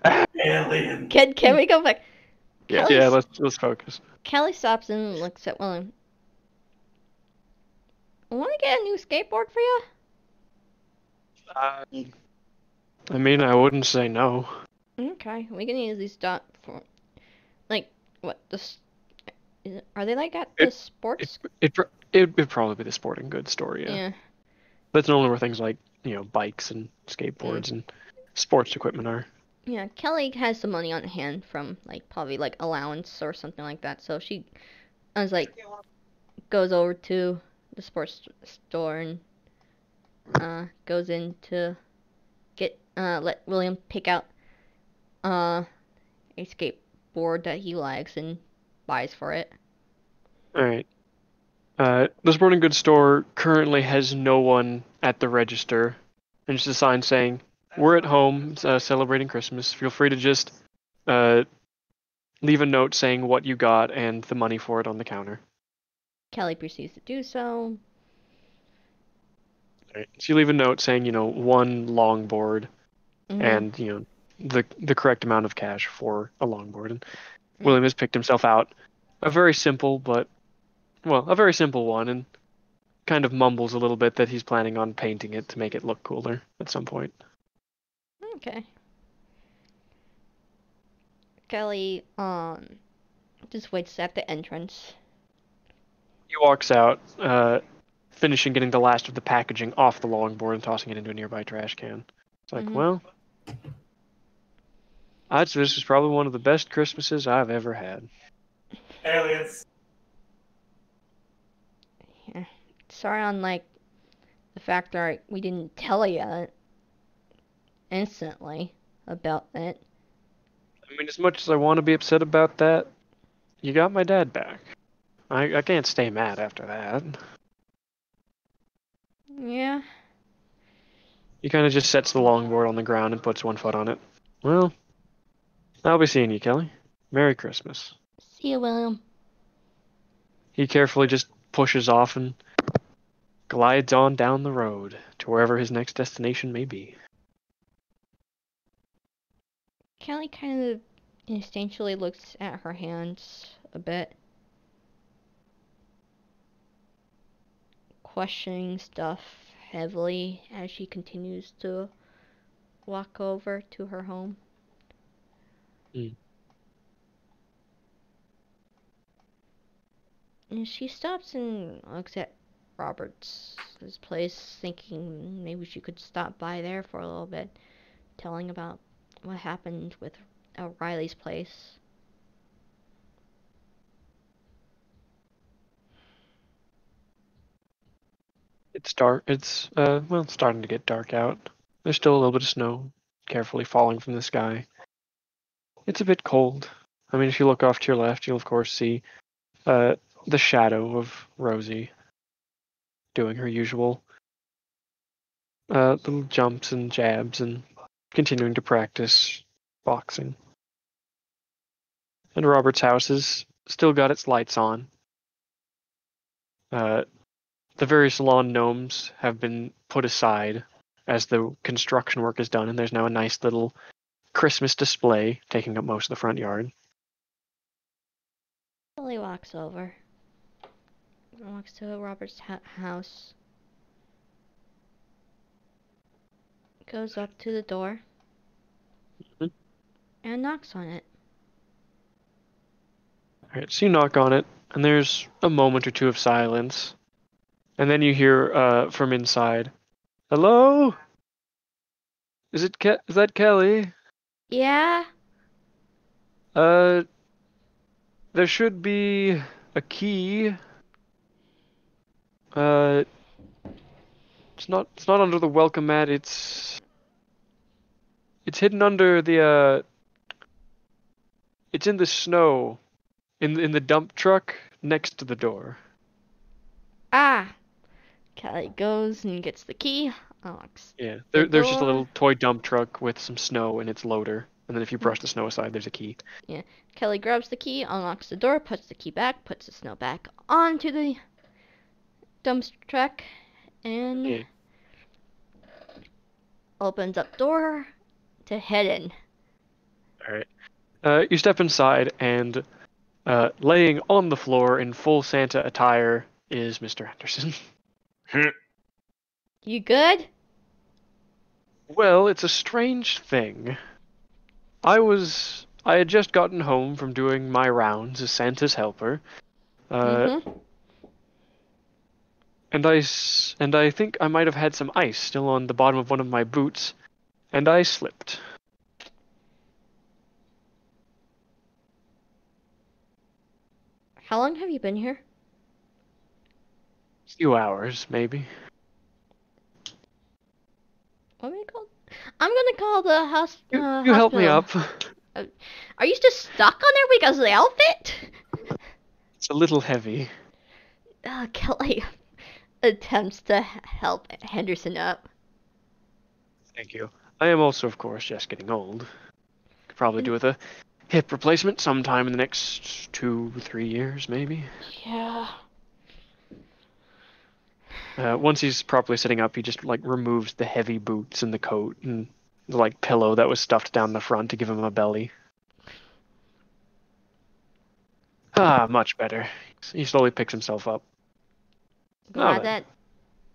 way? Alien. Can we go back? Yeah, Kelly's- let's focus. Kelly stops and looks at William. Want to get a new skateboard for you? I mean, I wouldn't say no. Okay, we can use these dot for, like, what this? Are they like at the sports? It'd probably be the sporting goods store, yeah. Yeah. That's normally where things like, bikes and skateboards and sports equipment are. Yeah, Kelly has some money on hand from probably allowance or something like that. So she, I was like, goes over to the sports store and goes in to get let William pick out a skateboard that he likes and buys for it. Alright. The sporting goods store currently has no one at the register. And just a sign saying, "We're at home celebrating Christmas. Feel free to just leave a note saying what you got and the money for it on the counter." Kelly proceeds to do so. Right. So you leave a note saying, one longboard Mhm. and, the correct amount of cash for a longboard. And William has picked himself out a very simple one, and kind of mumbles a little bit that he's planning on painting it to make it look cooler at some point. Okay. Kelly just waits at the entrance. He walks out, finishing getting the last of the packaging off the longboard and tossing it into a nearby trash can. It's like, Mhm. well, I'd say this is probably one of the best Christmases I've ever had. Aliens. Sorry on like the fact that we didn't tell you instantly about it. I mean, as much as I want to be upset about that, you got my dad back. I can't stay mad after that. Yeah. He kind of just sets the longboard on the ground and puts one foot on it. Well, I'll be seeing you, Kelly. Merry Christmas. See you, William. He carefully just pushes off and glides on down the road to wherever his next destination may be. Kelly kind of instinctually looks at her hands a bit, questioning stuff heavily as she continues to walk over to her home. And she stops and looks at Robert's place, thinking maybe she could stop by there for a little bit, telling about what happened with Riley's place. It's dark. It's well, it's starting to get dark out. There's still a little bit of snow carefully falling from the sky. It's a bit cold. I mean, if you look off to your left, you'll of course see the shadow of Rosie doing her usual little jumps and jabs and continuing to practice boxing. And Robert's house has still got its lights on. The various lawn gnomes have been put aside as the construction work is done, and there's now a nice little Christmas display taking up most of the front yard. Billy walks over. Walks to Robert's house. Goes up to the door. And knocks on it. Alright, so you knock on it, and there's a moment or two of silence. And then you hear from inside, "Hello? Is that Kelly? Yeah? There should be a key. It's not under the welcome mat. It's hidden under the it's in the snow in the dump truck next to the door." Ah! Kelly goes and gets the key. Unlocks. Yeah, The there's just a door. little toy dump truck with some snow in its loader, and then if you brush the snow aside, there's a key. Kelly grabs the key, unlocks the door, puts the key back, puts the snow back onto the dumpster truck, and Yeah. opens up door to head in. Alright. You step inside, and laying on the floor in full Santa attire is Mr. Henderson. You good? Well, it's a strange thing. I had just gotten home from doing my rounds as Santa's helper. And I think I might have had some ice still on the bottom of one of my boots, and I slipped. How long have you been here? A few hours, maybe. What am I called? I'm gonna call the house. You help me up. Are you just stuck on there because of the outfit? It's a little heavy. Kelly attempts to help Henderson up. Thank you. I am also, of course, just getting old. Could probably do with a hip replacement sometime in the next 2-3 years, maybe. Yeah. Once he's properly sitting up, he just removes the heavy boots and the coat and the pillow that was stuffed down the front to give him a belly. Ah, much better. He slowly picks himself up. Glad that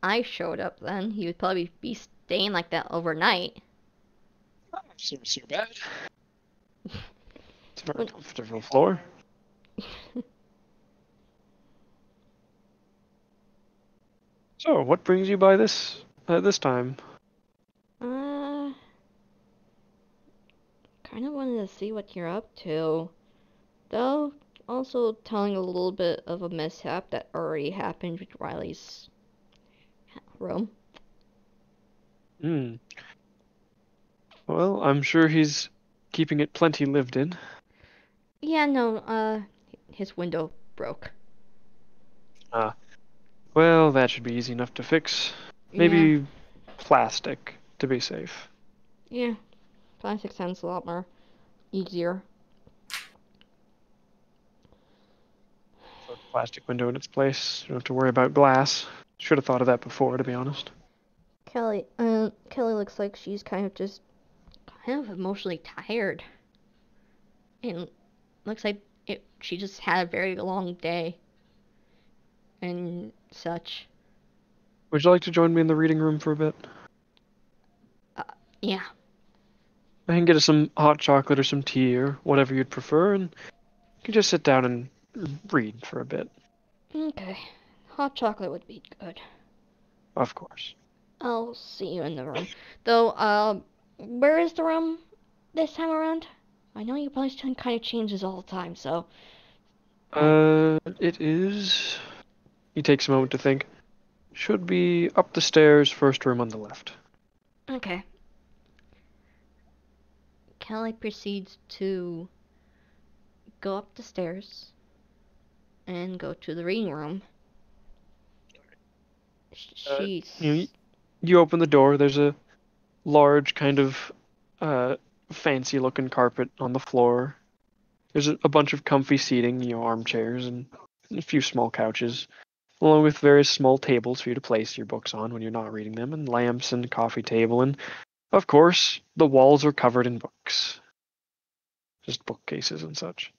I showed up then. He would probably be staying like that overnight. So bad. It's a very comfortable floor. So, what brings you by this time? Kind of wanted to see what you're up to. Though, also telling a little bit of a mishap that already happened with Riley's room. Hmm. Well, I'm sure he's keeping it plenty lived in. Yeah, no, his window broke. Well, that should be easy enough to fix. Yeah, Maybe plastic, to be safe. yeah. Plastic sounds a lot more easier. Put a plastic window in its place. You don't have to worry about glass. Should have thought of that before, to be honest. Kelly looks like she's kind of emotionally tired. And looks like she just had a very long day. And such. Would you like to join me in the reading room for a bit? Yeah. I can get us some hot chocolate or some tea or whatever you'd prefer, and you can just sit down and read for a bit. Okay. Hot chocolate would be good. Of course. I'll see you in the room. Though, where is the room this time around? I know your place kind of changes all the time, so. It is. He takes a moment to think. Should be up the stairs, first room on the left. Okay. Kelly proceeds to go up the stairs and go to the reading room. She's. You open the door. There's a large kind of fancy looking carpet on the floor. There's a bunch of comfy seating, armchairs and a few small couches, along with various small tables for you to place your books on when you're not reading them, and lamps and coffee table, and of course, the walls are covered in books. Just bookcases and such.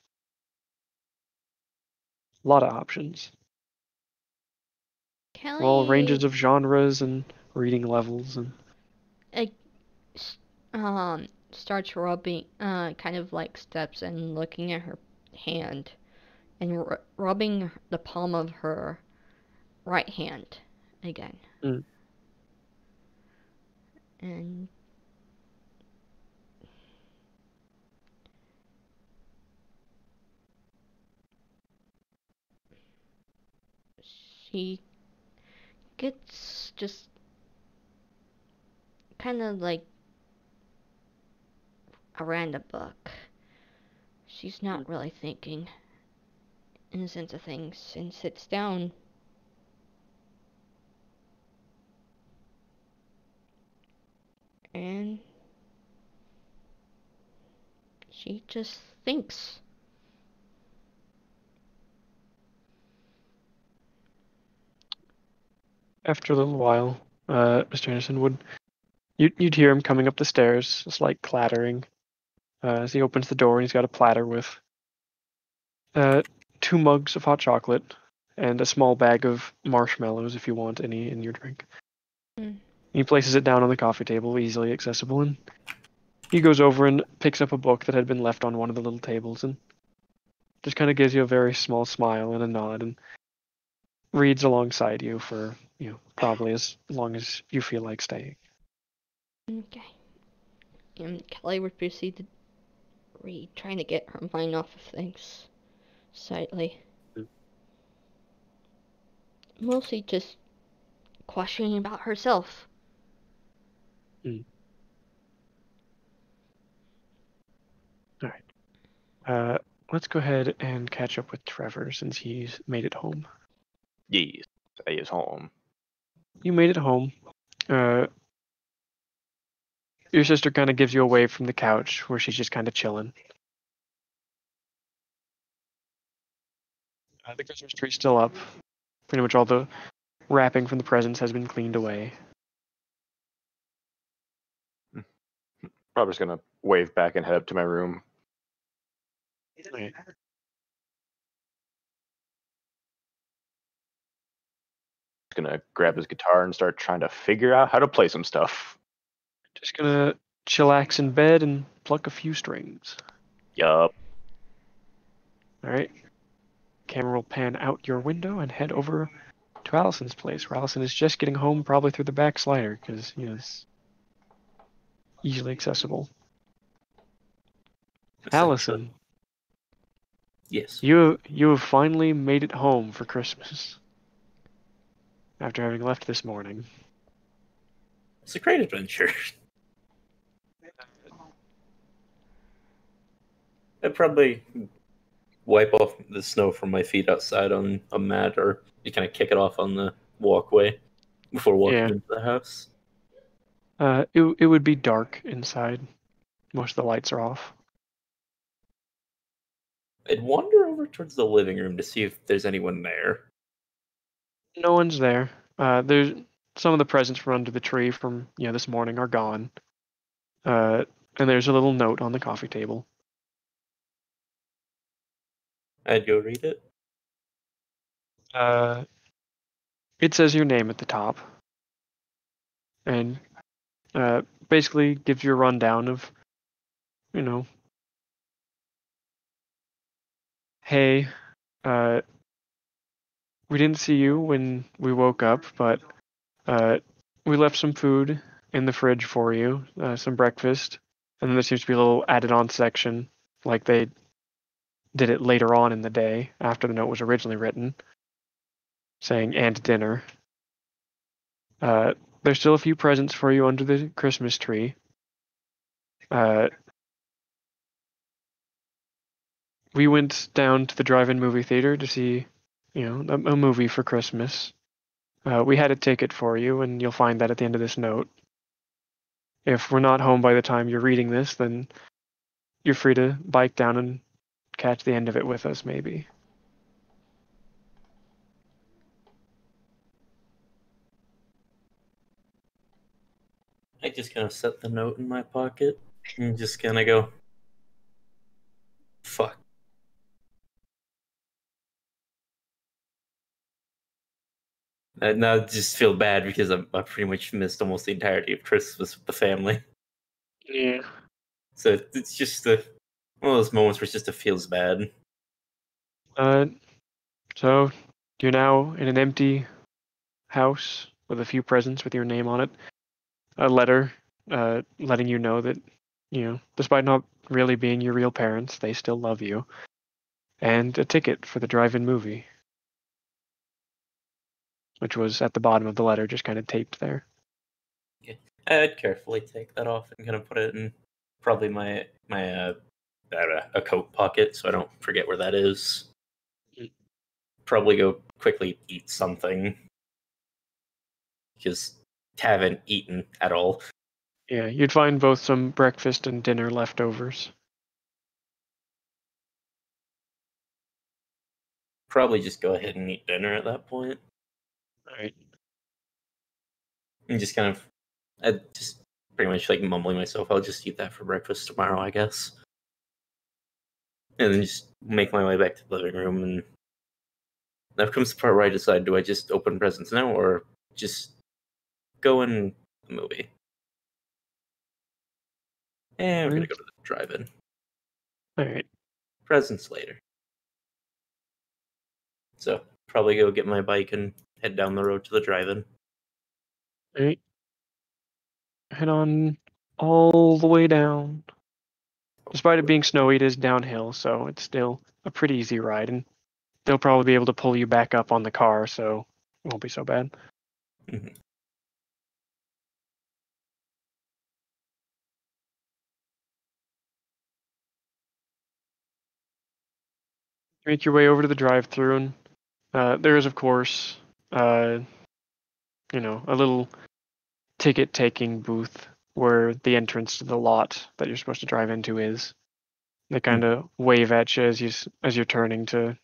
A lot of options. Kelly. All ranges of genres and reading levels and Starts rubbing, kind of like steps and looking at her hand and rubbing the palm of her right hand again. Mm. And she gets just kind of like a random book. She's not really thinking in the sense of things and sits down. And she just thinks. After a little while, Mr. Anderson you'd hear him coming up the stairs, a slight clattering, as he opens the door and he's got a platter with 2 mugs of hot chocolate and a small bag of marshmallows if you want any in your drink. Mm. He places it down on the coffee table, easily accessible, and he goes over and picks up a book that had been left on one of the little tables and just kind of gives you a very small smile and a nod and reads alongside you for, probably as long as you feel like staying. Okay. And Kelly would proceed to read, trying to get her mind off of things slightly. Mm. Mostly just questioning about herself. Mm. Alright. Let's go ahead and catch up with Trevor since he's made it home. Yes, he is home. You made it home. Your sister kind of gives you away from the couch where she's just kind of chilling. The Christmas tree's still up. Pretty much all the wrapping from the presents has been cleaned away. Robert's gonna wave back and head up to my room. Right. He's gonna grab his guitar and start trying to figure out how to play some stuff. Just gonna chillax in bed and pluck a few strings. Yup. Alright. Camera will pan out your window and head over to Allison's place, where Allison is just getting home, probably through the back slider, because, it's easily accessible. Allison, Yes. You have finally made it home for Christmas. After having left this morning. It's a great adventure. I'd probably wipe off the snow from my feet outside on a mat, or you kind of kick it off on the walkway before walking Yeah. into the house. It would be dark inside. Most of the lights are off. I'd wander over towards the living room to see if there's anyone there. No one's there. There's some of the presents from under the tree from this morning are gone. And there's a little note on the coffee table. I'd go read it. It says your name at the top, and basically gives you a rundown of, hey, we didn't see you when we woke up, but we left some food in the fridge for you, some breakfast, and then there seems to be a little added on section, like they did it later on in the day after the note was originally written, saying and dinner. There's still a few presents for you under the Christmas tree. We went down to the drive-in movie theater to see, a movie for Christmas. We had a ticket for you, and you'll find that at the end of this note. If we're not home by the time you're reading this, then you're free to bike down and catch the end of it with us, maybe. I just kind of set the note in my pocket and just kind of go, fuck. And now I just feel bad because I pretty much missed almost the entirety of Christmas with the family. Yeah. So it's just one of those moments where it just feels bad. So you're now in an empty house with a few presents with your name on it. A letter, letting you know that, despite not really being your real parents, they still love you. And a ticket for the drive-in movie, which was at the bottom of the letter, just kind of taped there. Yeah. I'd carefully take that off and kind of put it in probably my a coat pocket so I don't forget where that is. Probably go quickly eat something because haven't eaten at all. Yeah, you'd find both some breakfast and dinner leftovers. Probably just go ahead and eat dinner at that point. Alright. And just kind of, I just pretty much like mumbling myself, I'll just eat that for breakfast tomorrow, I guess. And then just make my way back to the living room, and now comes the part where I decide, do I just open presents now or just go in the movie? And we're gonna go to the drive-in. Alright. Presents later. So probably go get my bike and head down the road to the drive-in. Alright. Head on all the way down. Despite it being snowy, it is downhill, so it's still a pretty easy ride, and they'll probably be able to pull you back up on the car, so it won't be so bad. Mhm. Make your way over to the drive-through, and there is, of course, a little ticket-taking booth where the entrance to the lot that you're supposed to drive into is. They kind of wave at you as you're turning to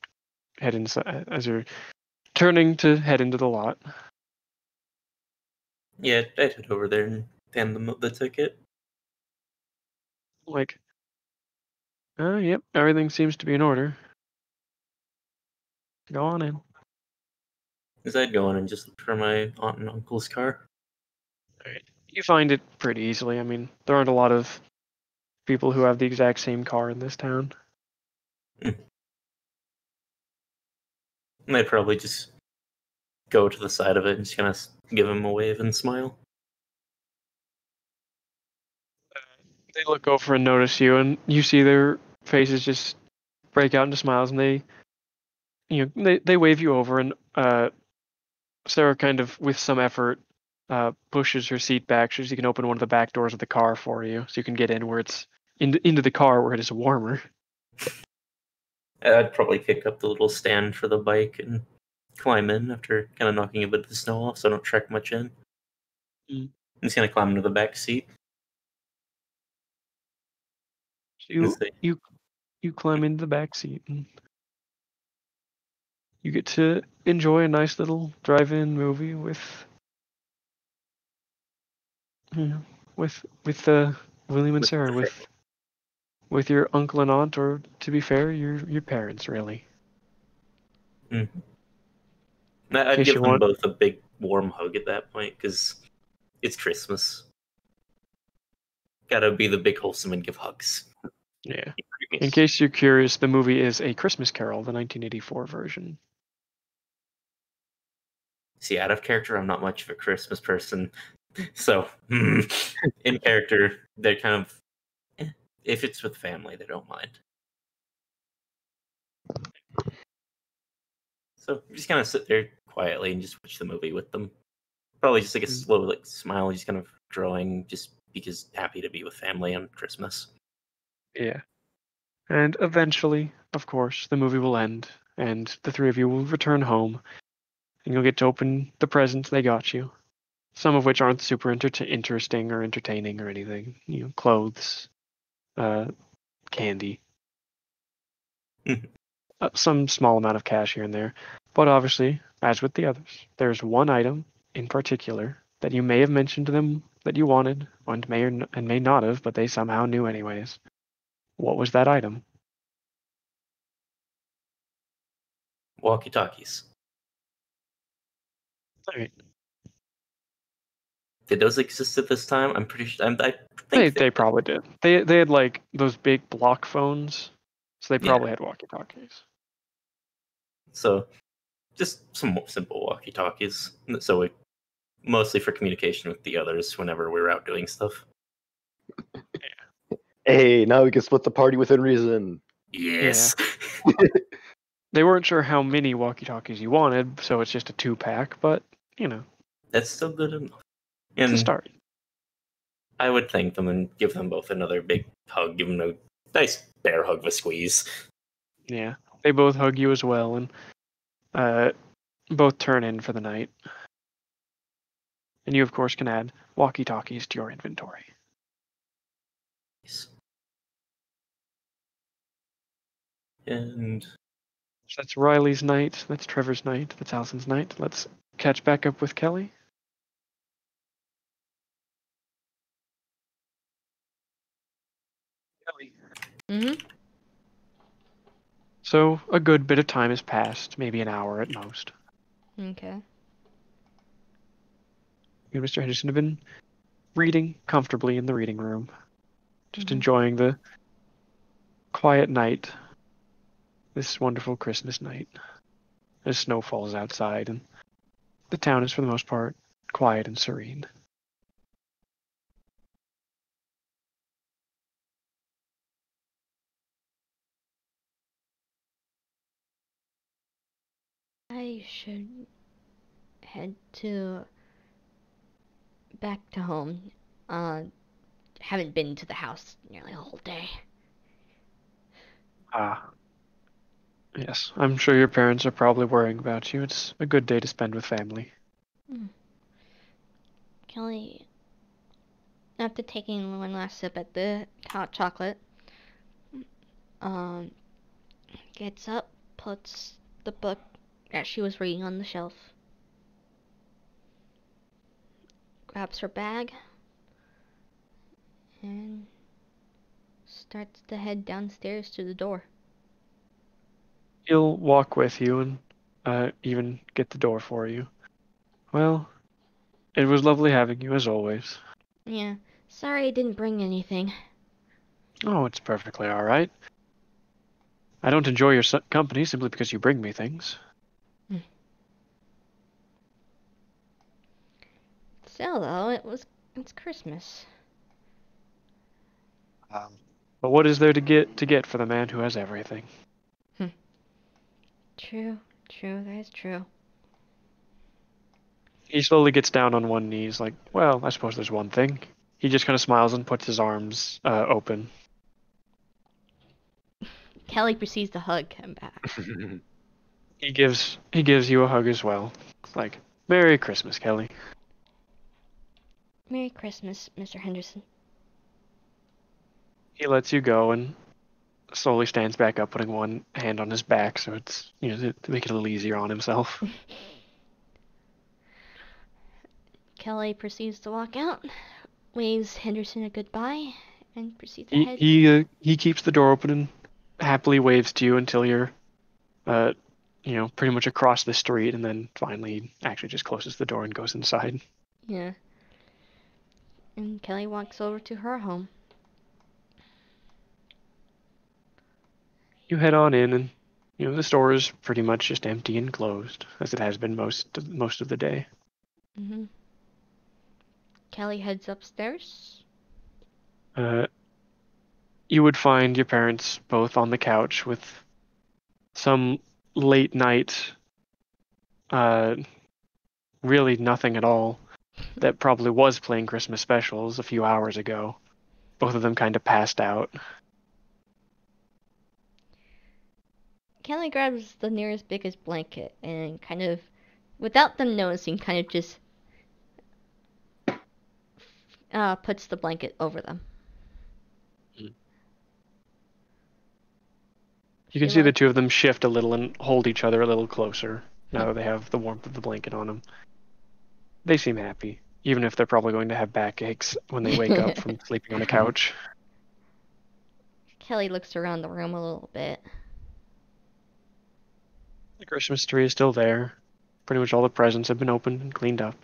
head inside, as you're turning to head into the lot. Yeah, I'd head over there and hand them the ticket. Like, yep, everything seems to be in order. Go on in. Because I'd go in and just look for my aunt and uncle's car. Alright. You find it pretty easily. I mean, there aren't a lot of people who have the exact same car in this town. And I'd probably just go to the side of it and just kind of give them a wave and smile. They look over and notice you, and you see their faces just break out into smiles, and they wave you over, and Sarah kind of, with some effort, pushes her seat back so she can open one of the back doors of the car for you, so you can get in where it's into the car where it is warmer. I'd probably pick up the little stand for the bike and climb in after kind of knocking a bit of the snow off, so I don't trek much in. Mm. I'm just gonna climb into the back seat. So you climb into the back seat, and you get to enjoy a nice little drive-in movie with William and Sarah, with your uncle and aunt, or to be fair, your parents, really. Mm-hmm. I'd give them both a big warm hug at that point, because it's Christmas. Gotta be the big wholesome and give hugs. Yeah. In case you're curious, the movie is A Christmas Carol, the 1984 version. See, out of character, I'm not much of a Christmas person. So, in character, they're kind of... if it's with family, they don't mind. So, just kind of sit there quietly and just watch the movie with them. Probably just like a slow smile, just kind of growing, just because happy to be with family on Christmas. Yeah. And eventually, of course, the movie will end, and the three of you will return home, and you'll get to open the presents they got you. Some of which aren't super interesting or entertaining or anything. Clothes, candy, some small amount of cash here and there. But obviously, as with the others, there's one item in particular that you may have mentioned to them that you wanted, and may not have, but they somehow knew anyways. What was that item? Walkie-talkies. All right. Did those exist at this time? I'm pretty sure. I think they probably did. They had like those big block phones, so they probably had walkie-talkies. So, just some simple walkie-talkies. So mostly for communication with the others whenever we were out doing stuff. Hey, now we can split the party within reason. Yes. Yeah. They weren't sure how many walkie-talkies you wanted, so it's just a 2-pack, but, That's still good enough. It's a start. I would thank them and give them both another big hug, give them a nice bear hug with a squeeze. Yeah, they both hug you as well, and both turn in for the night. And you, of course, can add walkie-talkies to your inventory. Nice. And so that's Riley's night, that's Trevor's night, that's Allison's night. Let's catch back up with Kelly. Mm-hmm. So a good bit of time has passed, maybe an hour at most. Okay. You and Mr. Henderson have been reading comfortably in the reading room, just enjoying the quiet night, this wonderful Christmas night, as snow falls outside, and the town is for the most part quiet and serene. I should head back to home. Haven't been to the house nearly a whole day. Yes, I'm sure your parents are probably worrying about you. It's a good day to spend with family. Kelly, after taking one last sip at the hot chocolate, gets up, puts the book that she was reading on the shelf, grabs her bag, and starts to head downstairs to the door. He'll walk with you and even get the door for you. Well, it was lovely having you, as always. Yeah, sorry I didn't bring anything. Oh, it's perfectly all right. I don't enjoy your company simply because you bring me things. Still, though, it's Christmas. But what is there to get for the man who has everything? True. That is true. He slowly gets down on one knee. He's like, well, I suppose there's one thing. He just kind of smiles and puts his arms open. Kelly proceeds to hug him back. He gives you a hug as well. Like, Merry Christmas, Kelly. Merry Christmas, Mr. Henderson. He lets you go and slowly stands back up, putting one hand on his back, so it's, to make it a little easier on himself. Kelly proceeds to walk out, waves Henderson a goodbye, and proceeds to head. He keeps the door open and happily waves to you until you're, pretty much across the street, and then finally actually just closes the door and goes inside. Yeah. And Kelly walks over to her home. You head on in, and the store is pretty much just empty and closed, as it has been most of the day. Mm-hmm. Kelly heads upstairs. You would find your parents both on the couch with some late night, really nothing at all, that probably was playing Christmas specials a few hours ago. Both of them kind of passed out. Kelly grabs the nearest biggest blanket and kind of, without them noticing, kind of just puts the blanket over them. You can see the two of them shift a little and hold each other a little closer now that they have the warmth of the blanket on them. They seem happy, even if they're probably going to have backaches when they wake up from sleeping on a couch. Kelly looks around the room a little bit. The Christmas tree is still there. Pretty much all the presents have been opened and cleaned up.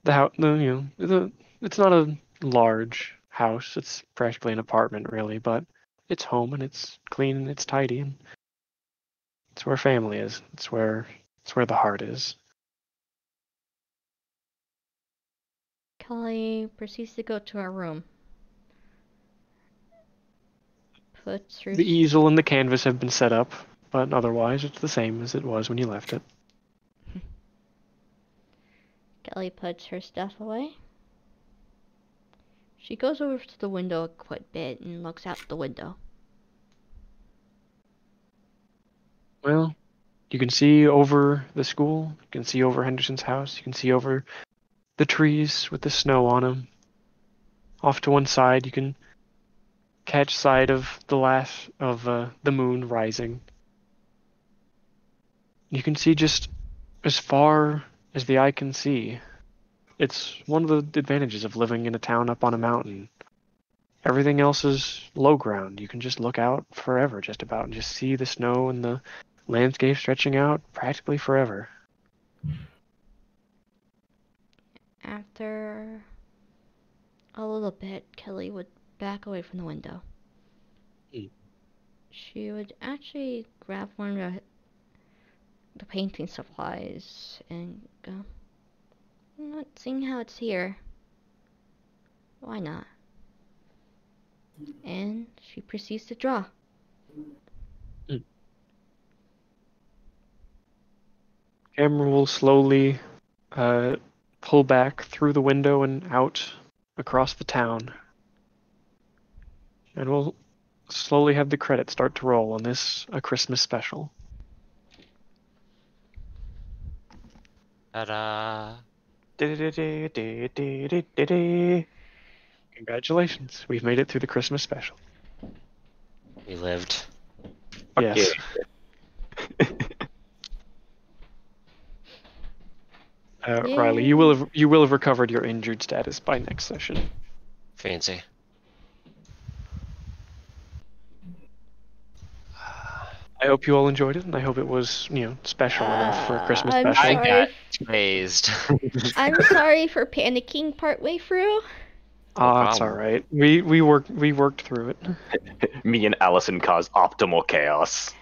The house, it's not a large house. It's practically an apartment, really, but it's home and it's clean and it's tidy, and it's where family is. It's where the heart is. Kelly proceeds to go to her room. Puts her... The easel and the canvas have been set up, but otherwise it's the same as it was when you left it. Kelly puts her stuff away. She goes over to the window a quick bit and looks out the window. Well, you can see over the school, you can see over Henderson's house, you can see over the trees with the snow on them. Off to one side, you can catch sight of the moon rising. You can see just as far as the eye can see. It's one of the advantages of living in a town up on a mountain. Everything else is low ground. You can just look out forever, just about, and just see the snow and the landscape stretching out practically forever. After a little bit, Kelly would back away from the window. She would actually grab one of the painting supplies and go, not seeing how it's here. Why not? And she proceeds to draw. Camera will slowly pull back through the window and out across the town. And we'll slowly have the credits start to roll on this A Christmas Special. Ta-da! Congratulations, we've made it through the Christmas Special. We lived. Yes. Riley, you will have recovered your injured status by next session. Fancy. I hope you all enjoyed it, and I hope it was, special enough for a Christmas I'm special. sorry. I got phased. I'm sorry for panicking partway through. It's all right. We worked through it. Me and Allison caused optimal chaos.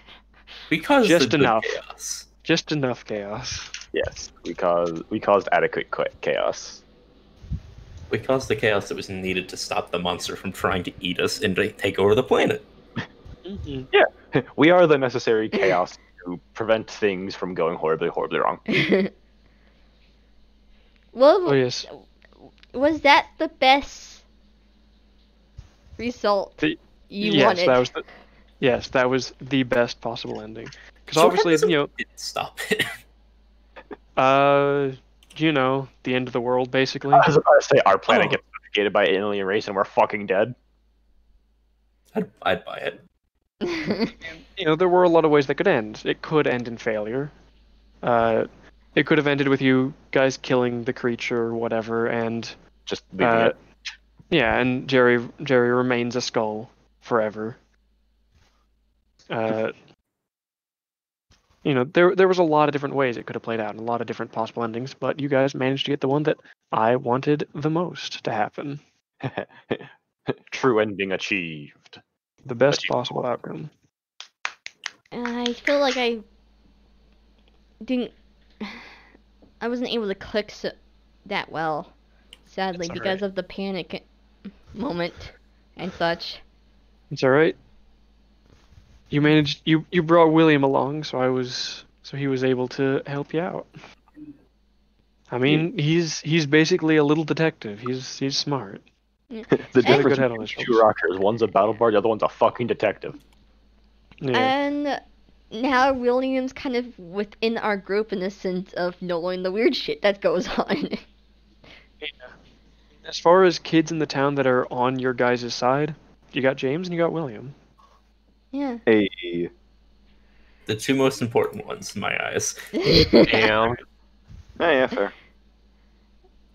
Because Just the good enough. chaos. Just enough chaos. Yes, we caused adequate chaos. We caused the chaos that was needed to stop the monster from trying to eat us and to take over the planet. Mm-hmm. Yeah, We are the necessary chaos to prevent things from going horribly, horribly wrong. Well, Oh yes. was that the best result The- you yes, wanted? that was the best possible ending. Because So obviously, how does you know, it stop it. you know, the end of the world, basically. I was about to say our planet Oh. gets suffocated by an alien race and we're fucking dead. I'd buy it. You know, there were a lot of ways that could end. It could end in failure. It could have ended with you guys killing the creature or whatever, and Just leaving it. yeah, and Jerry remains a skull forever. You know, there was a lot of different ways it could have played out, and a lot of different possible endings, but you guys managed to get the one that I wanted the most to happen. True ending achieved. The best possible outcome. I feel like I wasn't able to click that well, sadly, It's because of the panic moment and such. It's all right. You managed. You brought William along, so he was able to help you out. I mean, he's basically a little detective. He's smart. The Very difference good head on between his two shoulders. rockers, one's a battle bard, the other one's a fucking detective. Yeah. And now William's kind of within our group in the sense of knowing the weird shit that goes on. As far as kids in the town that are on your guys' side, you got James and you got William. Yeah. Hey. The two most important ones in my eyes. Damn. Yeah, fair.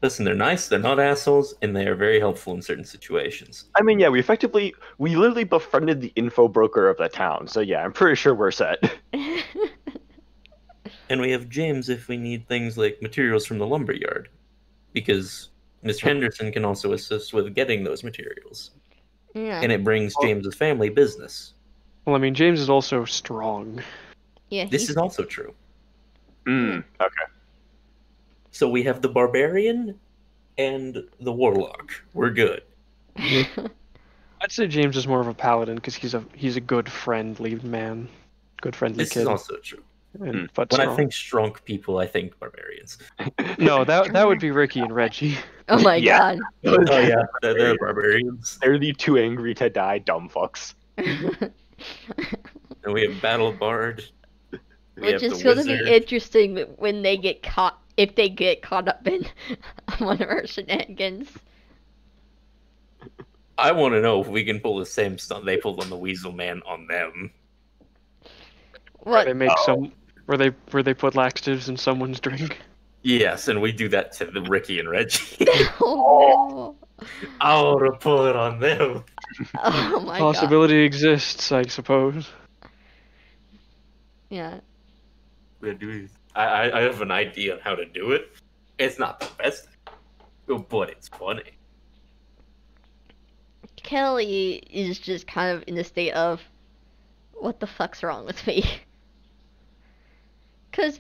Listen, they're nice, they're not assholes, and they are very helpful in certain situations. I mean, yeah, we literally befriended the info broker of the town, so yeah, I'm pretty sure we're set. And we have James if we need things like materials from the lumberyard. Because Mr. Henderson can also assist with getting those materials. Yeah. And it brings James's family business. Well, I mean, James is also strong. Yeah. This is also true. Okay. So we have the barbarian and the warlock. We're good. I'd say James is more of a paladin because he's a good friendly man, good friendly This kid. is also true. And, but When strong. I think strong people, I think barbarians. No, that would be Ricky and Reggie. Oh my Yeah. god. Oh yeah, they're barbarians. They're the too angry to die dumb fucks. And we have battle bard. We Which have is the going to be wizard. interesting when they get caught, if they get caught up in one of our shenanigans. I want to know if we can pull the same stunt they pulled on the Weasel Man on them. Where What? they make where they put laxatives in someone's drink. Yes, and we do that to the Ricky and Reggie. Oh, I want to pull it on them. oh my god. Possibility exists, I suppose. Yeah. I have an idea on how to do it. It's not the best, but it's funny. Kelly is just kind of in the state of, what the fuck's wrong with me? Because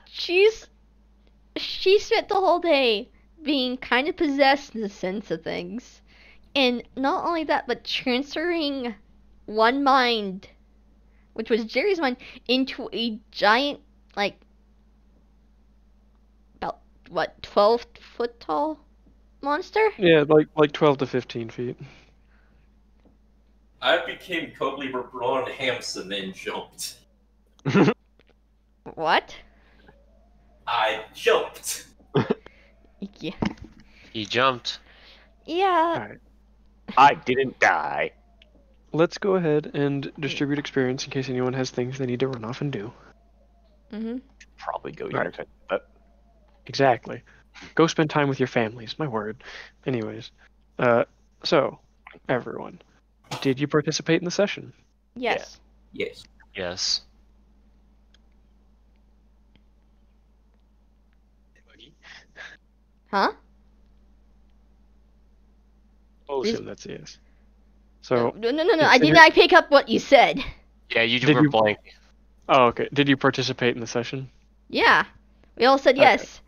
she spent the whole day being kind of possessed in the sense of things. And not only that, but transferring one mind, which was Jerry's mind, into a giant, like, about, what, 12 foot tall monster? Yeah, like 12 to 15 feet. I became Kobe Braun Hampson and jumped. What? I jumped. Yeah. He jumped. Yeah. I didn't die. Let's go ahead and distribute experience in case anyone has things they need to run off and do. Mm-hmm. Probably go Right. next time. But Exactly. Go spend time with your families, my word. Anyways, so, everyone, did you participate in the session? Yes. Yes. Yes. Huh? I'll Is- assume that's a yes. So, No. I did not pick up what you said. Yeah, you Did were you- blank. oh, okay. Did you participate in the session? Yeah. We all said Okay. yes.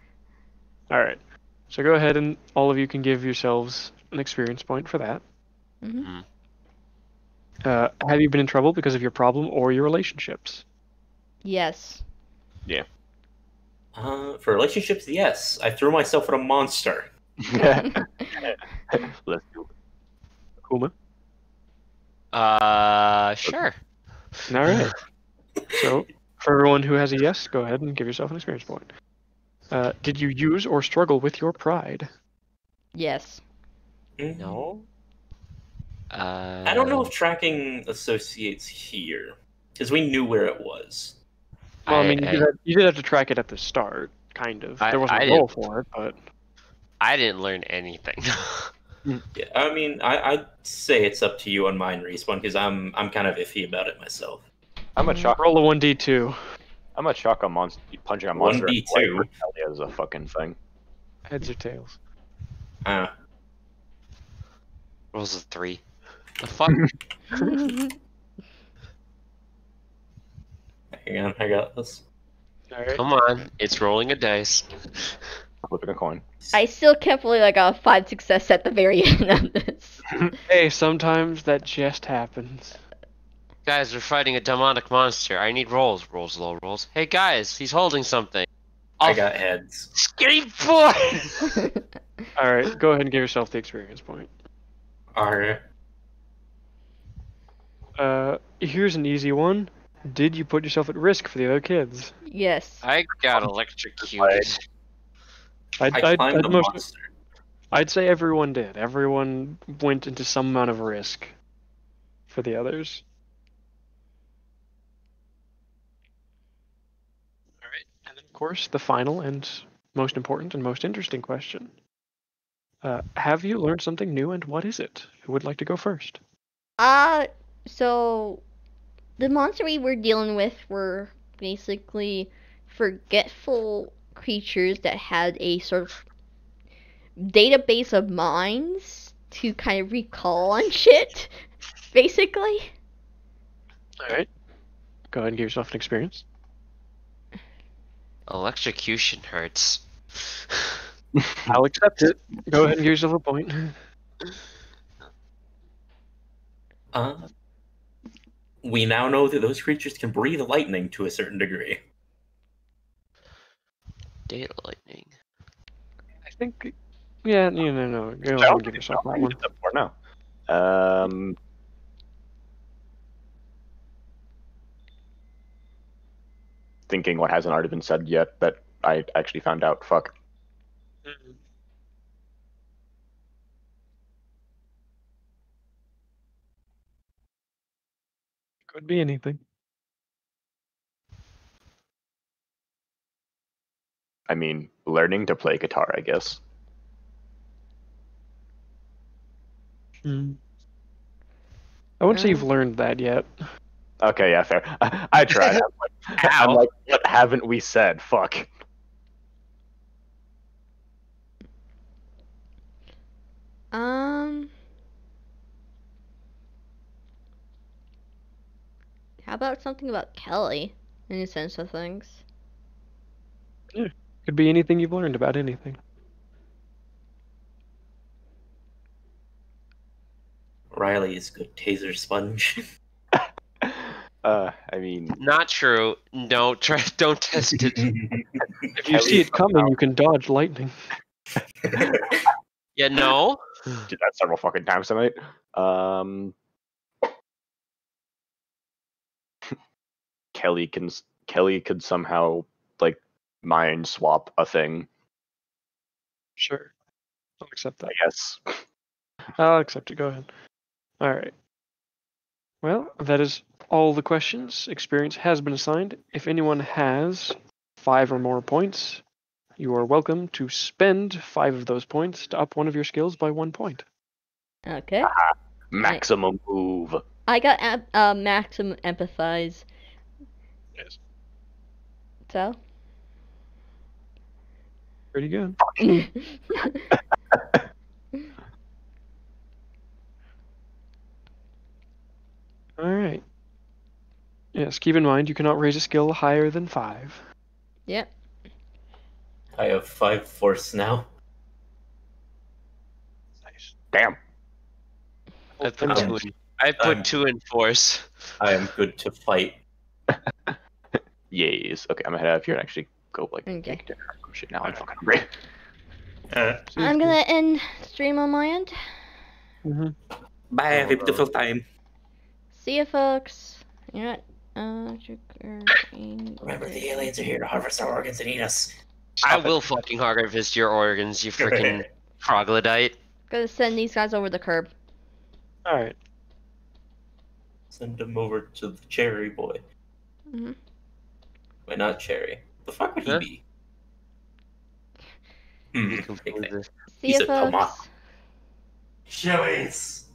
All right. So go ahead and all of you can give yourselves an experience point for that. Mm-hmm. Have you been in trouble because of your problem or your relationships? Yes. For relationships, yes. I threw myself at a monster. Let's do it. Kuma? Sure. All right. So, for everyone who has a yes, go ahead and give yourself an experience point. Did you use or struggle with your pride? Yes. No. I don't know if tracking associates here, because we knew where it was. Well, I mean, you did have to track it at the start, kind of. There wasn't a goal for it, but I didn't learn anything. Yeah, I mean, I'd say it's up to you on mine, Respawn, because I'm kind of iffy about it myself. I'm a chalk. roll a 1d2. I'm a chalk on monster. Punching a monster. 1d2. Is a fucking thing. Heads or tails? Rolls a 3. The fuck? Hang on, I got this. All right. Come on, it's rolling a dice. Flipping a coin. I still can't believe I got a 5 success at the very end of this. Hey, sometimes that just happens. Guys, we're fighting a demonic monster. I need rolls. Rolls, low rolls. Hey guys, he's holding something. I got heads. Skateboard! All right, go ahead and give yourself the experience point. Alright. Here's an easy one. Did you put yourself at risk for the other kids? Yes. I got electrocuted. I climbed the monster. I'd say everyone did. Everyone went into some amount of risk for the others. All right, and then of course the final and most important and most interesting question. Have you learned something new, and what is it? Who would like to go first? So the monster we were dealing with were basically forgetful creatures that had a sort of database of minds to kind of recall on shit, basically. All right, go ahead and give yourself an experience. Electrocution hurts. I'll accept it. Go ahead and give yourself a point. We now know that those creatures can breathe lightning to a certain degree. Data lightning. I think, yeah, no. Go ahead and give yourself that one. For now. Thinking what hasn't already been said yet that I actually found out. Fuck. Could be anything. I mean, learning to play guitar, I guess. I wouldn't say you've learned that yet. Okay, yeah, fair. I tried. I'm like, what haven't we said? Fuck. How about something about Kelly, in a sense of things? Could be anything you've learned about anything. Riley is good taser sponge. I mean, Not true. No, don't test it. If you see it coming, you can dodge lightning. Yeah, no. did that several fucking times tonight. Kelly could somehow like mind swap a thing. Sure. I'll accept that. I guess. I'll accept it. Go ahead. All right. Well, that is all the questions. Experience has been assigned. If anyone has 5 or more points, you are welcome to spend 5 of those points to up one of your skills by 1 point. Okay. Maximum move. I got maximum empathize. Yes. So. Pretty good. All right. Yes, keep in mind you cannot raise a skill higher than 5. Yep. I have 5 force now. Nice. Damn. That's Um, intuitive. I put 2 in force. I am good to fight. Yays. Okay, I'm gonna head out of here and actually go like Okay. make dinner. Oh, shit, now I'm fucking hungry. I'm gonna end stream on my end. Bye, have a beautiful time. See ya, folks. You know what? Remember, the aliens are here to harvest our organs and eat us. I will fucking harvest your organs, you freaking troglodyte. Gonna send these guys over the curb. Alright. Send him over to the cherry boy. Mhm. Wait, not cherry. The fuck would Huh? he be? You can Big believe thing. this. See He's ya, a tomato. folks. Chilies.